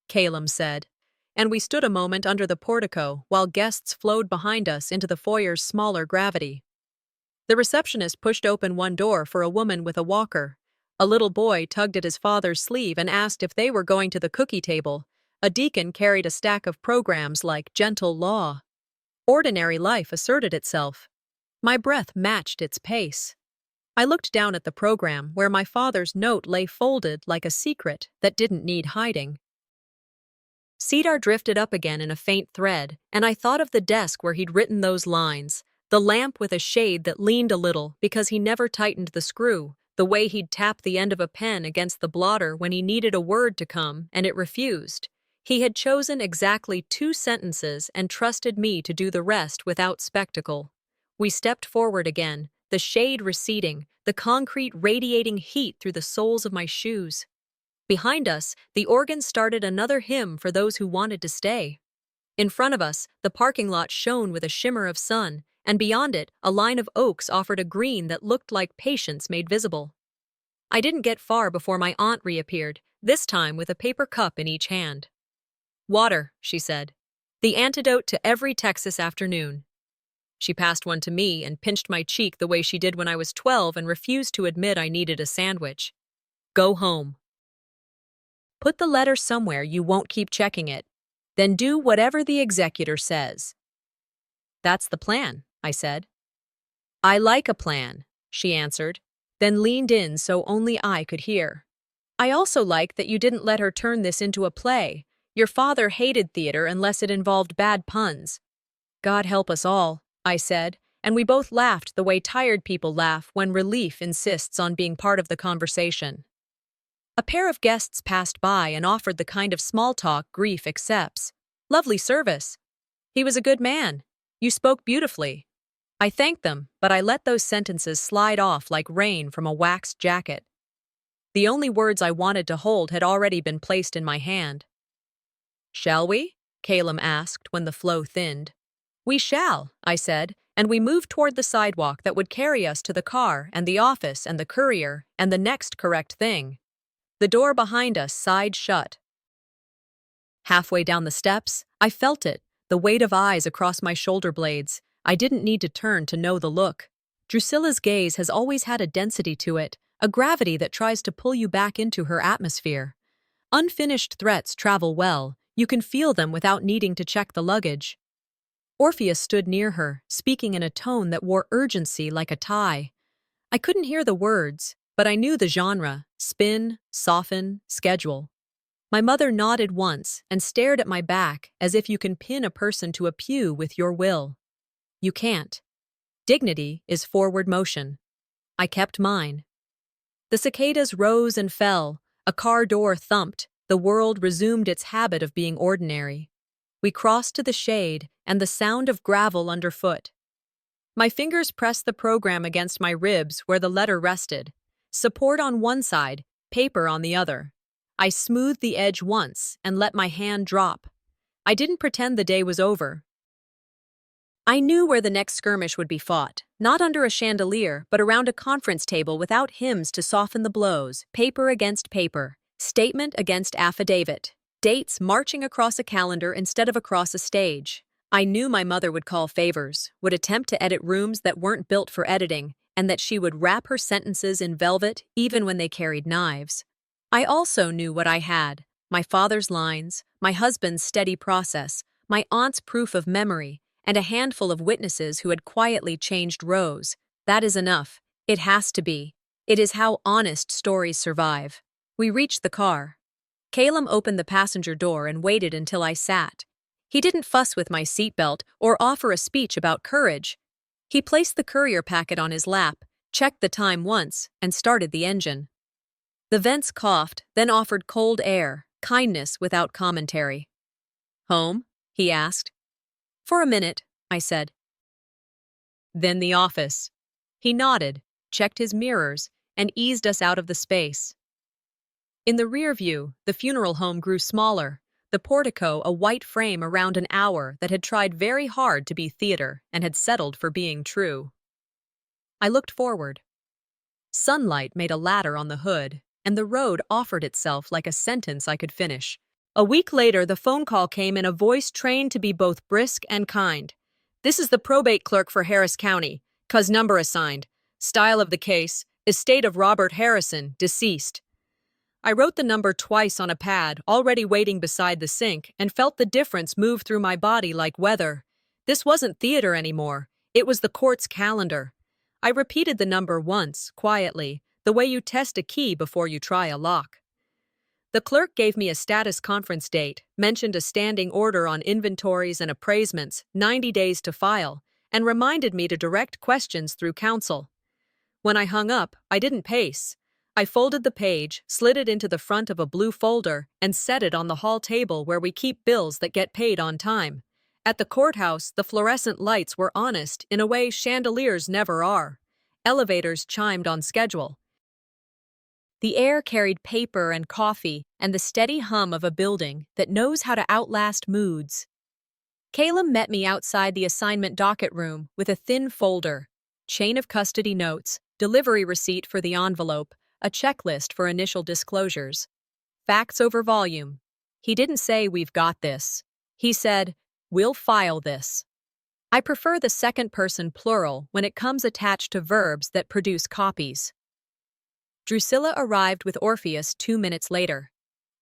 Calum said, and we stood a moment under the portico while guests flowed behind us into the foyer's smaller gravity. The receptionist pushed open one door for a woman with a walker. A little boy tugged at his father's sleeve and asked if they were going to the cookie table. A deacon carried a stack of programs like Gentle Law. Ordinary life asserted itself. My breath matched its pace. I looked down at the program where my father's note lay folded like a secret that didn't need hiding. Cedar drifted up again in a faint thread, and I thought of the desk where he'd written those lines, the lamp with a shade that leaned a little because he never tightened the screw, the way he'd tap the end of a pen against the blotter when he needed a word to come and it refused. He had chosen exactly 2 sentences and trusted me to do the rest without spectacle. We stepped forward again, the shade receding, the concrete radiating heat through the soles of my shoes. Behind us, the organ started another hymn for those who wanted to stay. In front of us, the parking lot shone with a shimmer of sun, and beyond it, a line of oaks offered a green that looked like patience made visible. I didn't get far before my aunt reappeared, this time with a paper cup in each hand. "Water," she said. "The antidote to every Texas afternoon." She passed one to me and pinched my cheek the way she did when I was 12 and refused to admit I needed a sandwich. "Go home. Put the letter somewhere you won't keep checking it. Then do whatever the executor says." "That's the plan," I said. "I like a plan," she answered, then leaned in so only I could hear. "I also like that you didn't let her turn this into a play. Your father hated theater unless it involved bad puns." "God help us all," I said, and we both laughed the way tired people laugh when relief insists on being part of the conversation. A pair of guests passed by and offered the kind of small talk grief accepts. "Lovely service." "He was a good man." "You spoke beautifully." I thanked them, but I let those sentences slide off like rain from a waxed jacket. The only words I wanted to hold had already been placed in my hand. "Shall we?" Calum asked when the flow thinned. "We shall," I said, and we moved toward the sidewalk that would carry us to the car and the office and the courier and the next correct thing. The door behind us sighed shut. Halfway down the steps, I felt it, the weight of eyes across my shoulder blades. I didn't need to turn to know the look. Drusilla's gaze has always had a density to it, a gravity that tries to pull you back into her atmosphere. Unfinished threats travel well, you can feel them without needing to check the luggage. Orpheus stood near her, speaking in a tone that wore urgency like a tie. I couldn't hear the words, but I knew the genre: spin, soften, schedule. My mother nodded once and stared at my back as if you can pin a person to a pew with your will. You can't. Dignity is forward motion. I kept mine. The cicadas rose and fell, a car door thumped, the world resumed its habit of being ordinary. We crossed to the shade and the sound of gravel underfoot. My fingers pressed the program against my ribs where the letter rested. Support on one side, paper on the other. I smoothed the edge once and let my hand drop. I didn't pretend the day was over. I knew where the next skirmish would be fought, not under a chandelier, but around a conference table without hymns to soften the blows, paper against paper, statement against affidavit, dates marching across a calendar instead of across a stage. I knew my mother would call favors, would attempt to edit rooms that weren't built for editing, and that she would wrap her sentences in velvet even when they carried knives. I also knew what I had: my father's lines, my husband's steady process, my aunt's proof of memory, and a handful of witnesses who had quietly changed rows. That is enough. It has to be. It is how honest stories survive. We reached the car. Calum opened the passenger door and waited until I sat. He didn't fuss with my seatbelt or offer a speech about courage. He placed the courier packet on his lap, checked the time once, and started the engine. The vents coughed, then offered cold air, kindness without commentary. "Home?" he asked. "For a minute," I said. "Then the office." He nodded, checked his mirrors, and eased us out of the space. In the rear view, the funeral home grew smaller, the portico a white frame around an hour that had tried very hard to be theater and had settled for being true. I looked forward. Sunlight made a ladder on the hood, and the road offered itself like a sentence I could finish. A week later, the phone call came in a voice trained to be both brisk and kind. "This is the probate clerk for Harris County. Cause number assigned. Style of the case: estate of Robert Harrison, deceased." I wrote the number twice on a pad, already waiting beside the sink, and felt the difference move through my body like weather. This wasn't theater anymore. It was the court's calendar. I repeated the number once, quietly, the way you test a key before you try a lock. The clerk gave me a status conference date, mentioned a standing order on inventories and appraisements, 90 days to file, and reminded me to direct questions through counsel. When I hung up, I didn't pace. I folded the page, slid it into the front of a blue folder, and set it on the hall table where we keep bills that get paid on time. At the courthouse, the fluorescent lights were honest in a way chandeliers never are. Elevators chimed on schedule. The air carried paper and coffee and the steady hum of a building that knows how to outlast moods. Caleb met me outside the assignment docket room with a thin folder, chain of custody notes, delivery receipt for the envelope, a checklist for initial disclosures. Facts over volume. He didn't say we've got this. He said, we'll file this. I prefer the second person plural when it comes attached to verbs that produce copies. Drusilla arrived with Orpheus 2 minutes later.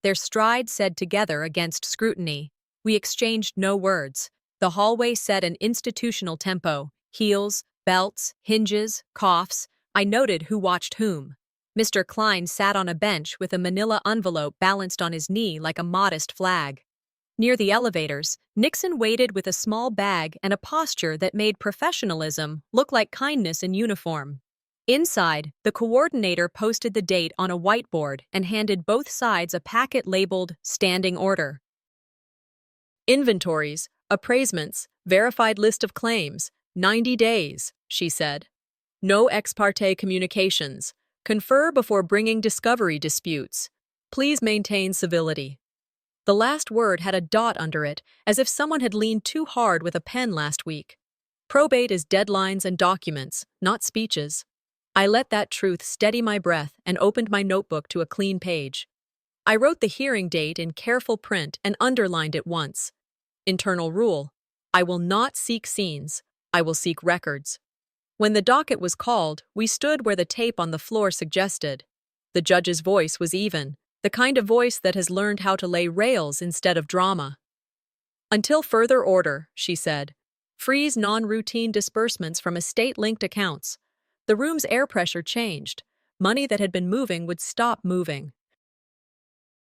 Their stride said together against scrutiny. We exchanged no words. The hallway set an institutional tempo. Heels, belts, hinges, coughs. I noted who watched whom. Mr. Klein sat on a bench with a manila envelope balanced on his knee like a modest flag. Near the elevators, Nixon waited with a small bag and a posture that made professionalism look like kindness in uniform. Inside, the coordinator posted the date on a whiteboard and handed both sides a packet labeled Standing Order. Inventories, appraisements, verified list of claims, 90 days, she said. No ex parte communications. Confer before bringing discovery disputes. Please maintain civility. The last word had a dot under it, as if someone had leaned too hard with a pen last week. Probate is deadlines and documents, not speeches. I let that truth steady my breath and opened my notebook to a clean page. I wrote the hearing date in careful print and underlined it once. Internal rule. I will not seek scenes. I will seek records. When the docket was called, we stood where the tape on the floor suggested. The judge's voice was even, the kind of voice that has learned how to lay rails instead of drama. Until further order, she said. Freeze non-routine disbursements from estate-linked accounts. The room's air pressure changed. Money that had been moving would stop moving.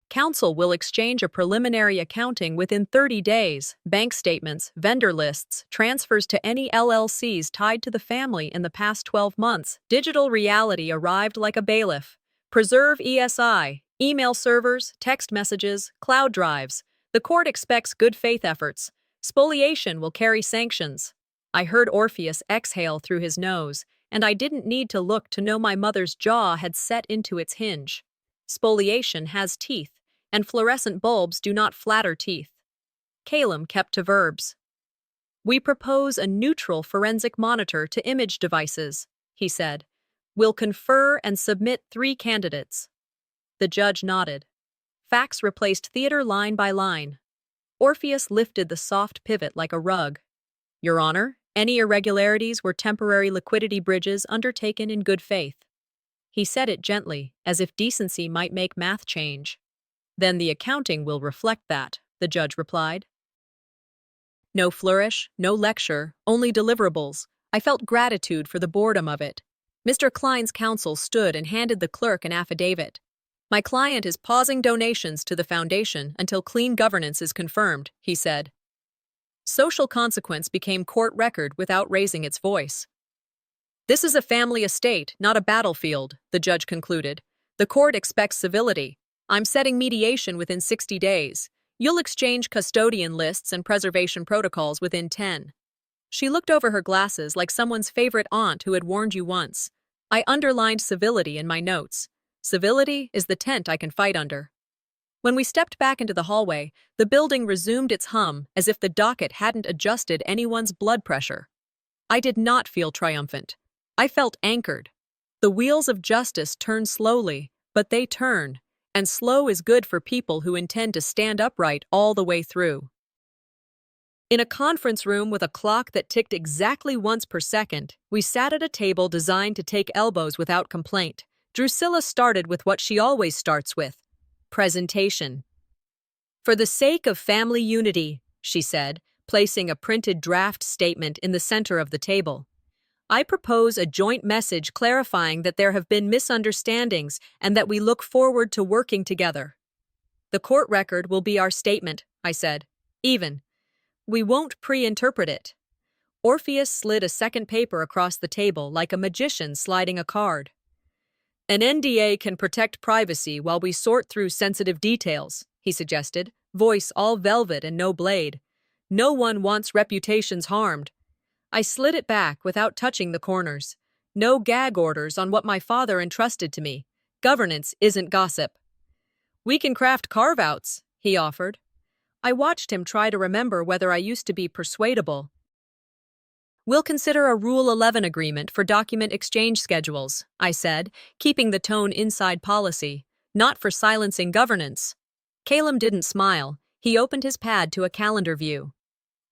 Council will exchange a preliminary accounting within 30 days, bank statements, vendor lists, transfers to any LLCs tied to the family in the past 12 months. Digital reality arrived like a bailiff. Preserve ESI, email servers, text messages, cloud drives. The court expects good faith efforts. Spoliation will carry sanctions. I heard Orpheus exhale through his nose, and I didn't need to look to know my mother's jaw had set into its hinge. Spoliation has teeth, and fluorescent bulbs do not flatter teeth. Caleb kept to verbs. We propose a neutral forensic monitor to image devices, he said. We'll confer and submit 3 candidates. The judge nodded. Facts replaced theater line by line. Orpheus lifted the soft pivot like a rug. Your Honor, any irregularities were temporary liquidity bridges undertaken in good faith. He said it gently, as if decency might make math change. Then the accounting will reflect that, the judge replied. No flourish, no lecture, only deliverables. I felt gratitude for the boredom of it. Mr. Klein's counsel stood and handed the clerk an affidavit. My client is pausing donations to the foundation until clean governance is confirmed, he said. Social consequence became court record without raising its voice. This is a family estate, not a battlefield, the judge concluded. The court expects civility. I'm setting mediation within 60 days. You'll exchange custodian lists and preservation protocols within 10. She looked over her glasses like someone's favorite aunt who had warned you once. I underlined civility in my notes. Civility is the tent I can fight under. When we stepped back into the hallway, the building resumed its hum as if the docket hadn't adjusted anyone's blood pressure. I did not feel triumphant. I felt anchored. The wheels of justice turn slowly, but they turn, and slow is good for people who intend to stand upright all the way through. In a conference room with a clock that ticked exactly once per second, we sat at a table designed to take elbows without complaint. Drusilla started with what she always starts with. Presentation. For the sake of family unity, she said, placing a printed draft statement in the center of the table. I propose a joint message clarifying that there have been misunderstandings and that we look forward to working together. The court record will be our statement, I said. Even. We won't pre-interpret it. Orpheus slid a second paper across the table like a magician sliding a card. An NDA can protect privacy while we sort through sensitive details, he suggested, voice all velvet and no blade. No one wants reputations harmed. I slid it back without touching the corners. No gag orders on what my father entrusted to me. Governance isn't gossip. We can craft carve-outs, he offered. I watched him try to remember whether I used to be persuadable. We'll consider a Rule 11 agreement for document exchange schedules, I said, keeping the tone inside policy, not for silencing governance. Calum didn't smile. He opened his pad to a calendar view.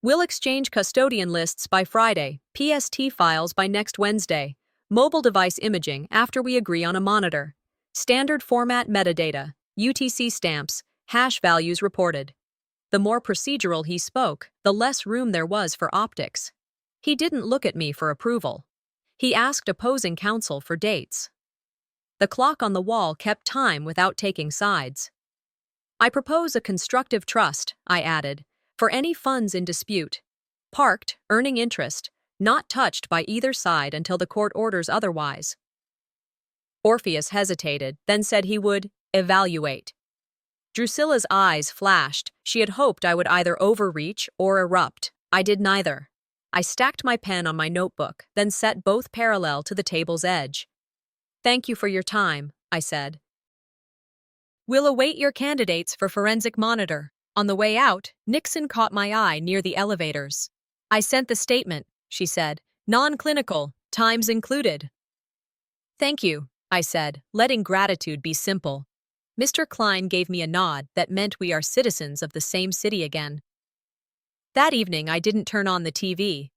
We'll exchange custodian lists by Friday, PST files by next Wednesday, mobile device imaging after we agree on a monitor. Standard format metadata, UTC stamps, hash values reported. The more procedural he spoke, the less room there was for optics. He didn't look at me for approval. He asked opposing counsel for dates. The clock on the wall kept time without taking sides. I propose a constructive trust, I added, for any funds in dispute. Parked, earning interest, not touched by either side until the court orders otherwise. Orpheus hesitated, then said he would evaluate. Drusilla's eyes flashed. She had hoped I would either overreach or erupt. I did neither. I stacked my pen on my notebook, then set both parallel to the table's edge. Thank you for your time, I said. We'll await your candidates for forensic monitor. On the way out, Nixon caught my eye near the elevators. I sent the statement, she said. Non-clinical, times included. Thank you, I said, letting gratitude be simple. Mr. Klein gave me a nod that meant we are citizens of the same city again. That evening, I didn't turn on the TV.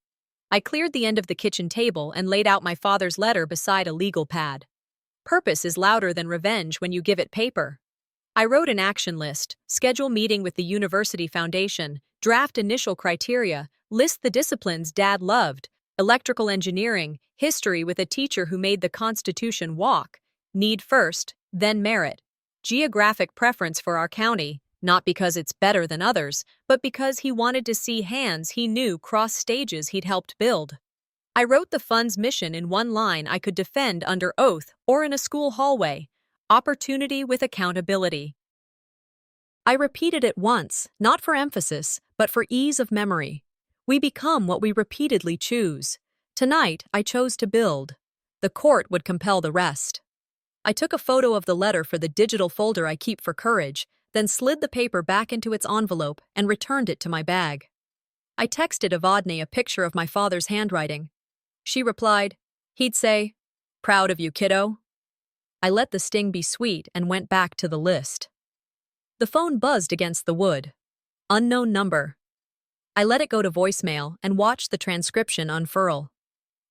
I cleared the end of the kitchen table and laid out my father's letter beside a legal pad. Purpose is louder than revenge when you give it paper. I wrote an action list, schedule meeting with the University Foundation, draft initial criteria, list the disciplines Dad loved, electrical engineering, history with a teacher who made the Constitution walk, need first, then merit, geographic preference for our county, not because it's better than others, but because he wanted to see hands he knew cross stages he'd helped build. I wrote the fund's mission in one line I could defend under oath or in a school hallway. Opportunity with accountability. I repeated it once, not for emphasis, but for ease of memory. We become what we repeatedly choose. Tonight, I chose to build. The court would compel the rest. I took a photo of the letter for the digital folder I keep for courage, then slid the paper back into its envelope and returned it to my bag. I texted Evadne a picture of my father's handwriting. She replied, he'd say, "Proud of you, kiddo." I let the sting be sweet and went back to the list. The phone buzzed against the wood. Unknown number. I let it go to voicemail and watched the transcription unfurl.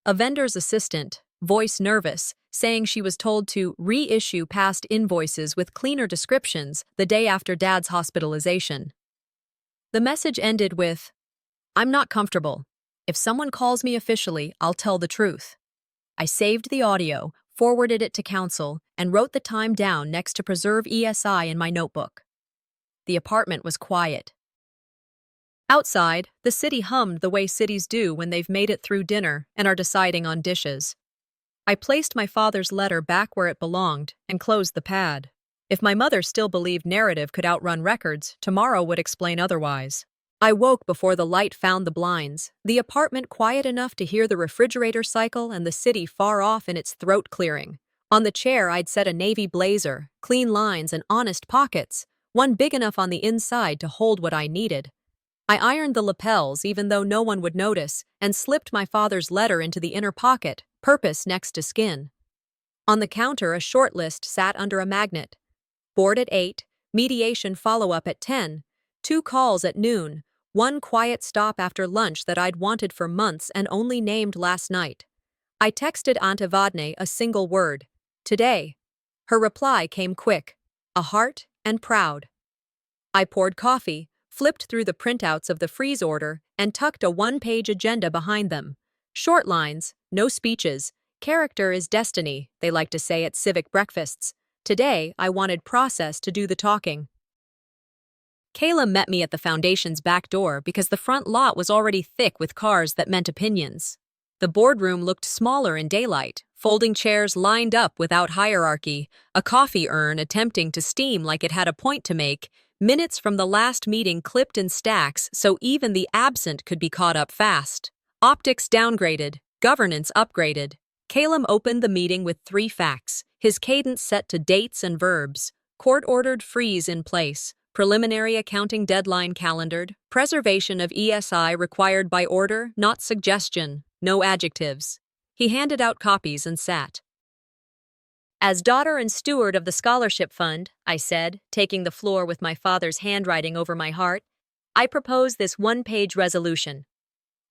A vendor's assistant, voice nervous, saying she was told to reissue past invoices with cleaner descriptions the day after Dad's hospitalization. The message ended with, "I'm not comfortable. If someone calls me officially, I'll tell the truth." I saved the audio, forwarded it to counsel, and wrote the time down next to preserve ESI in my notebook. The apartment was quiet. Outside, the city hummed the way cities do when they've made it through dinner and are deciding on dishes. I placed my father's letter back where it belonged and closed the pad. If my mother still believed narrative could outrun records, tomorrow would explain otherwise. I woke before the light found the blinds, the apartment quiet enough to hear the refrigerator cycle and the city far off in its throat clearing. On the chair, I'd set a navy blazer, clean lines and honest pockets, one big enough on the inside to hold what I needed. I ironed the lapels even though no one would notice and slipped my father's letter into the inner pocket, purpose next to skin. On the counter, a short list sat under a magnet. Board at 8, mediation follow-up at 10, 2 calls at noon, 1 quiet stop after lunch that I'd wanted for months and only named last night. I texted Aunt Evadne a single word, "Today." Her reply came quick, a heart and proud. I poured coffee, flipped through the printouts of the freeze order, and tucked a 1-page agenda behind them. Short lines, no speeches. Character is destiny, they like to say at civic breakfasts. Today, I wanted process to do the talking. Kayla met me at the foundation's back door because the front lot was already thick with cars that meant opinions. The boardroom looked smaller in daylight, folding chairs lined up without hierarchy, a coffee urn attempting to steam like it had a point to make, minutes from the last meeting clipped in stacks so even the absent could be caught up fast. Optics downgraded, governance upgraded. Calum opened the meeting with 3 facts, his cadence set to dates and verbs. Court-ordered freeze in place, preliminary accounting deadline calendared, preservation of ESI required by order, not suggestion, no adjectives. He handed out copies and sat. As daughter and steward of the scholarship fund, I said, taking the floor with my father's handwriting over my heart, I propose this 1-page resolution.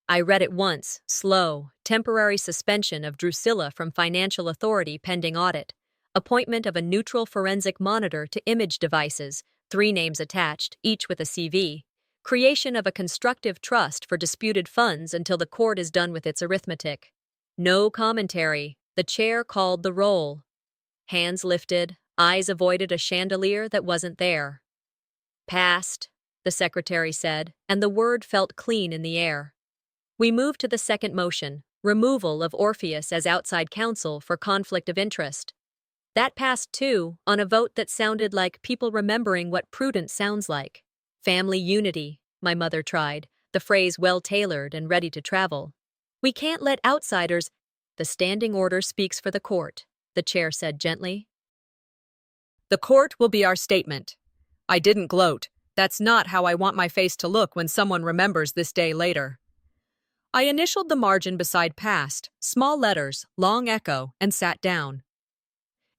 I read it once, slow, temporary suspension of Drusilla from financial authority pending audit, appointment of a neutral forensic monitor to image devices, 3 names attached, each with a CV, creation of a constructive trust for disputed funds until the court is done with its arithmetic. No commentary, the chair called the roll. Hands lifted, eyes avoided a chandelier that wasn't there. Passed, the secretary said, and the word felt clean in the air. We moved to the second motion, removal of Orpheus as outside counsel for conflict of interest. That passed too, on a vote that sounded like people remembering what prudence sounds like. Family unity, my mother tried, the phrase well-tailored and ready to travel. We can't let outsiders— The standing order speaks for the court, the chair said gently. The court will be our statement. I didn't gloat. That's not how I want my face to look when someone remembers this day later. I initialed the margin beside past, small letters, long echo, and sat down.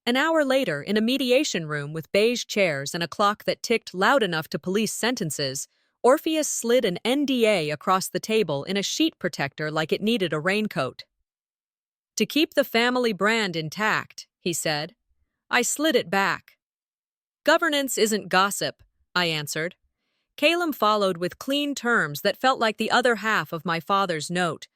An hour later, in a mediation room with beige chairs and a clock that ticked loud enough to police sentences, Orpheus slid an NDA across the table in a sheet protector like it needed a raincoat. To keep the family brand intact, he said. I slid it back. Governance isn't gossip, I answered. Calum followed with clean terms that felt like the other half of my father's note.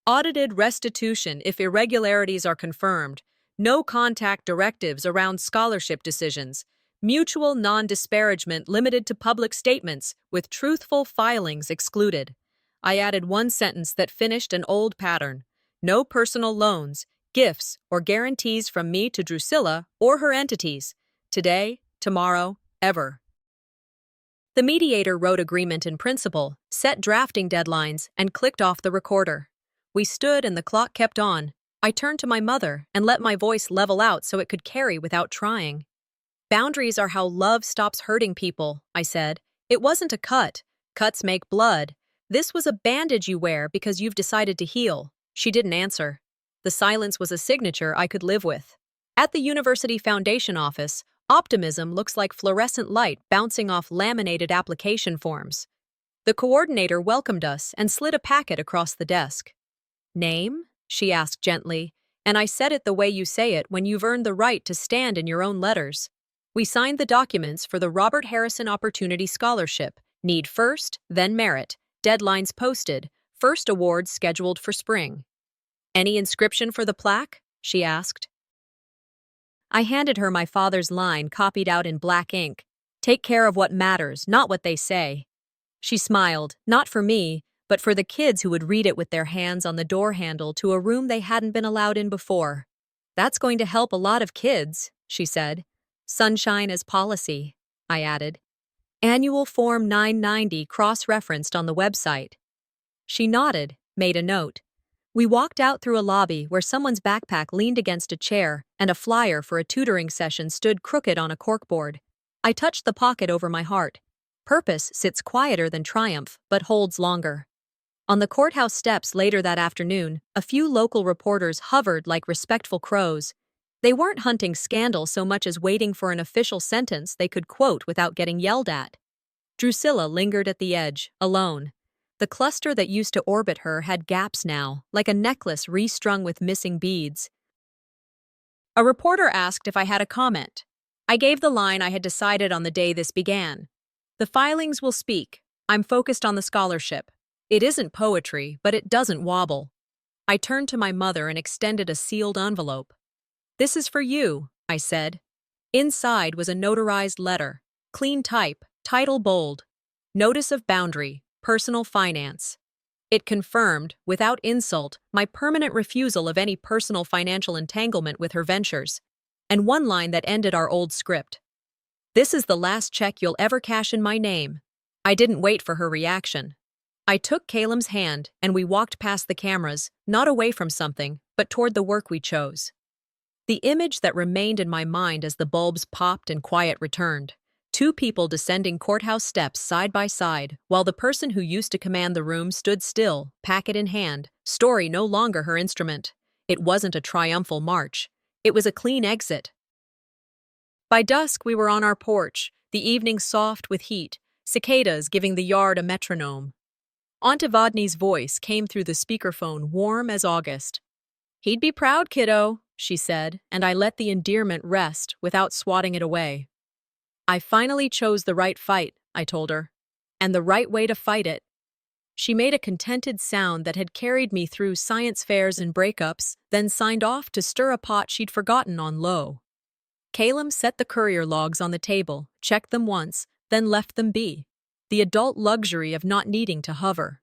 Audited restitution if irregularities are confirmed. No contact directives around scholarship decisions. Mutual non-disparagement limited to public statements, with truthful filings excluded. I added one sentence that finished an old pattern. No personal loans, gifts, or guarantees from me to Drusilla or her entities. Today, tomorrow, ever. The mediator wrote agreement in principle, set drafting deadlines, and clicked off the recorder. We stood and the clock kept on. I turned to my mother and let my voice level out so it could carry without trying. Boundaries are how love stops hurting people, I said. It wasn't a cut. Cuts make blood. This was a bandage you wear because you've decided to heal. She didn't answer. The silence was a signature I could live with. At the University Foundation office, optimism looks like fluorescent light bouncing off laminated application forms. The coordinator welcomed us and slid a packet across the desk. Name? She asked gently, and I said it the way you say it when you've earned the right to stand in your own letters. We signed the documents for the Robert Harrison Opportunity Scholarship, need first, then merit, deadlines posted, first awards scheduled for spring. Any inscription for the plaque? She asked. I handed her my father's line copied out in black ink. Take care of what matters, not what they say. She smiled, not for me, but for the kids who would read it with their hands on the door handle to a room they hadn't been allowed in before. That's going to help a lot of kids, she said. Sunshine as policy, I added. Annual Form 990 cross-referenced on the website. She nodded, made a note. We walked out through a lobby where someone's backpack leaned against a chair and a flyer for a tutoring session stood crooked on a corkboard. I touched the pocket over my heart. Purpose sits quieter than triumph, but holds longer. On the courthouse steps later that afternoon, a few local reporters hovered like respectful crows. They weren't hunting scandal so much as waiting for an official sentence they could quote without getting yelled at. Drusilla lingered at the edge, alone. The cluster that used to orbit her had gaps now, like a necklace restrung with missing beads. A reporter asked if I had a comment. I gave the line I had decided on the day this began. The filings will speak. I'm focused on the scholarship. It isn't poetry, but it doesn't wobble. I turned to my mother and extended a sealed envelope. "This is for you," I said. Inside was a notarized letter, clean type, title bold. Notice of boundary, personal finance. It confirmed, without insult, my permanent refusal of any personal financial entanglement with her ventures, and one line that ended our old script. "This is the last check you'll ever cash in my name." I didn't wait for her reaction. I took Caleb's hand and we walked past the cameras, not away from something, but toward the work we chose. The image that remained in my mind as the bulbs popped and quiet returned. Two people descending courthouse steps side by side, while the person who used to command the room stood still, packet in hand, story no longer her instrument. It wasn't a triumphal march. It was a clean exit. By dusk, we were on our porch, the evening soft with heat, cicadas giving the yard a metronome. Aunt Evadne's voice came through the speakerphone, warm as August. "He'd be proud, kiddo," she said, and I let the endearment rest without swatting it away. "I finally chose the right fight," I told her, "and the right way to fight it." She made a contented sound that had carried me through science fairs and breakups, then signed off to stir a pot she'd forgotten on low. Caleb set the courier logs on the table, checked them once, then left them be. The adult luxury of not needing to hover.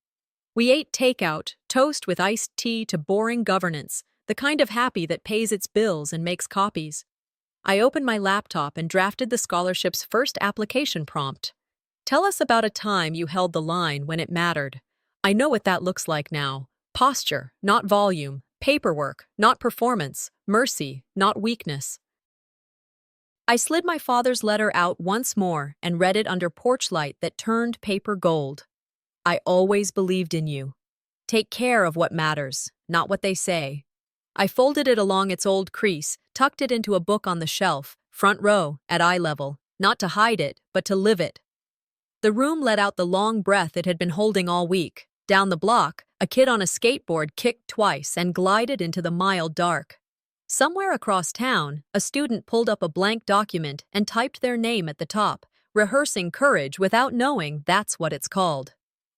We ate takeout, toast with iced tea to boring governance, the kind of happy that pays its bills and makes copies. I opened my laptop and drafted the scholarship's first application prompt. "Tell us about a time you held the line when it mattered." I know what that looks like now. Posture, not volume. Paperwork, not performance. Mercy, not weakness. I slid my father's letter out once more and read it under porch light that turned paper gold. "I always believed in you. Take care of what matters, not what they say." I folded it along its old crease, tucked it into a book on the shelf, front row, at eye level, not to hide it, but to live it. The room let out the long breath it had been holding all week. Down the block, a kid on a skateboard kicked twice and glided into the mild dark. Somewhere across town, a student pulled up a blank document and typed their name at the top, rehearsing courage without knowing that's what it's called.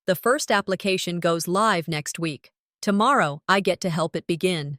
The first application goes live next week. Tomorrow, I get to help it begin.